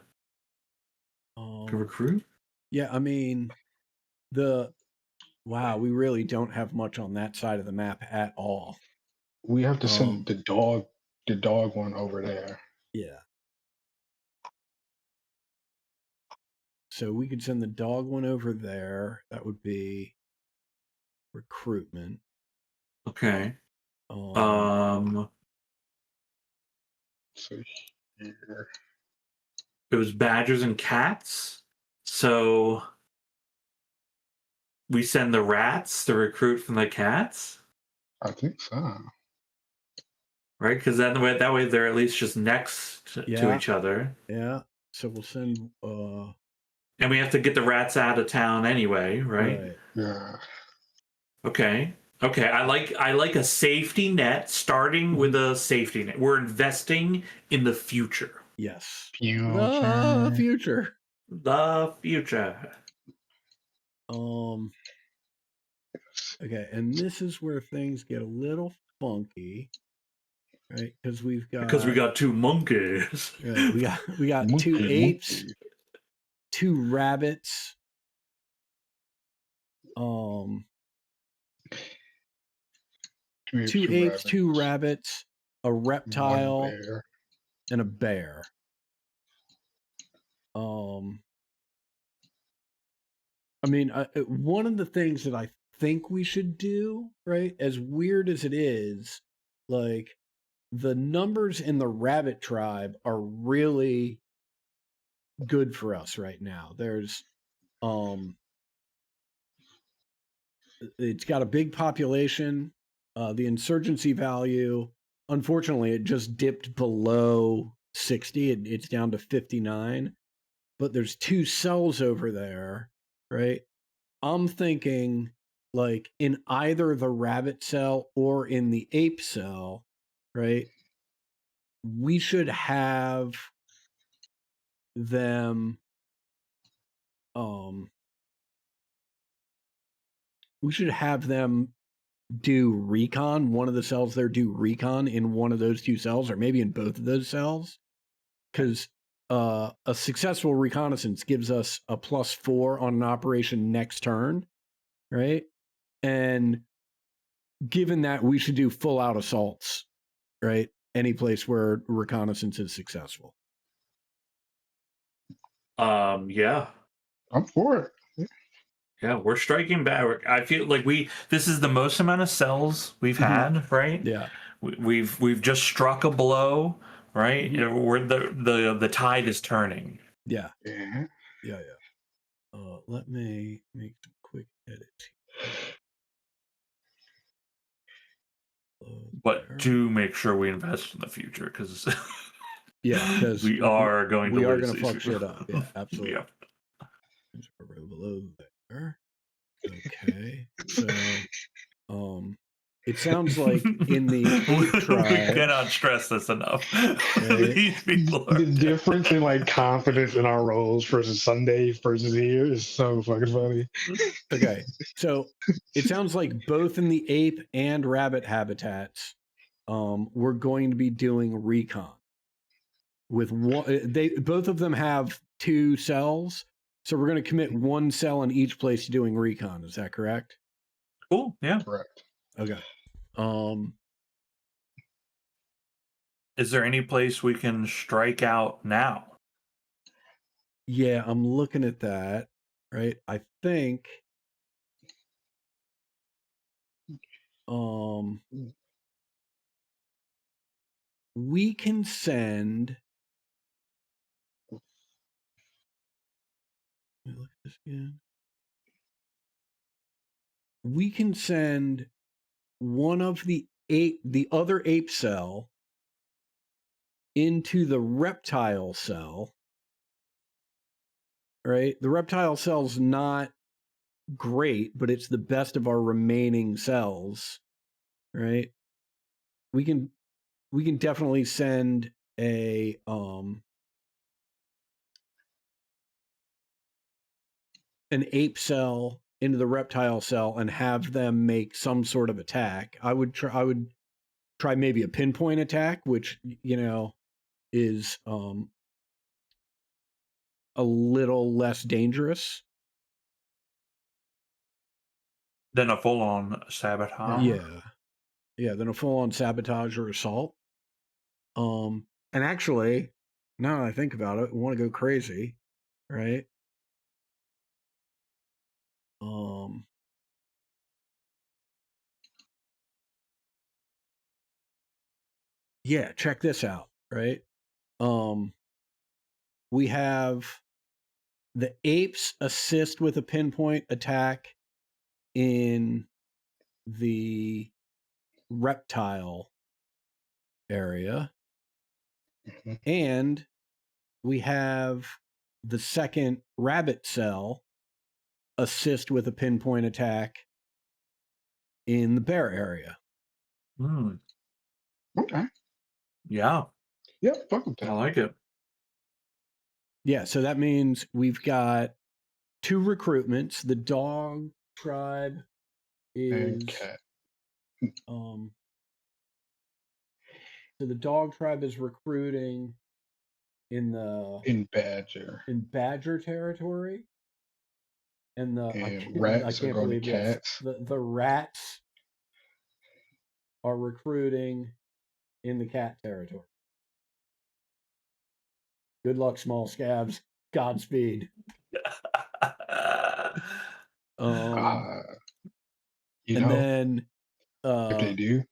recruit? Yeah, I mean, the wow, we really don't have much on that side of the map at all. We have to Um, send the dog one over there. Yeah. So we could send the dog one over there. That would be recruitment. Okay. Um, So here, It was badgers and cats. So we send the rats to recruit from the cats, I think so. right? Because that way they're at least just next to Yeah. each other. yeah. So we'll send And we have to get the rats out of town anyway, right? Yeah. Okay. Okay. I like a safety net, starting with a safety net. We're investing in the future. Yes. Future. Future. The future. Okay, and this is where things get a little funky, right? Because we got two monkeys. right, we got two Monkey, apes, monkey. two rabbits, two apes, two rabbits, a reptile, one bear. and a bear. I mean, one of the things that I think we should do, right, as weird as it is, like the numbers in the rabbit tribe are really good for us right now. There's it's got a big population. The insurgency value, unfortunately, it just dipped below 60. It's down to 59. But there's 2 cells over there, right? I'm thinking like in either the rabbit cell or in the ape cell, right? We should have them do recon. One of the cells there do recon in one of those 2 cells, or maybe in both of those cells, because a successful reconnaissance gives us a +4 on an operation next turn, right? And given that, we should do full out assaults, right? Any place where reconnaissance is successful. Yeah. I'm for it. Yeah, we're striking back. I feel like this is the most amount of cells we've had, right? Yeah. We've just struck a blow, right? Where the tide is turning. Yeah. Yeah. Yeah. Let me make some quick edits. But to make sure we invest in the future, because because we are going to fuck shit up. Yeah, absolutely. Yeah. Below there. Okay. So it sounds like in the ape tribe, we cannot stress this enough. Right? These people are The difference in like confidence in our roles versus Sunday versus here is so fucking funny. Okay. So it sounds like both in the ape and rabbit habitats, we're going to be doing recon. With one, both of them have 2 cells, so we're going to commit 1 cell in each place to doing recon. Is that correct? cool. Yeah. Correct. Okay. Is there any place we can strike out now? Yeah, I'm looking at that. Right. I think. We can send. Let me look at this again. We can send one of the other ape cell into the reptile cell. Right? The reptile cell's not great, but it's the best of our remaining cells. Right? We can definitely send an ape cell into the reptile cell and have them make some sort of attack. I would try maybe a pinpoint attack, which is a little less dangerous. Then a full-on sabotage. Yeah, then a full-on sabotage or assault. And actually, now that I think about it, we want to go crazy, right? Yeah, check this out, right? We have the apes assist with a pinpoint attack in the reptile area. Mhm. And we have the second rabbit cell assist with a pinpoint attack in the bear area. Hmm. Okay. Yeah, Yep. Fuck with I that. like it. Yeah, so that means we've got 2 recruitments. The dog tribe is And cat. so the dog tribe is recruiting in Badger. Badger territory, and And I rats are can't going to believe this. cats. The rats are recruiting in the cat territory. Good luck, small scabs. Godspeed. You And know, then if they do,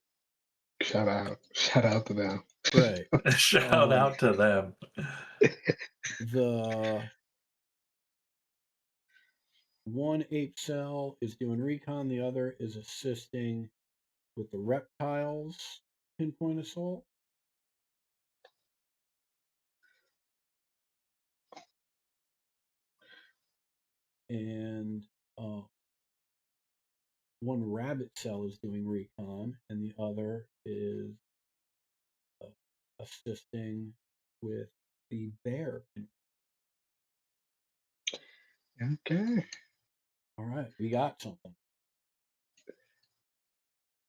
shout out to them. right. Shout out to them. The one ape cell is doing recon, the other is assisting with the reptiles pinpoint assault. And one rabbit cell is doing recon, and the other is assisting with the bear. Okay. All right, we got something.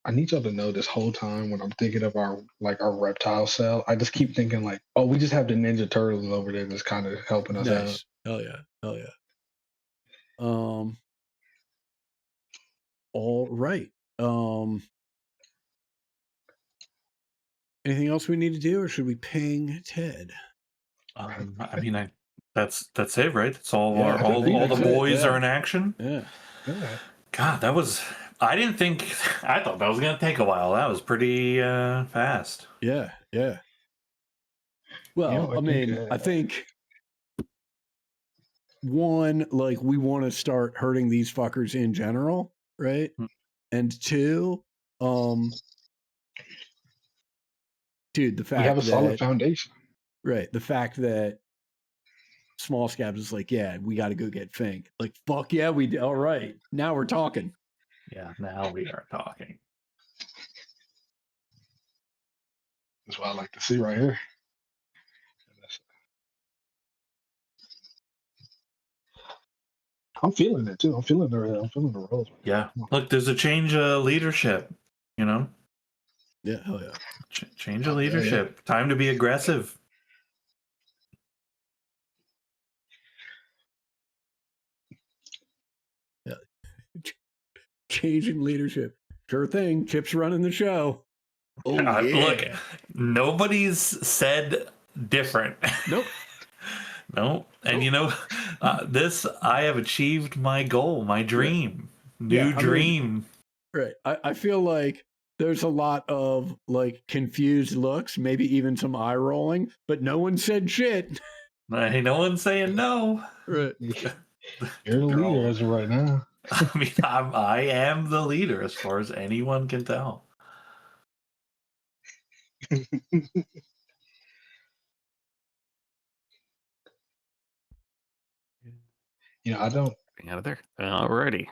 I need y'all to know this whole time when I'm thinking of our reptile cell, I just keep thinking like, oh, we just have the Ninja Turtles over there that's kind of helping us out. Nice. Hell yeah. Hell yeah. All right. Anything else we need to do, or should we ping Ted? I mean, that's it, right? That's all. Yeah, all the that's it, boys yeah. are in action. Yeah. Yeah. God, that was. I didn't think. I thought that was gonna take a while. That was pretty fast. Yeah. Yeah. Well, I think one, like, we want to start hurting these fuckers in general, right? Hmm. And 2, dude, the fact We have a that solid foundation. right, the fact that Small Scabs is like, yeah, we got to go get Fink. Like, fuck yeah, we do. All right, now we're talking. Yeah, now we are talking. That's what I like to see right here. I'm feeling it too. I'm feeling the rolls. Yeah, look, there's a change of leadership. You know, Yeah, hell yeah. change of leadership. Time to be aggressive. Yeah. Changing leadership. Sure thing. Chip's running the show. Oh, yeah. Look, nobody's said different. Nope. No, and you know, this I have achieved my goal, my dream, Yeah, new dream. Right. I feel like there's a lot of like confused looks, maybe even some eye rolling, but no one said shit. Hey, no one's saying no. Right. You're the leader as of right now. I mean, I am the leader as far as anyone can tell. You know, I don't. Getting out of there. Alrighty.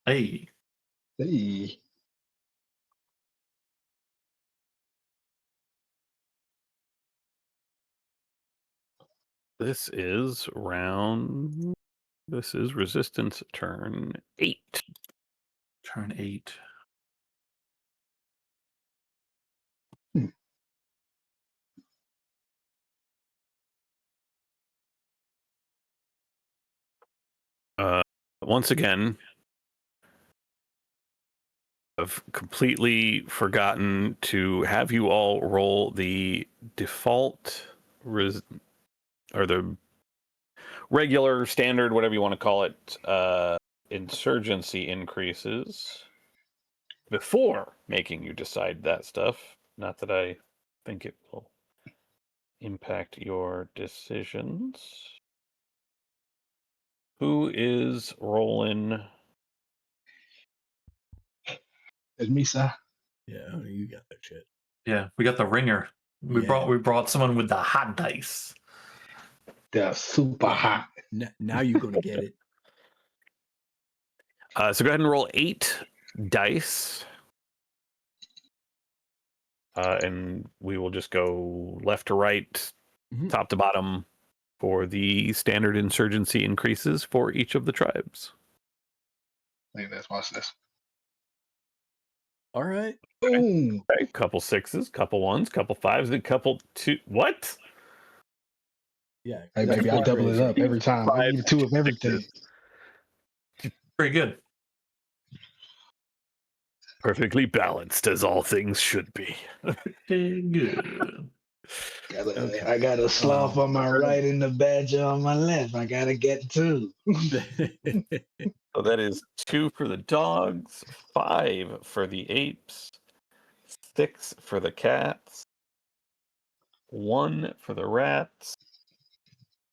Hey, Hey. This is round. This is resistance turn 8. turn 8. Once again, have completely forgotten to have you all roll the default or the regular, standard, whatever you want to call it, insurgency increases before making you decide that stuff. Not that I think it will impact your decisions. Who is rolling? It's me, sir. Yeah, you got that shit. Yeah, we got the ringer. We brought someone with the hot dice. They're super hot. Now you're gonna get it. So go ahead and roll 8 dice. And we will just go left to right, top to bottom for the standard insurgency increases for each of the tribes. I think that's watch this. All right. Boom. Okay, couple 6s, couple 1s, couple 5s, and couple 2. What? Yeah. Hey, baby, I double it up every time. I need 2 of everything. Pretty good. Perfectly balanced, as all things should be. Pretty good. I got a sloth on my right and the badger on my left. I gotta get 2. So that is 2 for the dogs, 5 for the apes, 6 for the cats, 1 for the rats,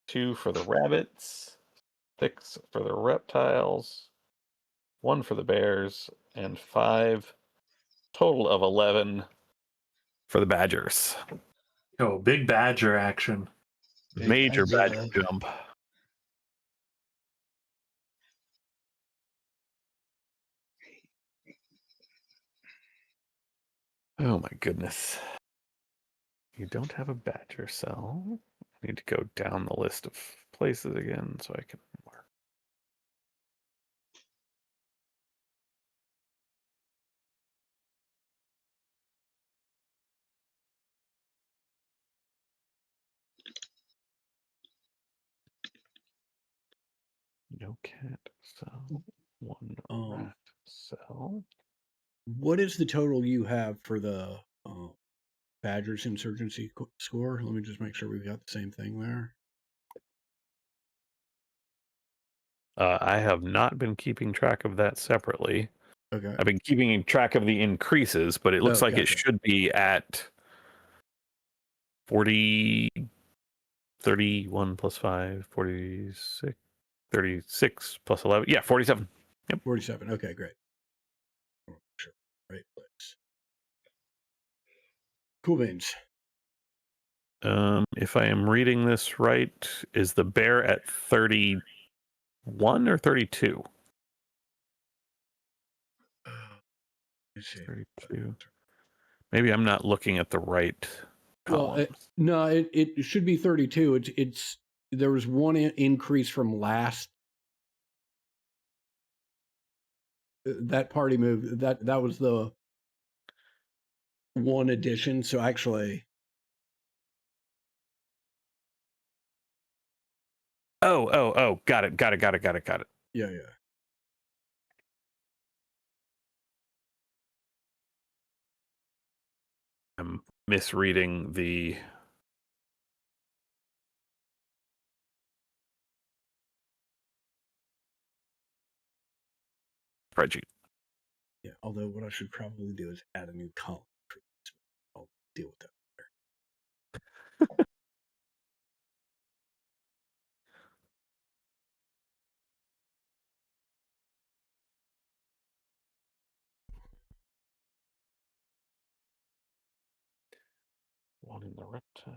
2 for the rabbits, 6 for the reptiles, 1 for the bears, and 5, total of 11 for the badgers. Oh, big badger action. Major badger jump. Oh my goodness. You don't have a badger cell. I need to go down the list of places again so I can mark. No cat cell. 1 rat cell. What is the total you have for the Badgers insurgency score? Let me just make sure we've got the same thing there. I have not been keeping track of that separately. Okay. I've been keeping track of the increases, but it looks like it should be at 40, 31 plus 5, 46, 36 plus 11. Yeah, 47. Yep. 47. Okay, great. Sure. Right place. Cool beans. If I am reading this right, is the bear at 31 or 32? 32. Maybe I'm not looking at the right columns. Well, it should be 32. It's there was one increase from last that party move. That was the one addition. So actually, Oh, got it. yeah. I'm misreading the spreadsheet. Yeah, although what I should probably do is add a new column. I'll deal with that later. One in the reptile.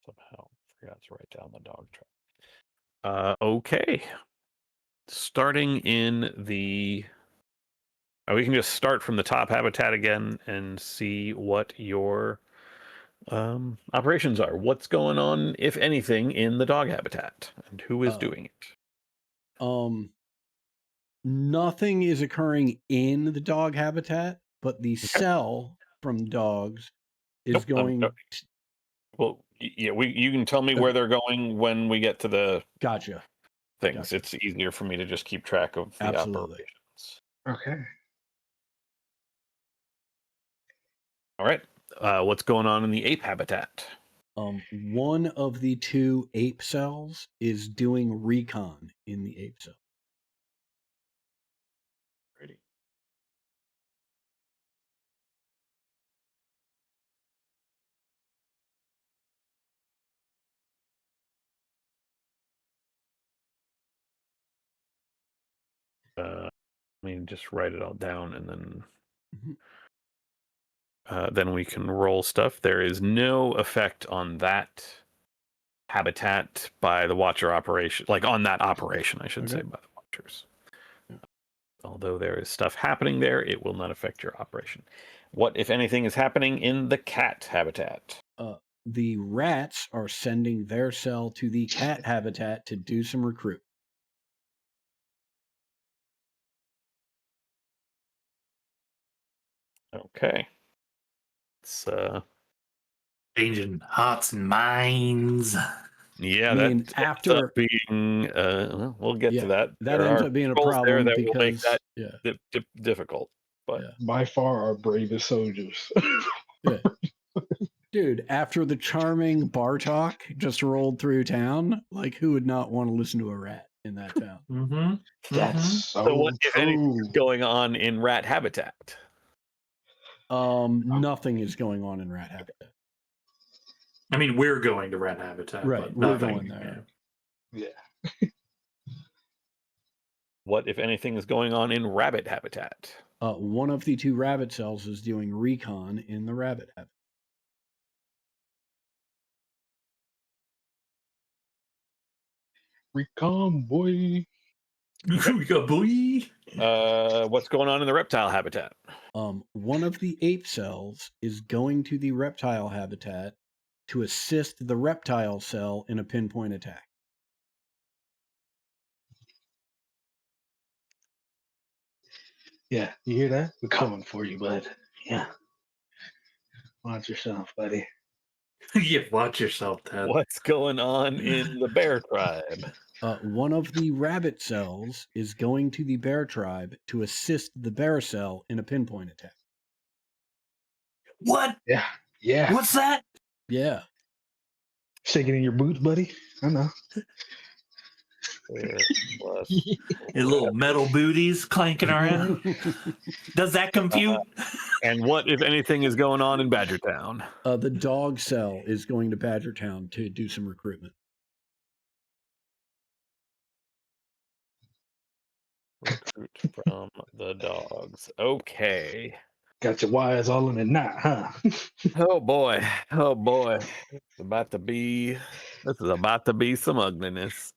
Somehow forgot to write down the dog track. Okay. Starting in the... we can just start from the top habitat again and see what your operations are. What's going on, if anything, in the dog habitat, and who is doing it? Nothing is occurring in the dog habitat, but the cell from dogs is Nope, going. no. Well, yeah, you can tell me where they're going when we get to the Gotcha. things. Gotcha. It's easier for me to just keep track of the Absolutely. operations. Okay. All right. What's going on in the ape habitat? One of the 2 ape cells is doing recon in the ape cell. Ready. Let me just write it all down, and then then we can roll stuff. There is no effect on that habitat by the Watcher operation, like on that operation, I should say, by the Watchers. Yeah. Although there is stuff happening there, it will not affect your operation. What, if anything, is happening in the cat habitat? The rats are sending their cell to the cat habitat to do some recruit. Okay. It's Changing hearts and minds. yeah, I mean, that after- ends up being well, we'll get Yeah, to that. that There ends are up being a controls there problem that will make because that difficult. But Yeah. By far our bravest soldiers. dude, after the charming Bartok just rolled through town, like who would not want to listen to a rat in that town? Mm-hmm. That's so what, if anything, true. is going on in rat habitat? Nothing is going on in rat habitat. I mean, we're going to rat habitat, Right, but we're nothing. going there. Yeah. What, if anything, is going on in rabbit habitat? One of the 2 rabbit cells is doing recon in the rabbit habitat. Recon boy. We got boy. What's going on in the reptile habitat? One of the ape cells is going to the reptile habitat to assist the reptile cell in a pinpoint attack. Yeah, you hear that? We're coming for you, bud. Yeah. Watch yourself, buddy. Yeah, watch yourself, Ted. What's going on in the bear tribe? One of the rabbit cells is going to the bear tribe to assist the bear cell in a pinpoint attack. What? Yeah. Yeah. What's that? Yeah. Shaking in your boots, buddy. I know. Bear plus His little metal booties clanking around. Does that compute? And what, if anything, is going on in Badgertown? The dog cell is going to Badgertown to do some recruitment. Recruit from the dogs. Okay. Got your wires all in a knot, huh? Oh boy. Oh boy. This is about to be some ugliness.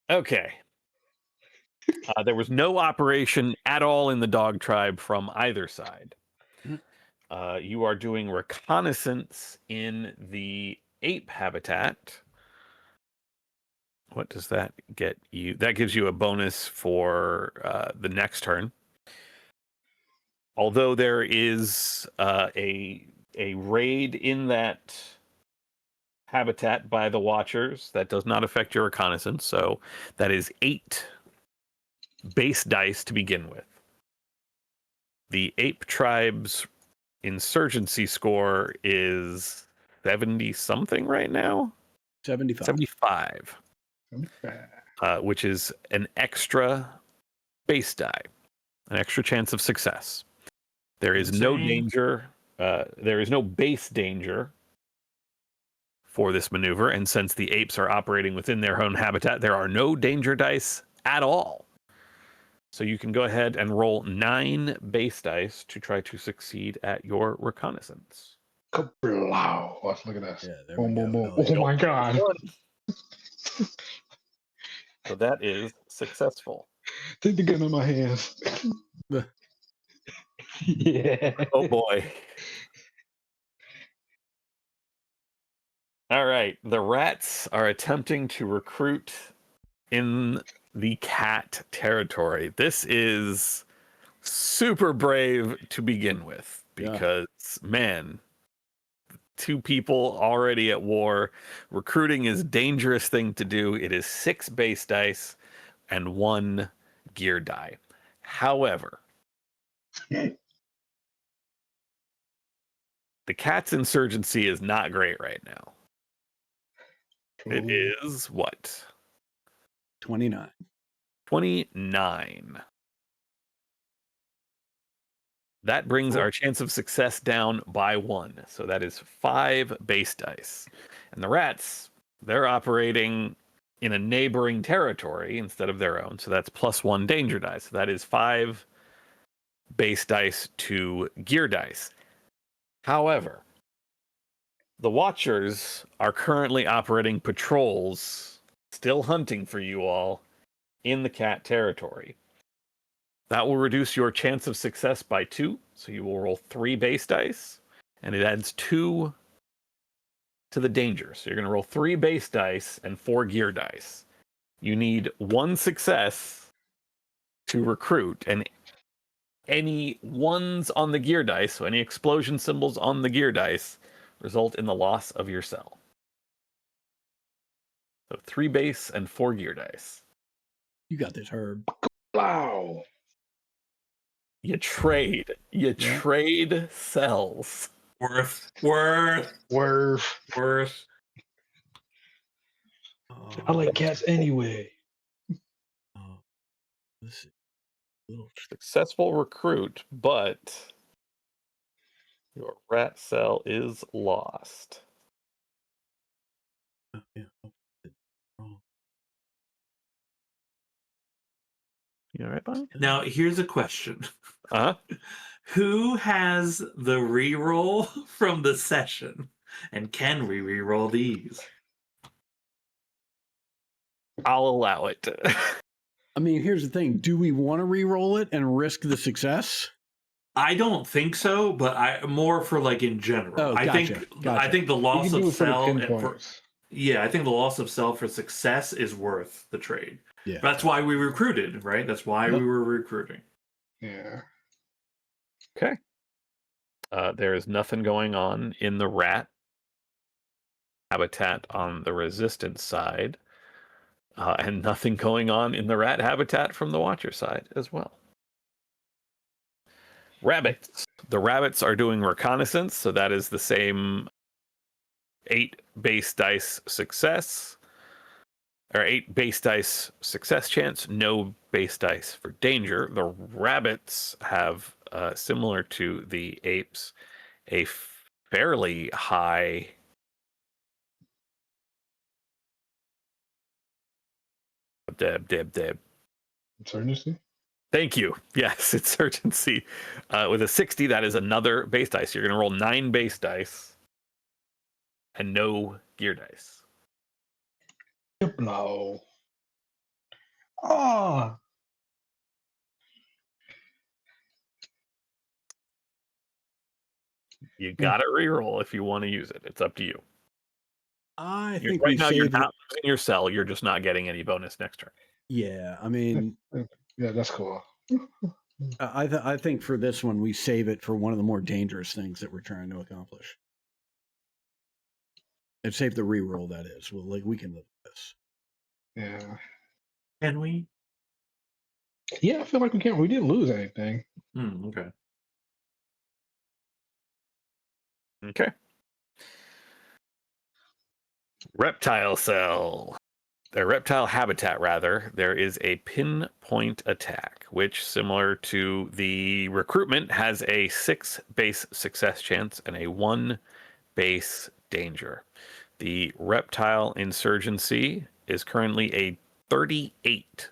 Okay. There was no operation at all in the dog tribe from either side. You are doing reconnaissance in the ape habitat. What does that get you? That gives you a bonus for the next turn. Although there is a raid in that habitat by the Watchers, that does not affect your reconnaissance. So that is 8 base dice to begin with. The ape tribe's insurgency score is 70 something right now. 75. 75. Which is an extra base die, an extra chance of success. There is no danger. There is no base danger for this maneuver, and since the apes are operating within their own habitat, there are no danger dice at all. So you can go ahead and roll 9 base dice to try to succeed at your reconnaissance. Wow. Look at that. Yeah, there Boom, we boom, go. boom. Oh my God. So that is successful. Take the gun in my hands. Yeah. Oh boy. All right. The rats are attempting to recruit in the cat territory. This is super brave to begin with. Yeah. because, man, two people already at war. Recruiting is a dangerous thing to do. It is 6 base dice and 1 gear die. However, the cat's insurgency is not great right now. It is what? 29. 29. That brings our chance of success down by 1. So that is 5 base dice. And the rats, they're operating in a neighboring territory instead of their own. So that's +1 danger dice. So that is 5 base dice to gear dice. However, the Watchers are currently operating patrols, still hunting for you all in the cat territory. That will reduce your chance of success by 2. So you will roll 3 base dice, and it adds 2 to the danger. So you're going to roll 3 base dice and 4 gear dice. You need 1 success to recruit, and any ones on the gear dice, so any explosion symbols on the gear dice, result in the loss of your cell. So 3 base and 4 gear dice. You got this, Herb. Wow. You trade. You trade cells. Worth. Worth. I like cats anyway. Let's see. Little Successful recruit, but your rat cell is lost. yeah. You all right, Bonnie? Now, here's a question. Uh-huh. Who has the reroll from the session? And can we reroll these? I'll allow it. I mean, here's the thing. Do we want to re-roll it and risk the success? I don't think so, but I more for like in general. Oh, I gotcha, think gotcha. I think the You loss can do of it for the cell and for pinpoints. I think the loss of cell for success is worth the trade. Yeah. That's why we recruited, right? That's why we were recruiting. Yeah. Okay. There is nothing going on in the rat habitat on the resistance side, and nothing going on in the rat habitat from the Watcher side as well. Rabbits. The rabbits are doing reconnaissance, so that is the same 8 base dice success, or 8 base dice success chance, no base dice for danger. The rabbits have, similar to the apes, a fairly high deb. Insurgency? Thank you. Yes, it's urgency. With a 60, that is another base dice. You're going to roll 9 base dice and no gear dice. No. Ah. You got to reroll if you want to use it. It's up to you. I You're, think right we now, you're saved not it. losing your cell. You're just not getting any bonus next turn. Yeah, I mean, Yeah, that's cool. I think for this one we save it for one of the more dangerous things that we're trying to accomplish. And save the reroll. That is, we can live with this. Yeah. Can we? Yeah, I feel like we can't. We didn't lose anything. Okay. Okay. Reptile cell. Their reptile habitat, rather. There is a pinpoint attack, which, similar to the recruitment, has a 6 base success chance and a 1 base danger. The reptile insurgency is currently a 38,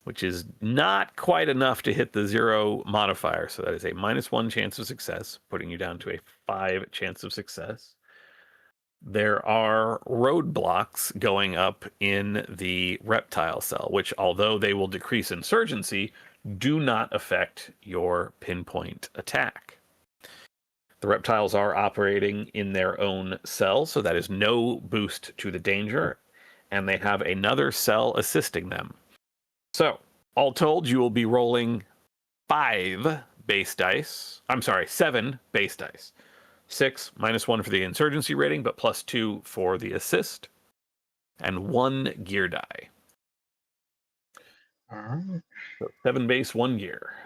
which is not quite enough to hit the 0 modifier. So that is a -1 chance of success, putting you down to a 5 chance of success. There are roadblocks going up in the reptile cell, which, although they will decrease insurgency, do not affect your pinpoint attack. The reptiles are operating in their own cell, so that is no boost to the danger, and they have another cell assisting them. So, all told, you will be rolling 5 base dice. I'm sorry, 7 base dice. 6 -1 for the insurgency rating, but +2 for the assist, and 1 gear die. All right. So 7 base, 1 gear.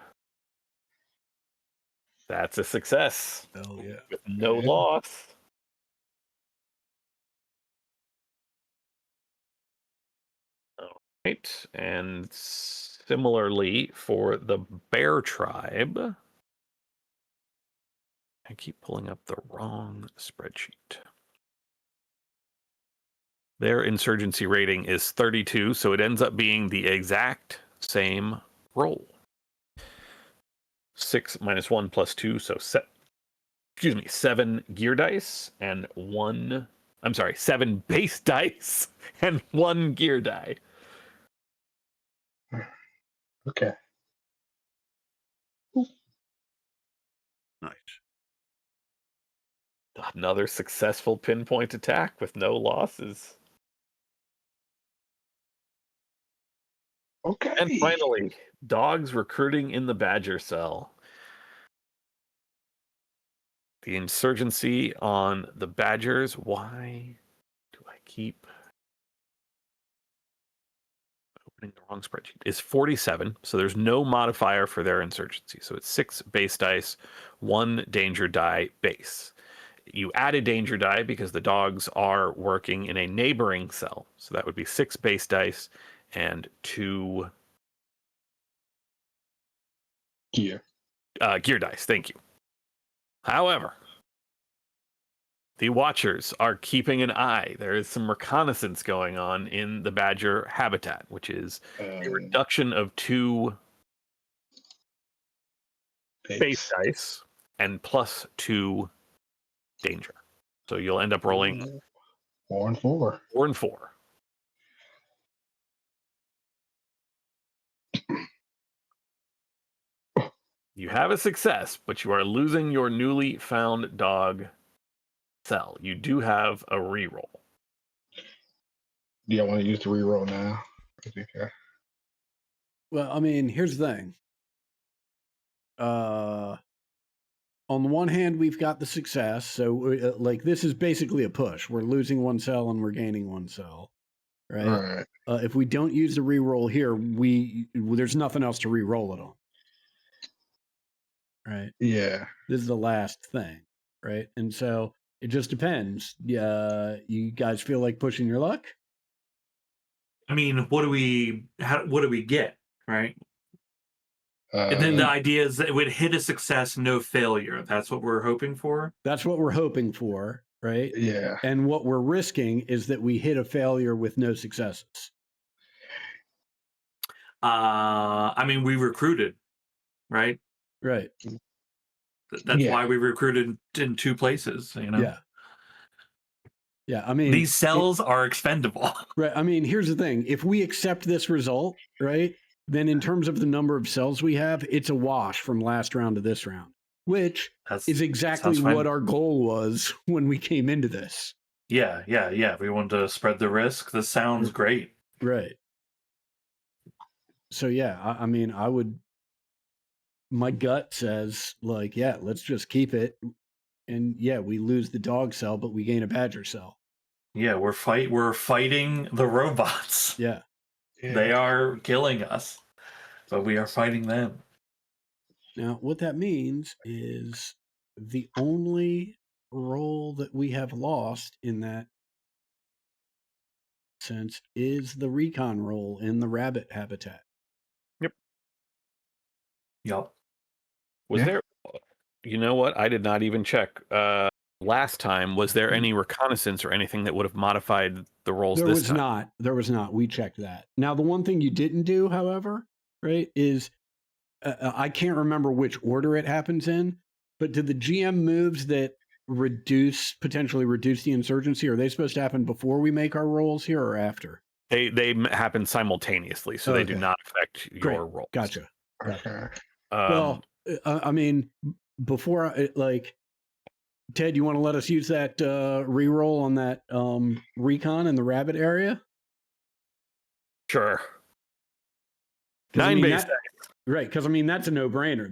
That's a success Hell yeah. with no Yeah. loss. All right, and similarly for the bear tribe, I keep pulling up the wrong spreadsheet. Their insurgency rating is 32, so it ends up being the exact same roll. 6 -1 +2, so 7 gear dice and 7 base dice and 1 gear die. Okay. Nice. Another successful pinpoint attack with no losses. Okay. And finally, dogs recruiting in the Badger cell. The insurgency on the Badgers. Why do I keep opening the wrong spreadsheet? Is 47. So there's no modifier for their insurgency. So it's 6 base dice, 1 danger die base. You add a danger die because the dogs are working in a neighboring cell. So that would be 6 base dice and 2 Gear. gear dice. Thank you. However, the Watchers are keeping an eye. There is some reconnaissance going on in the Badger habitat, which is a reduction of 2 base dice and +2 danger. So you'll end up rolling 4 and 4. 4 and 4. You have a success, but you are losing your newly found dog cell. You do have a reroll. Do y'all want to use the reroll now? Okay. Well, I mean, here's the thing. On the one hand, we've got the success. So, like, this is basically a push. We're losing 1 cell and we're gaining 1 cell, right? All right. If we don't use the reroll here, there's nothing else to reroll it on, right? Yeah. This is the last thing, right? And so it just depends. You guys feel like pushing your luck? I mean, what do we get, right? And then the idea is that it would hit a success, no failure. That's what we're hoping for. That's what we're hoping for, right? Yeah. And what we're risking is that we hit a failure with no successes. I mean, we recruited, right? Right. That's Yeah. why we recruited in 2 places, you know? Yeah. Yeah. I mean, These cells are expendable. right. I mean, here's the thing. If we accept this result, right, then in terms of the number of cells we have, it's a wash from last round to this round, which is exactly sounds fine. what our goal was when we came into this. Yeah. We wanted to spread the risk. This sounds great. Right. So, yeah, I mean, my gut says, like, yeah, let's just keep it. And yeah, we lose the dog cell, but we gain a Badger cell. Yeah, we're fighting the robots. Yeah. They are killing us, but we are fighting them. Now, what that means is the only role that we have lost in that sense is the recon role in the rabbit habitat. Yup. Was Yeah. there, you know what? I did not even check. Last time, was there any reconnaissance or anything that would have modified the rolls There this was time? not. There was not. We checked that. Now, the one thing you didn't do, however, right, is I can't remember which order it happens in, but do the GM moves that potentially reduce the insurgency, are they supposed to happen before we make our rolls here or after? They happen simultaneously, so they do Okay. not affect Great. your rolls. Gotcha. Okay. Well, I mean, before Ted, you want to let us use that reroll on that recon in the rabbit area? Sure. 'Cause, I 9 mean, base that- dice. Right, because I mean that's a no-brainer.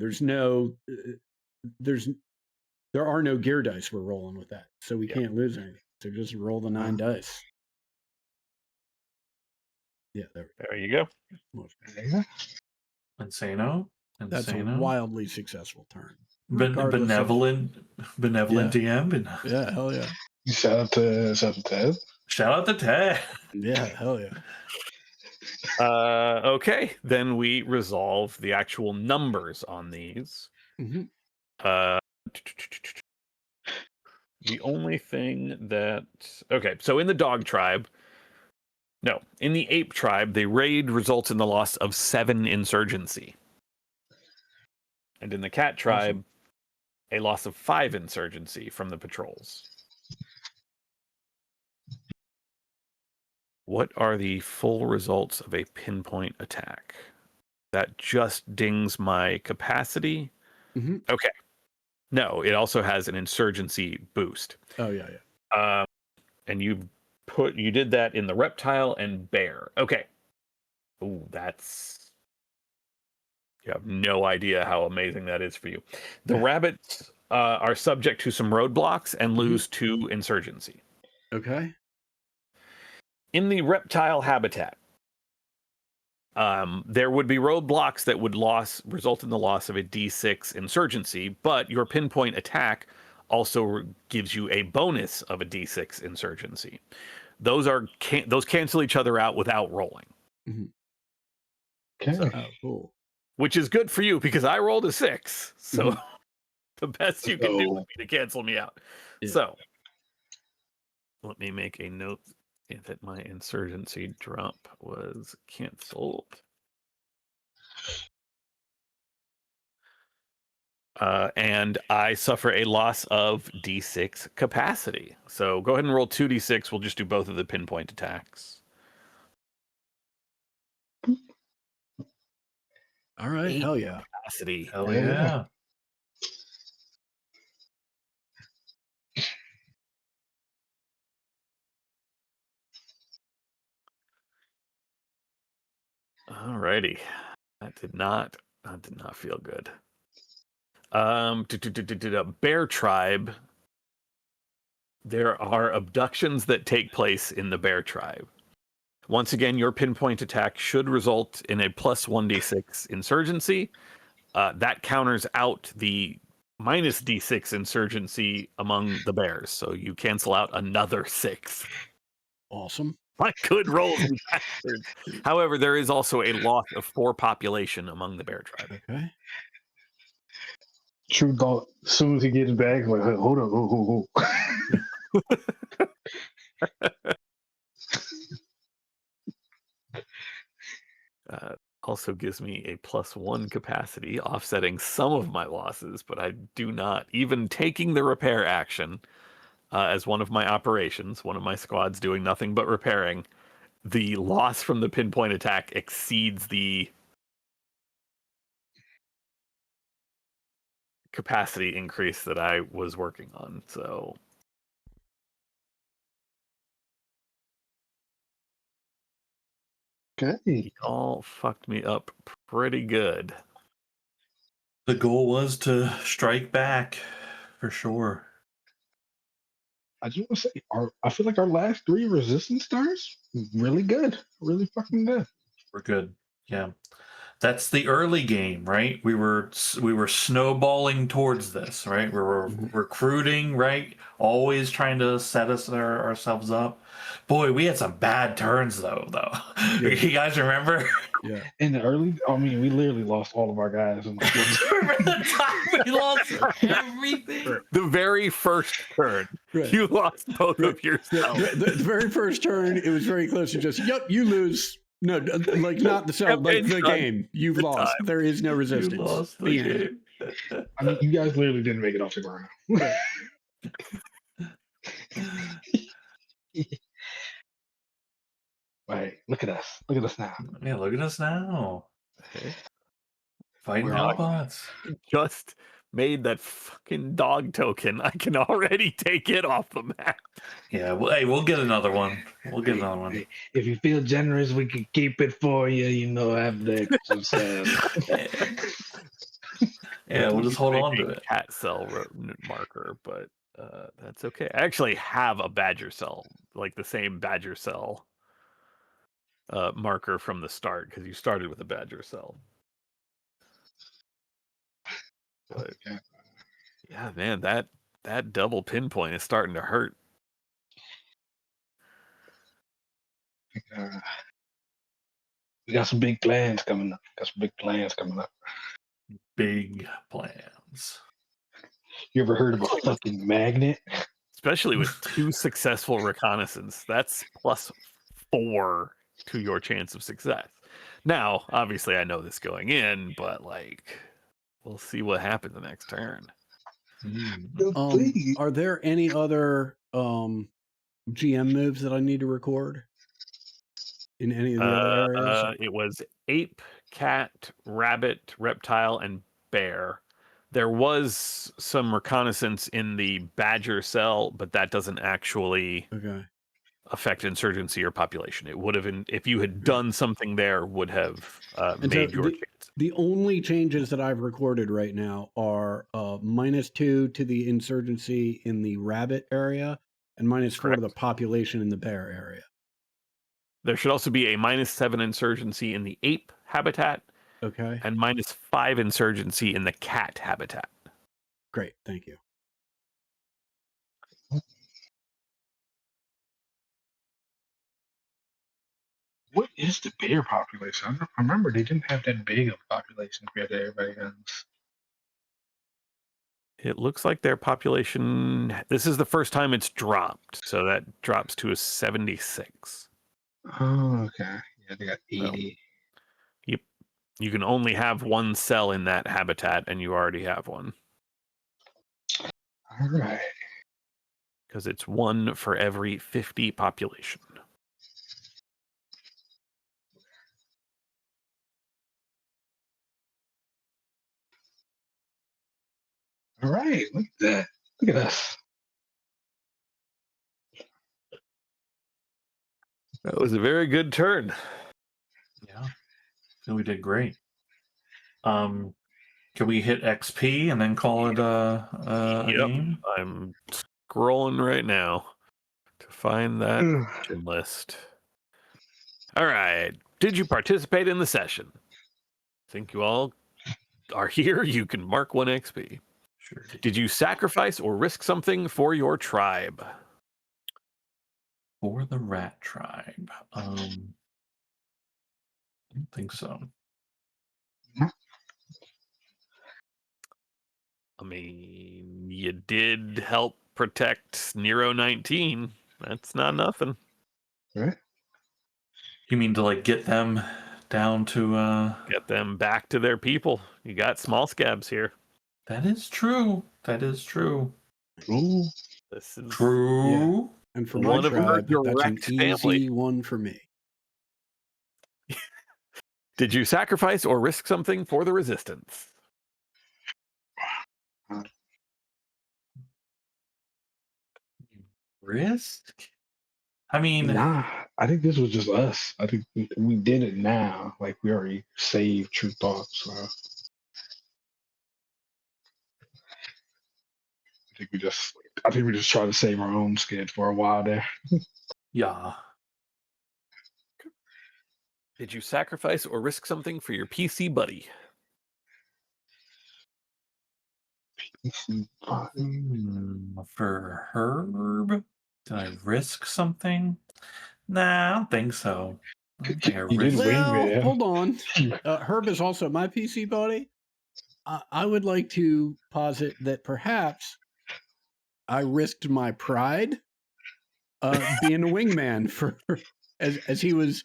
There are no gear dice we're rolling with that, so we can't lose anything. So just roll the 9 dice. Yeah, There you go. Insano. That's a wildly successful turn. Benevolent DM. Yeah, hell yeah. Shout out to Ted. Shout out to Ted. Yeah, hell yeah. Okay, then we resolve the actual numbers on these. Mhm. The only thing that so in the dog tribe, no, in the ape tribe, the raid results in the loss of 7 insurgency, and in the cat tribe, a loss of 5 insurgency from the patrols. What are the full results of a pinpoint attack? That just dings my capacity. Mhm. Okay. No, it also has an insurgency boost. Oh yeah. And you did that in the reptile and bear. Okay. Ooh, you have no idea how amazing that is for you. The rabbits are subject to some roadblocks and lose 2 insurgency. Okay. In the reptile habitat, there would be roadblocks that would result in the loss of a D6 insurgency, but your pinpoint attack also gives you a bonus of a D6 insurgency. Those cancel each other out without rolling. Mhm. Okay. Oh, cool. Which is good for you because I rolled a 6. So the best you can do would be to cancel me out. Yeah. So let me make a note that my insurgency drop was canceled. And I suffer a loss of D6 capacity. So go ahead and roll 2d6. We'll just do both of the pinpoint attacks. All right. 8 Hell yeah. capacity. Hell yeah. Alrighty. That did not feel good. Bear tribe. There are abductions that take place in the bear tribe. Once again, your pinpoint attack should result in a plus 1d6 insurgency. That counters out the minus d6 insurgency among the bears. So you cancel out another 6. Awesome. My good rolls, you bastards. However, there is also a loss of 4 population among the bear tribe. Okay. True thought. As soon as he gets back, like, hey, hold on. Also gives me a plus 1 capacity, offsetting some of my losses, but I do not, even taking the repair action as one of my operations, one of my squads doing nothing but repairing, the loss from the pinpoint attack exceeds the capacity increase that I was working on. So Okay. y'all fucked me up pretty good. The goal was to strike back, for sure. I just want to say, I feel like our last 3 resistance stars, really good. Really fucking good. We're good. Yeah. That's the early game, right? We were snowballing towards this, right? We were recruiting, right? Always trying to set ourselves up. Boy, we had some bad turns though. Yeah. You guys remember? Yeah. In the early, I mean, we literally lost all of our guys. Remember the time we lost everything? The very first turn, Right. you lost both of yourselves. The very first turn, it was very close to just, yep, you lose. No, like not the cell, like the game. You've lost. time. There is no resistance. You lost the The end. game. I mean, you guys literally didn't make it off the ground. Right. Look at us. Look at us now. Yeah, look at us now. Fighting We're Autobots. Just made that fucking dog token, I can already take it off the map. Yeah, well, hey, we'll get another one. We'll get another one. Hey, if you feel generous, we can keep it for you. You know, have the exercise. Yeah, we'll just hold on to it. Cat cell marker, but that's okay. I actually have a badger cell, like the same badger cell marker from the start, because you started with a badger cell. But, Okay. yeah, man, that double pinpoint is starting to hurt. We got some big plans coming up. Big plans. You ever heard of a fucking magnet? Especially with 2 successful reconnaissance, that's +4 to your chance of success. Now, obviously, I know this going in, but like, we'll see what happens the next turn. Are there any other GM moves that I need to record in any of the other areas? It was ape, cat, rabbit, reptile, and bear. There was some reconnaissance in the badger cell, but that doesn't actually affect insurgency or population. It would have, if you had done something there, would have made your chance. The only changes that I've recorded right now are -2 to the insurgency in the rabbit area and -4 to the population in the bear area. There should also be a -7 insurgency in the ape habitat. Okay. And -5 insurgency in the cat habitat. Great, thank you. What is the bear population? I remember they didn't have that big of a population compared to everybody else. It looks like their population, this is the first time it's dropped, so that drops to a 76. Oh, okay. Yeah, they got 80. Yep. You can only have 1 cell in that habitat, and you already have one. All right. Because it's 1 for every 50 population. All right. Look at that. Look at us. That was a very good turn. Yeah. We did great. Can we hit XP and then call it a game? I'm scrolling right now to find that mission list. All right. Did you participate in the session? Think you all are here? You can mark 1 XP. Sure. Did you sacrifice or risk something for your tribe? For the rat tribe. I don't think so. I mean, you did help protect Nero 19. That's not nothing. Right. You mean to like get them down to Get them back to their people. You got small scabs here. That is true. That is true. Ooh. This is True. Yeah. And for One my of our tribe, that's an direct easy family. one for me. Did you sacrifice or risk something for the resistance? Risk? I mean, Nah, I think this was just us. I think we did it now. Like we already saved True Thoughts. So I think we just tried to save our own skid for a while there. yeah. Did you sacrifice or risk something for your PC buddy? For Herb, did I risk something? Nah, I don't think so. I don't think I You didn't risked- win, Well, man. hold on. Herb is also my PC buddy. I would like to posit that perhaps I risked my pride being a wingman for as he was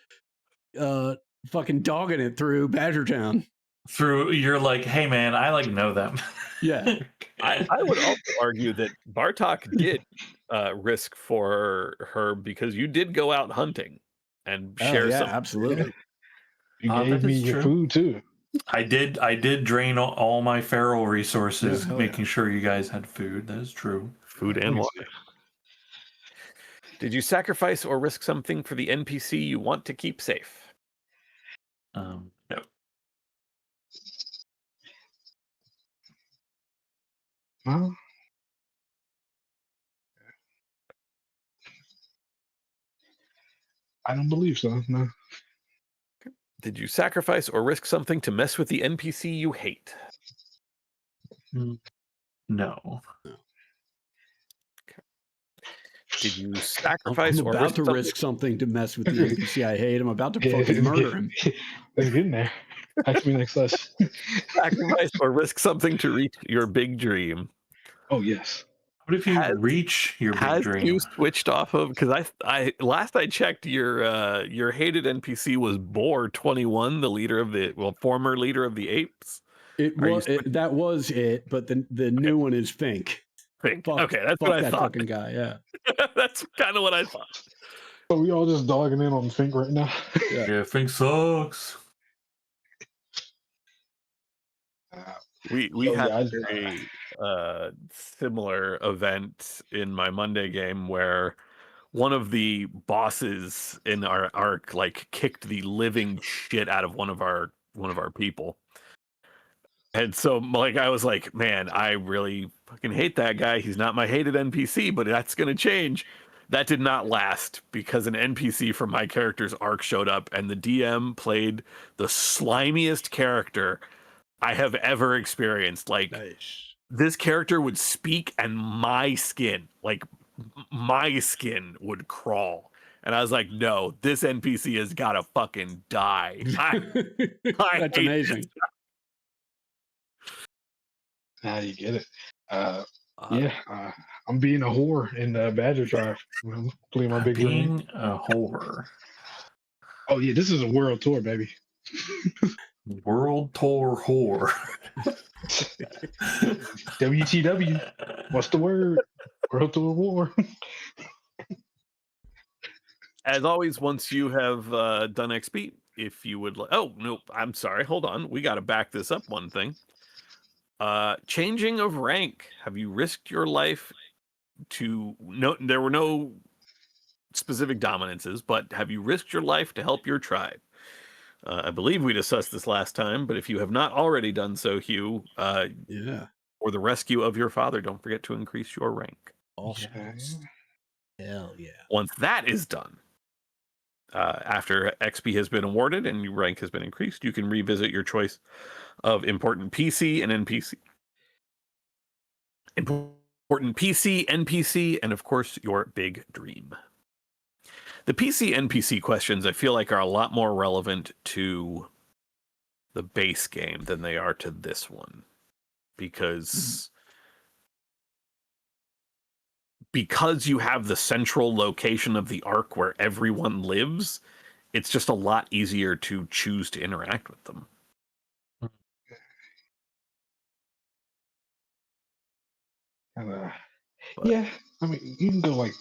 fucking dogging it through Badgertown. Through you're like, hey man, I like know them. Yeah. I would also argue that Bartok did risk for her because you did go out hunting and share Oh, yeah, some. absolutely. You That gave me is your true. food too. I did drain all my feral resources, Yeah, hell making sure you guys had food. That is true. Food and Thanks. water. Did you sacrifice or risk something for the NPC you want to keep safe? No. Well, I don't believe so. No. Did you sacrifice or risk something to mess with the NPC you hate? No. Did you I'm sacrifice or about risk to something? risk something to mess with the NPC I hate. I'm about to Yeah, fucking it's murder getting- him. It's getting there. Ask me next lesson. Sacrifice or risk something to reach your big dream? Oh yes. What if you Has- reach your big Has dream? you switched off of? Because I last I checked, your hated NPC was Boar 21, the leader of the former leader of the apes. Are you That was it, but the new one is Fink. Think. Fuck, Okay, that's fuck what I that thought. fucking guy. Yeah. That's kind of what I thought. So we all just dogging in on Fink right now. Yeah, Fink sucks. We So, had yeah, a very similar event in my Monday game where one of the bosses in our arc like kicked the living shit out of one of our people. And so like I was like, man, I really fucking hate that guy. He's not my hated NPC, but that's gonna change. That did not last because an NPC from my character's arc showed up and the DM played the slimiest character I have ever experienced. Like Nice. this character would speak and my skin would crawl. And I was like, no, this NPC has got to fucking die. I That's hate amazing. Now you get it. Yeah, I'm being a whore in the Badger Tribe. I'm playing my big dream. Being a whore. Oh yeah, this is a world tour, baby. World tour whore. WTW. What's the word? World Tour War. As always, once you have done XP, if you would like, oh no, I'm sorry, hold on, we got to back this up one thing. Changing of rank. Have you risked your life to? No, there were no specific dominances, but have you risked your life to help your tribe? I believe we discussed this last time, but if you have not already done so, Hugh, Yeah. for the rescue of your father, don't forget to increase your rank. Awesome. Yes. Hell yeah. Once that is done, after XP has been awarded and your rank has been increased, you can revisit your choice of important PC and NPC. Important PC, NPC, and of course, your big dream. The PC, NPC questions, I feel like, are a lot more relevant to the base game than they are to this one. Because you have the central location of the arc where everyone lives, it's just a lot easier to choose to interact with them. Yeah, I mean, you can go like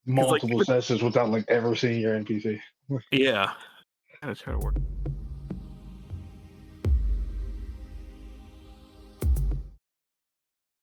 multiple sessions without like ever seeing your NPC. Yeah. Gotta try to work.